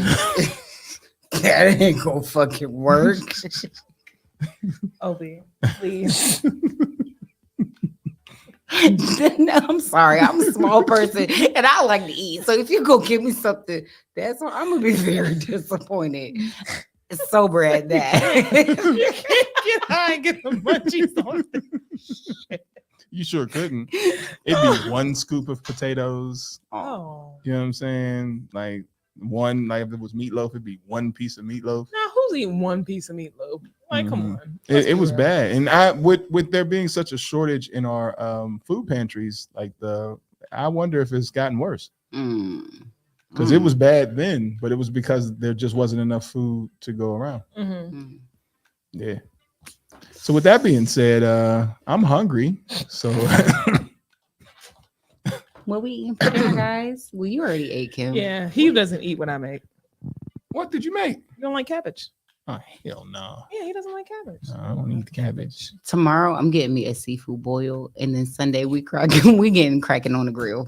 That ain't gonna fucking work. Obi, please. No, I'm sorry. I'm a small person and I like to eat. So if you go give me something, that's what I'm gonna be very disappointed. Sober at that. You can't get high and get the munchies on it. You sure couldn't. It'd be 1 scoop of potatoes. Oh. You know what I'm saying? Like one, like if it was meatloaf, it'd be 1 piece of meatloaf. Now, who's eating 1 piece of meatloaf? Like, come on. It was bad. And I with there being such a shortage in our food pantries, like I wonder if it's gotten worse. Because it was bad then, but it was because there just wasn't enough food to go around. Yeah. So with that being said, I'm hungry. So what we eating for dinner, guys? Well, you already ate, Kim. Yeah, he doesn't eat what I make. What did you make? You don't like cabbage? Oh, hell no. Yeah, he doesn't like cabbage. No, I don't eat the cabbage. Tomorrow I'm getting me a seafood boil, and then Sunday we getting cracking on the grill.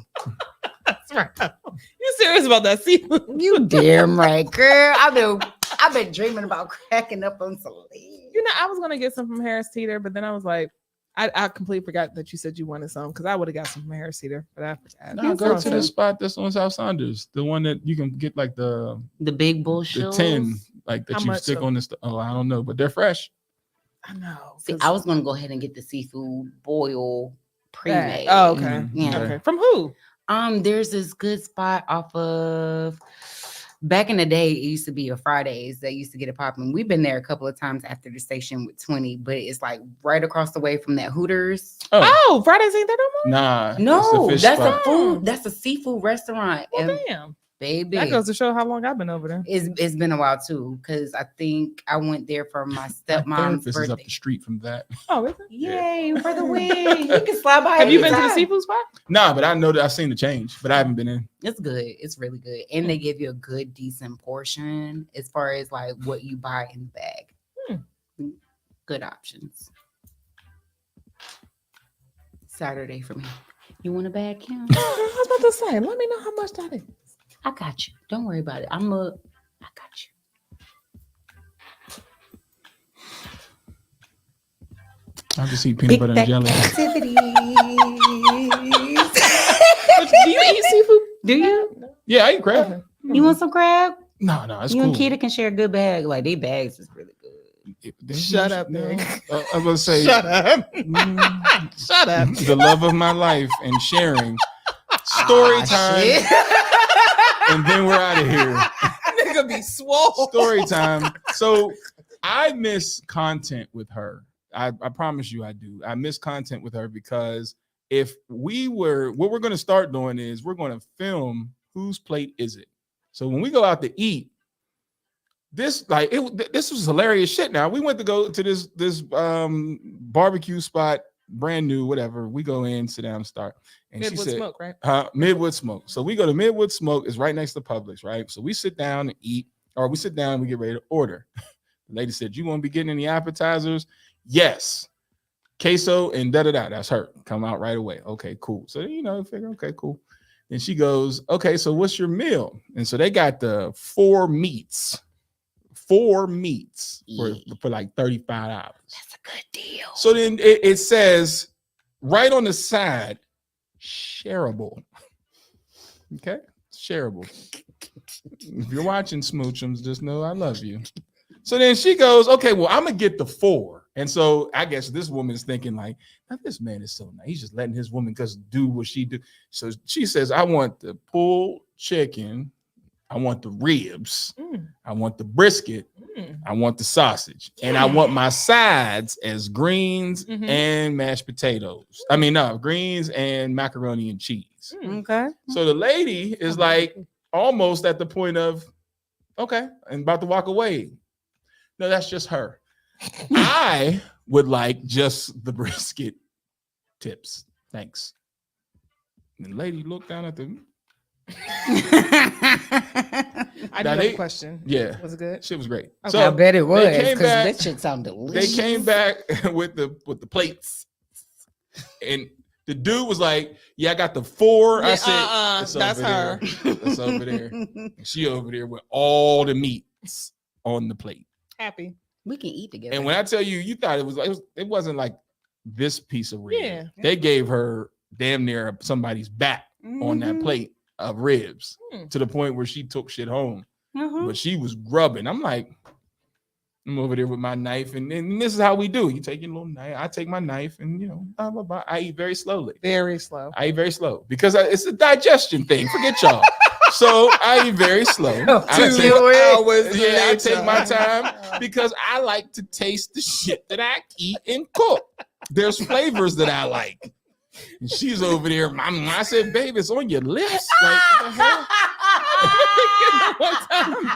That's right. You serious about that seafood? You damn right, girl. I've been dreaming about cracking up on some leaves. You know, I was gonna get some from Harris Teeter, but then I was like, I completely forgot that you said you wanted some because I would have got some from Harris Teeter, but I forgot. No, go to the spot that's on South Saunders, the one that you can get like the big bullshit, the 10, like that you stick on this. Oh, I don't know, but they're fresh. I know. See, I was gonna go ahead and get the seafood boil pre-made. Oh, okay. Yeah. Okay. From who? There's this good spot off of. Back in the day, it used to be a Fridays that used to get it popping. We've been there a couple of times after the station with 20, but it's like right across the way from that Hooters. Oh, Fridays ain't there no more? Nah. No, that's spot. a food. That's a seafood restaurant. Well, and damn. Baby, that goes to show how long I've been over there. It's been a while too, because I think I went there for my stepmom's This birthday. is up the street from that. Oh, is it? Yay, for the win. You can slide by. Have you been to the anytime. seafood spot? Nah, but I know that I've seen the change, but I haven't been in. It's good. It's really good. And they give you a good, decent portion as far as like what you buy in the bag. Good options. Saturday for me. You want a bag, Kim? I was about to say, let me know how much that is. I got you. Don't worry about it. I got you. I'll just eat peanut butter and jelly. Do you eat seafood? Do you? Yeah, I eat crab. You want some crab? No, it's you cool. and Kita can share a good bag. Like, they bags is really good. Shut up, Nick. I was gonna say, Shut up. Shut up. The love of my life and sharing. Story time. And then we're out of here. Nigga be swole. Story time. So I miss content with her. I promise you I do. I miss content with her because what we're going to start doing is we're going to film whose plate is it. So when we go out to eat, this was hilarious shit. Now we went to go to this barbecue spot, brand new, whatever. We go in, sit down, start. And Midwood she said, Smoke, right? Midwood Smoke. So we go to Midwood Smoke. It's right next to Publix, right? So we sit down and eat, or we sit down and we get ready to order. The lady said, "You won't be getting any appetizers?" Yes. Queso and da-da-da. That's her. Come out right away. Okay, cool. So, figure, okay, cool. Then she goes, "Okay, so what's your meal?" And so they got the 4 meats. 4 meats for like $35. That's a good deal. So then it says right on the side, shareable. Okay, shareable. If you're watching Smoochums, just know I love you. So then she goes, "Okay, well, I'm gonna get the 4." And so I guess this woman is thinking like, now this man is so nice. He's just letting his woman just do what she do. So she says, "I want the pulled chicken. I want the ribs. I want the brisket. I want the sausage. And I want my sides as greens and mashed potatoes. I mean, no, greens and macaroni and cheese." Okay. So the lady is like almost at the point of, okay, and about to walk away. No, that's just her. I would like just the brisket tips. Thanks. And the lady looked down at the. I do have a question. Yeah. Was it good? Shit was great. Okay. So I bet it was because that shit sounded delicious. They came back with the plates, and the dude was like, "Yeah, I got the 4." I said, "It's that's over her. There. It's over there." And she over there with all the meats on the plate. Happy. We can eat together. And when I tell you, you thought it was like it wasn't like this piece of ribs. Yeah. They gave her damn near somebody's back on that plate of ribs to the point where she took shit home. But she was grubbing. I'm like, I'm over there with my knife, and this is how we do. You take your little knife, I take my knife, and blah, blah, blah. I eat very slowly. Very slow. I eat very slow because it's a digestion thing. Forget y'all. So I eat very slow. I take my time because I like to taste the shit that I eat and cook. There's flavors that I like. And she's over there. I said, babe, it's on your lips. Like, what the hell? One time,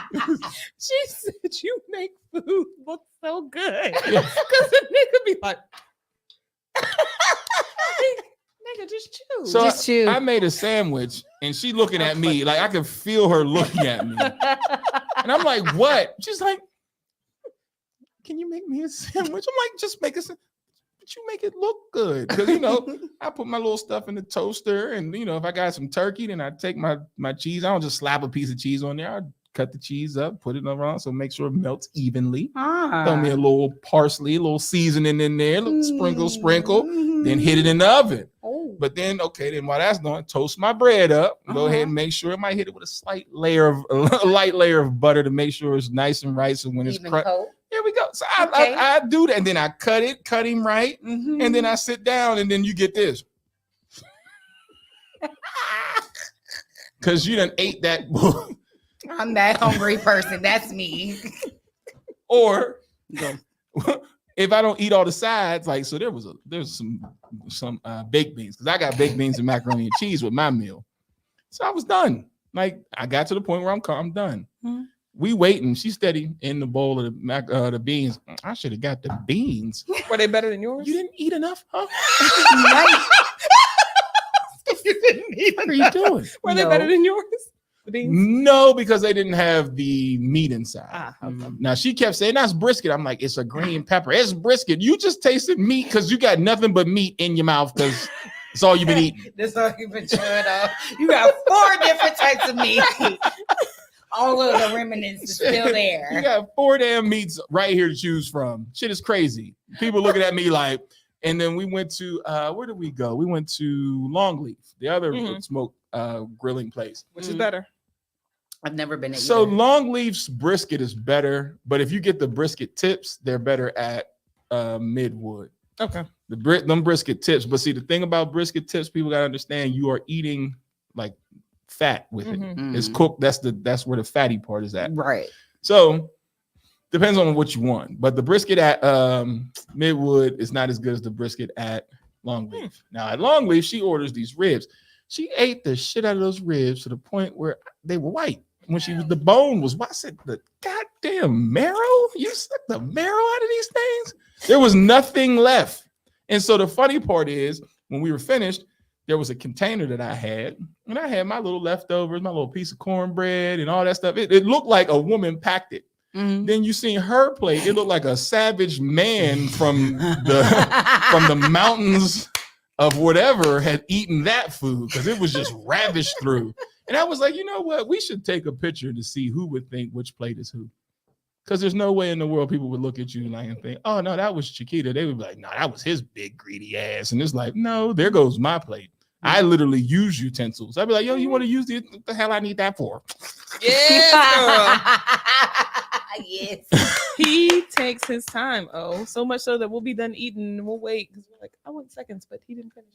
she said, "You make food look so good." Because the nigga be like, "Nigga, just chew." So just chew. I made a sandwich, and she looking at me like I could feel her looking at me. And I'm like, "What?" She's like, "Can you make me a sandwich?" I'm like, "Just make a sandwich. But you make it look good." Because, I put my little stuff in the toaster, and, if I got some turkey, then I take my cheese. I don't just slap a piece of cheese on there. I cut the cheese up, put it around, so make sure it melts evenly. Throw me a little parsley, a little seasoning in there, a little sprinkle, then hit it in the oven. But then, then while that's done, toast my bread up. Go ahead and make sure I might hit it with a light layer of butter to make sure it's nice and right. So when it's crunched, here we go. So I do that, and then I cut him right, and then I sit down, and then you get this. Because you done ate that. I'm that hungry person. That's me. Or if I don't eat all the sides, like, so there's some baked beans, because I got baked beans and macaroni and cheese with my meal. So I was done. Like, I got to the point where I'm done. We waiting. She's steady in the bowl of the beans. I should have got the beans. Were they better than yours? You didn't eat enough, huh? You didn't eat What are you doing? Were they better than yours? The beans? No, because they didn't have the meat inside. Okay. Now, she kept saying, "That's brisket." I'm like, "It's a green pepper. It's brisket. You just tasted meat because you got nothing but meat in your mouth because it's all you've been eating." That's all you've been chewing off. You got 4 different types of meat. All of the remnants is still there. You got 4 damn meats right here to choose from. Shit is crazy. People looking at me like, and then we went to, where did we go? We went to Longleaf, the other smoke grilling place. Which is better? I've never been at So either. Longleaf's brisket is better, but if you get the brisket tips, they're better at Midwood. Okay. Them brisket tips. But see, the thing about brisket tips, people got to understand, you are eating like fat with it. It's cooked. That's where the fatty part is at. Right. So depends on what you want. But the brisket at Midwood is not as good as the brisket at Longleaf. Now at Longleaf, she orders these ribs. She ate the shit out of those ribs to the point where they were white. When the bone was white, I said, "The goddamn marrow? You suck the marrow out of these things?" There was nothing left. And so the funny part is, when we were finished, there was a container that I had, and I had my little leftovers, my little piece of cornbread and all that stuff. It looked like a woman packed it. Then you seen her plate. It looked like a savage man from the mountains of whatever had eaten that food, because it was just ravished through. And I was like, you know what? We should take a picture to see who would think which plate is who. Because there's no way in the world people would look at you and think, "Oh, no, that was Chiquita." They would be like, "No, that was his big greedy ass." And it's like, no, there goes my plate. I literally use utensils. I'd be like, "Yo, you want to use what the hell I need that for?" Yes, girl. Yes. He takes his time. So much so that we'll be done eating and we'll wait because we're like, "I want seconds," but he didn't finish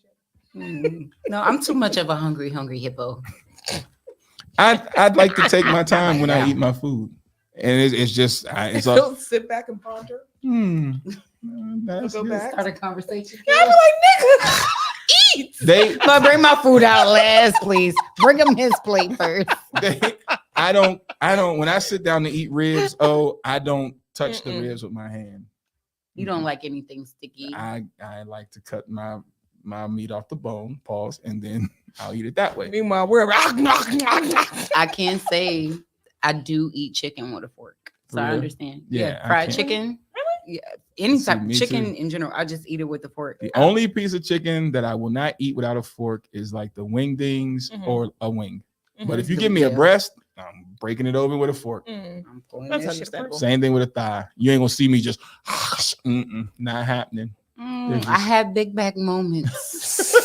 it. No, I'm too much of a hungry hippo. I'd like to take my time when I eat my food. And it's just, it's all. Don't sit back and ponder. That's Go back. Start a conversation. Yeah, I'm like, nigga, eat. But bring my food out last, please. Bring him his plate first. I don't. When I sit down to eat ribs, I don't touch the ribs with my hand. You don't like anything sticky. I like to cut my meat off the bone, pause, and then I'll eat it that way. Meanwhile, we're I can say I do eat chicken with a fork. So I understand. Yeah, fried chicken. Yeah, any type of chicken in general. I just eat it with a fork. The only piece of chicken that I will not eat without a fork is like the wingdings or a wing. But if you give me a breast, I'm breaking it open with a fork. I'm pulling That's that shit apart. understandable. Same thing with a thigh. You ain't gonna see me just not happening. I have big back moments.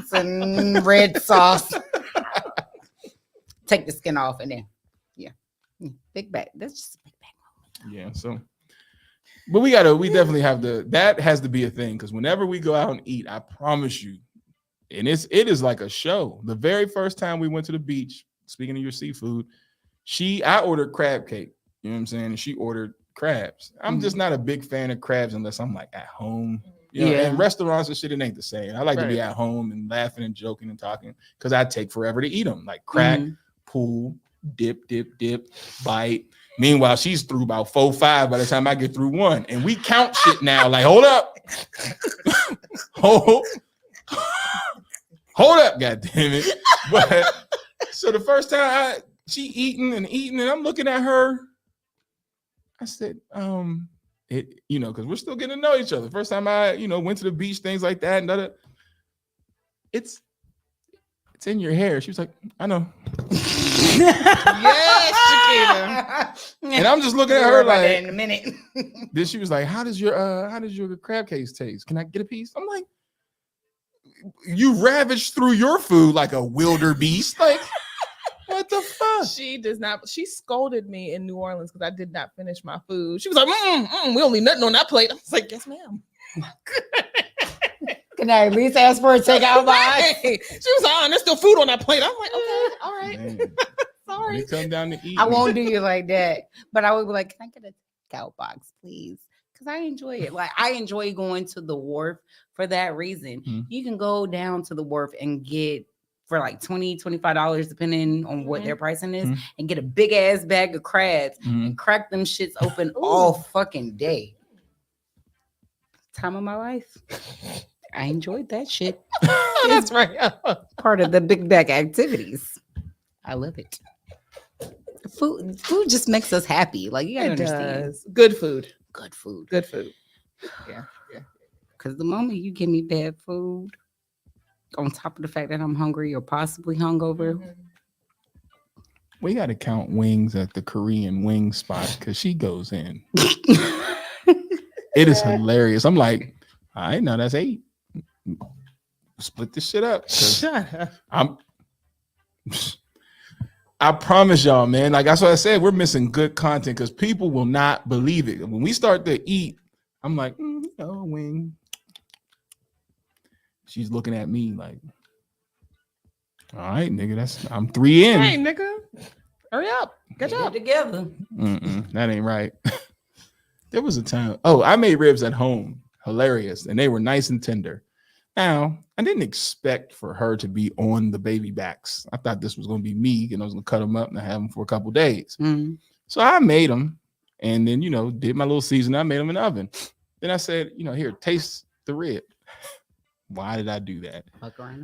Some red sauce. Take the skin off and then big back. That's just a big back moment. Yeah, so but we definitely have that has to be a thing, because whenever we go out and eat, I promise you, and it is like a show. The very first time we went to the beach, speaking of your seafood, I ordered crab cake. You know what I'm saying? And she ordered crabs. I'm just not a big fan of crabs unless I'm like at home. You know, and restaurants and shit, it ain't the same. I like to be at home and laughing and joking and talking, because I take forever to eat them. Like crack, pool, dip, bite. Meanwhile, she's through about 4-5 by the time I get through one. And we count shit now. Like, hold up. hold up, goddammit. But so the first time she eating, and I'm looking at her. I said, because we're still getting to know each other. First time I, went to the beach, things like that, and it's in your hair. She was like, I know. Yes, Chiquita. And I'm just looking at her like, in a minute. Then she was like, how does your crab cake taste? Can I get a piece? I'm like, you ravaged through your food like a wildebeest. Like, what the fuck? She does not. She scolded me in New Orleans because I did not finish my food. She was like, we don't need nothing on that plate. I was like, yes, ma'am. Can I at least ask for a takeout box? She was like, there's still food on that plate. I'm like, okay, all right. Man. Sorry. When it come down to eat, I won't do you like that. But I would be like, can I get a takeout box, please? Because I enjoy it. Like, I enjoy going to the wharf for that reason. You can go down to the wharf and get for like $20, $25, depending on what their pricing is, and get a big ass bag of crabs and crack them shits open all fucking day. Time of my life. I enjoyed that shit. That's right. Part of the big bag activities. I love it. Food just makes us happy. Like, you gotta understand. Does. Good food. Yeah. Because the moment you give me bad food, on top of the fact that I'm hungry or possibly hungover, we got to count wings at the Korean wing spot, because she goes in. It is hilarious. I'm like, all right, now that's 8. Split this shit up. Shut up. I promise y'all, man. Like that's what I said. We're missing good content because people will not believe it. When we start to eat, I'm like, wing. She's looking at me like, all right, nigga, I'm 3 in. Hey, nigga, hurry up. Get up together. That ain't right. There was a time. Oh, I made ribs at home. Hilarious. And they were nice and tender. Now, I didn't expect for her to be on the baby backs. I thought this was going to be me, and I was going to cut them up and have them for a couple days. So I made them and then, did my little seasoning. I made them in the oven. Then I said, here, taste the rib. Why did I do that?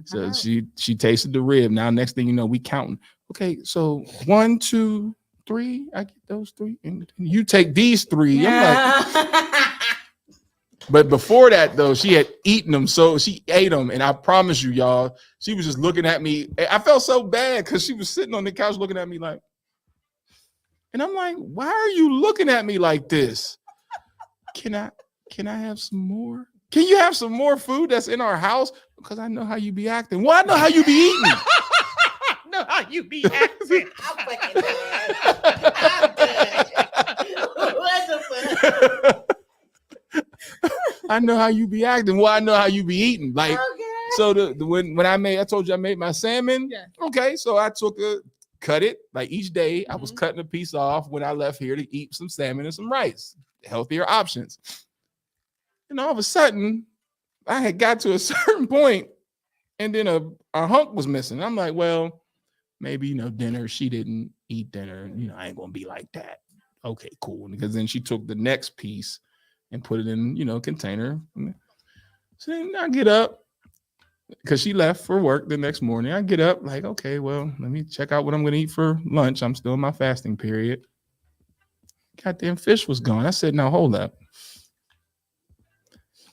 So she tasted the rib. Now, next thing you know, we counting. Okay, so 1, 2, 3. I get those 3. And you take these 3. I'm like... But before that, though, she had eaten them. So she ate them. And I promise you, y'all, she was just looking at me. I felt so bad because she was sitting on the couch looking at me like, and I'm like, why are you looking at me like this? Can I have some more? Can you have some more food that's in our house? Because I know how you be acting. Well, I know how you be eating. I know how you be acting. I know how you be acting. Well, I know how you be eating. Like, so when I told you I made my salmon. Yeah. Okay, so I cut it like each day. I was cutting a piece off when I left here to eat some salmon and some rice, healthier options. And all of a sudden, I had got to a certain point, and then a hunk was missing. I'm like, well, maybe, dinner. She didn't eat dinner. I ain't going to be like that. Okay, cool. Because then she took the next piece and put it in, container. So then I get up because she left for work the next morning. I get up like, okay, well, let me check out what I'm going to eat for lunch. I'm still in my fasting period. Goddamn fish was gone. I said, now hold up.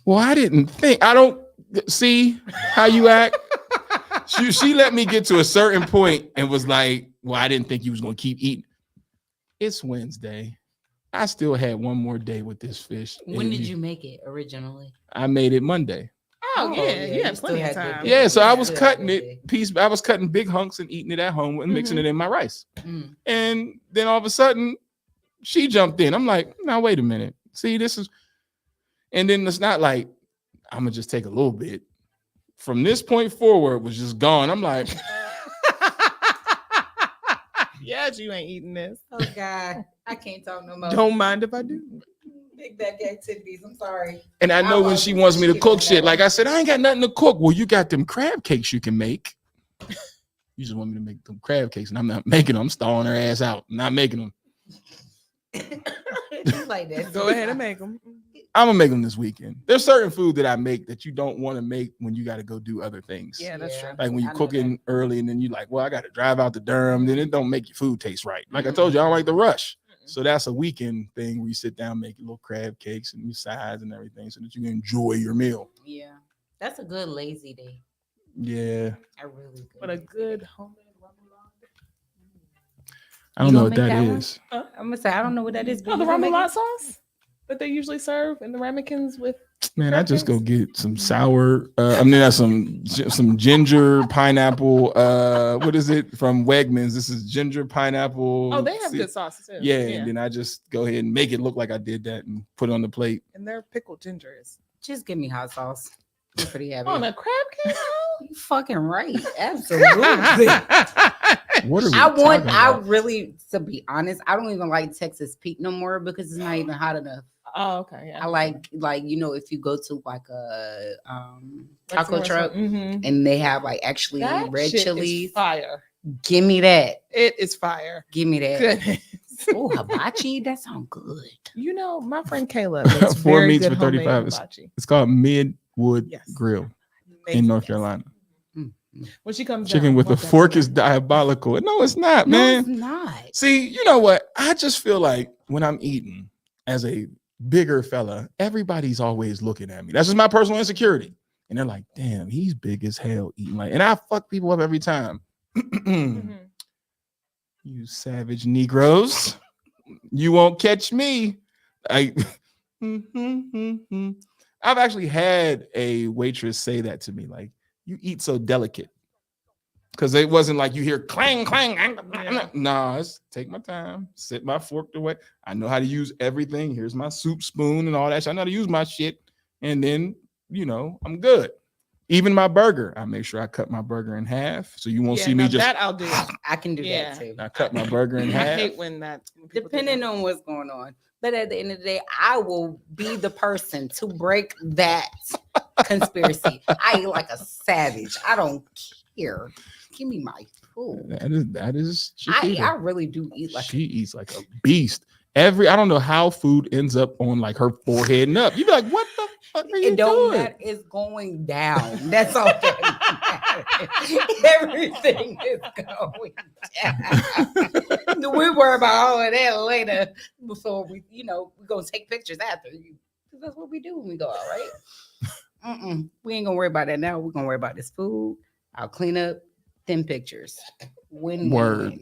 Well, I don't see how you act. She let me get to a certain point and was like, well, I didn't think you was going to keep eating. It's Wednesday. I still had one more day with this fish. When did you make it originally? I made it Monday. Oh yeah, you had plenty of time. Yeah, so I was cutting it piece. I was cutting big hunks and eating it at home and mixing it in my rice. And then all of a sudden, she jumped in. I'm like, now wait a minute. See, this is, and then it's not like I'm gonna just take a little bit. From this point forward, it was just gone. I'm like, yes, you ain't eating this. Oh God, I can't talk no more. Don't mind if I do. Big back activities. I'm sorry. and I know when she wants me to cook shit, like I said, I ain't got nothing to cook. Well, you got them crab cakes you can make. You just want me to make them crab cakes, and I'm not making them. I'm stalling her ass out. I'm not making them. Like that. Go ahead and make them. I'm gonna make them this weekend. There's certain food that I make that you don't want to make when you got to go do other things. Yeah, that's true. Like when you cooking early and then you like, well, I got to drive out to Durham, then it don't make your food taste right. Like I told you, I don't like the rush. So that's a weekend thing where you sit down, make little crab cakes and your sides and everything so that you can enjoy your meal. Yeah, that's a good lazy day. Yeah. A really good. But a good homemade I don't know what that is. I'm gonna say I don't know what that is. Oh, the remoulade sauce that they usually serve in the ramekins with. Man, I just go get some sour. That's some ginger pineapple. What is it from Wegmans? This is ginger pineapple. Oh, they have good sauces too. Yeah, and then I just go ahead and make it look like I did that and put it on the plate. And their pickled ginger is. Just give me hot sauce. I'm pretty happy. On a crab cake? You fucking right. Absolutely. What are we I really, to be honest, I don't even like Texas Pete no more because it's not even hot enough. Oh, okay. Yeah. I like if you go to like a taco truck Mm-hmm. and they have like actually That red shit chili. is fire. Give me that. It is fire. Give me that. Goodness. Oh, hibachi, that sounds good. My friend Kayla makes 4 very meats good for homemade 35. hibachi. It's called Midwood Grill in North Carolina. When she comes Chicken down, with a fork is diabolical. No, it's not, man. It's not. See, you know what? I just feel like when I'm eating as a bigger fella, everybody's always looking at me. That's just my personal insecurity. And they're like, damn, he's big as hell eating like, and I fuck people up every time. You savage Negroes. You won't catch me. I've actually had a waitress say that to me, like, you eat so delicate. Because it wasn't like you hear clang, clang. Nah, it's take my time, sit my fork away. I know how to use everything. Here's my soup spoon and all that. I know how to use my shit. And then, I'm good. Even my burger, I make sure I cut my burger in half. So you won't see me just. That I'll do. I can do that too. I cut my burger in half. I hate when that. Depending on what's going on. But at the end of the day, I will be the person to break that conspiracy. I eat like a savage. I don't care. Give me my food. That is. I really do eat like. She eats like a beast. I don't know how food ends up on like her forehead and up. You be like, what the fuck are you doing? That is going down. That's all that matters. Everything is going down. We worry about all of that later before we're gonna take pictures after you. That's what we do when we go out, right? We ain't gonna worry about that now. We're gonna worry about this food. I'll clean up 10 pictures. Word.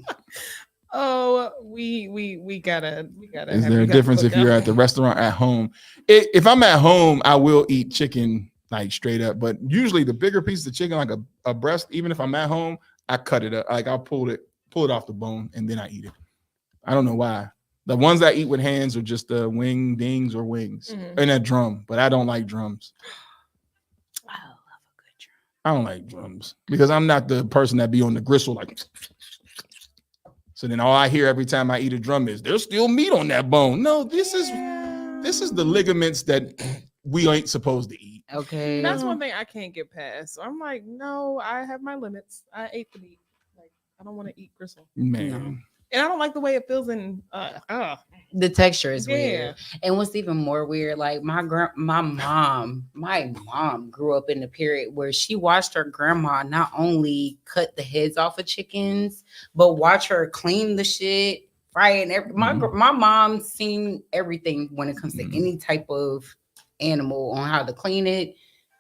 Oh, we gotta. Is there a difference if you're at the restaurant at home? If I'm at home, I will eat chicken like straight up. But usually the bigger pieces of chicken, like a breast, even if I'm at home, I cut it up. Like I'll pull it off the bone and then I eat it. I don't know why. The ones that I eat with hands are just the wing dings or wings and a drum. But I don't like drums. I don't like drums because I'm not the person that be on the gristle like. So then all I hear every time I eat a drum is there's still meat on that bone. No, this is the ligaments that we ain't supposed to eat. Okay. That's one thing I can't get past. So I'm like, no, I have my limits. I ate the meat. Like I don't want to eat gristle. Man. And I don't like the way it feels in the texture is Yeah. weird. And what's even more weird, like my mom grew up in the period where she watched her grandma not only cut the heads off of chickens, but watch her clean the shit, fry it. And my mom's seen everything when it comes to any type of animal, on how to clean it,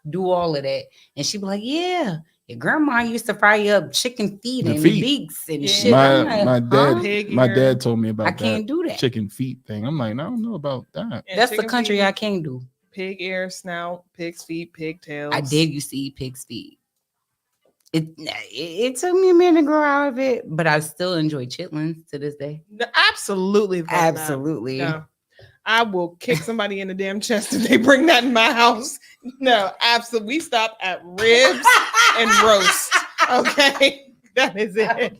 do all of that. And she'd be like, yeah, your grandma used to fry up chicken feet and beaks and shit. My dad told me about I can't do that. chicken feet thing. I'm like, I don't know about that. And that's the country feet, I can't do. Pig ear, snout, pig's feet, pigtails. I did used to eat pig's feet. It took me a minute to grow out of it, but I still enjoy chitlins to this day. No, absolutely. Absolutely. No. I will kick somebody in the damn chest if they bring that in my house. No, absolutely. We stop at ribs and roast. Okay. That is it.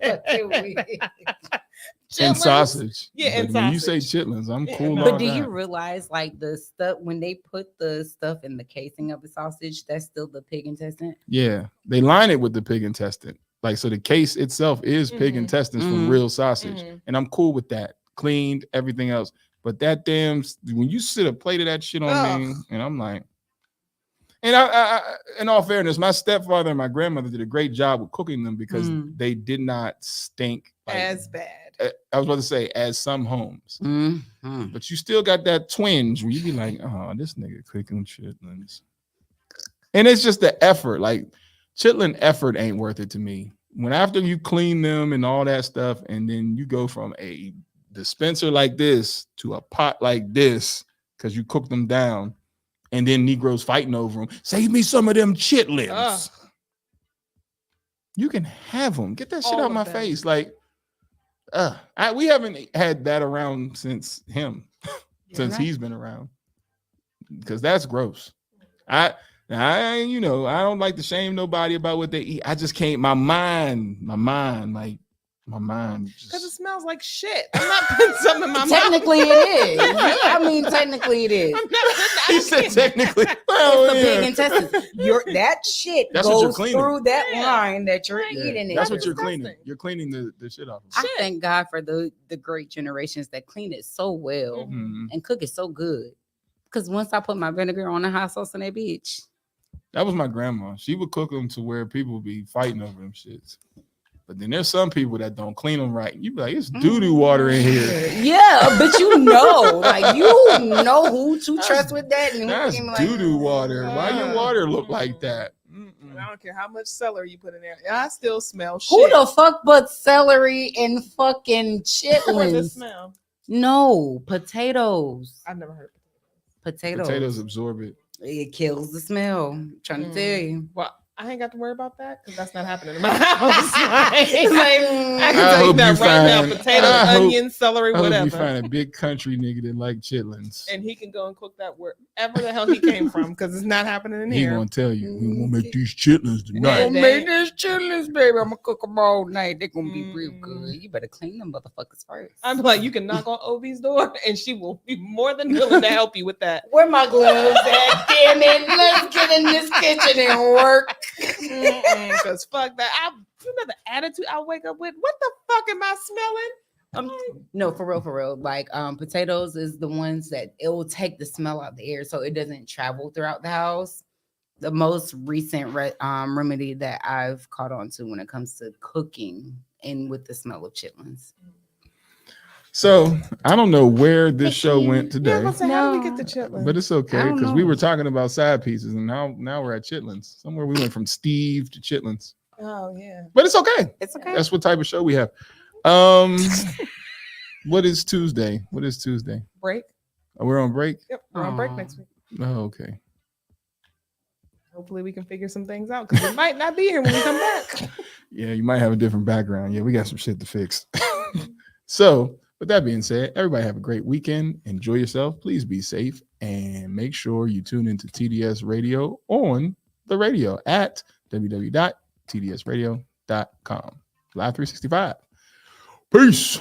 And sausage. Yeah, and when sausage. you say chitlins, I'm cool. But on do that. you realize, like, the stuff when they put the stuff in the casing of the sausage, that's still the pig intestine? Yeah, they line it with the pig intestine. Like, so the case itself is pig intestines from real sausage. And I'm cool with that. Cleaned, everything else. But that damn, when you sit a plate of that shit on me, and I'm like, and I, in all fairness, my stepfather and my grandmother did a great job with cooking them because they did not stink as bad. I was about to say, as some homes. But you still got that twinge where you be like, oh, this nigga cooking chitlins. And it's just the effort. Like, chitlin effort ain't worth it to me. When after you clean them and all that stuff, and then you go from a dispenser like this to a pot like this because you cook them down, and then Negroes fighting over them. Save me some of them chitlins. You can have them. Get that shit out of my face. Like, we haven't had that around since him, he's been around, because that's gross. I don't like to shame nobody about what they eat. I just can't. My mind. Because it smells like shit. I'm not putting something in my mouth. Technically, it is. I mean, technically, it is. He said technically. It's the pig intestine. That shit That's what you're goes cleaning. through that line that you're eating. That's what you're cleaning. You're cleaning the shit off. I thank God for the great generations that clean it so well and cook it so good. Because once I put my vinegar on the hot sauce on that bitch. That was my grandma. She would cook them to where people would be fighting over them shits. But then there's some people that don't clean them right. You be like, it's doo-doo water in here. Yeah, but you know who to trust with that. And that's doo-doo water. Why your water look like that? I don't care how much celery you put in there. I still smell shit. Who the fuck but celery and fucking chitlins? What does it smell? No, potatoes. I've never heard potatoes. Potatoes absorb it. It kills the smell. I'm trying to tell you. Well, I ain't got to worry about that because that's not happening in my house. I can tell you that right now. Potatoes, onions, celery, whatever. I hope you find a big country nigga that like chitlins. And he can go and cook that wherever the hell he came from because it's not happening in here. He gonna tell you, we gonna make these chitlins tonight. We'll make these chitlins, baby. I'm gonna cook them all night. They're gonna be real good. You better clean them motherfuckers first. I'm like, you can knock on Obi's door and she will be more than willing to help you with that. Where my gloves at? Damn it. Let's get in this kitchen and work. Because fuck that. You know the attitude I wake up with. What the fuck am I smelling? No, for real. Like potatoes is the ones that it will take the smell out the air so it doesn't travel throughout the house. The most recent remedy that I've caught on to when it comes to cooking and with the smell of chitlins. So I don't know where this show went today. Yeah, how did we get the chitlins? But it's okay because we were talking about side pieces and now we're at chitlins. Somewhere we went from Steve to chitlins. Oh yeah. But it's okay. It's okay. That's what type of show we have. What is Tuesday? Break. Oh, we're on break? Yep, we're on break next week. Oh, okay. Hopefully we can figure some things out because we might not be here when we come back. Yeah, you might have a different background. Yeah, we got some shit to fix. So with that being said, everybody have a great weekend. Enjoy yourself. Please be safe and make sure you tune into TDS Radio on the radio at www.tdsradio.com. Live 365. Peace.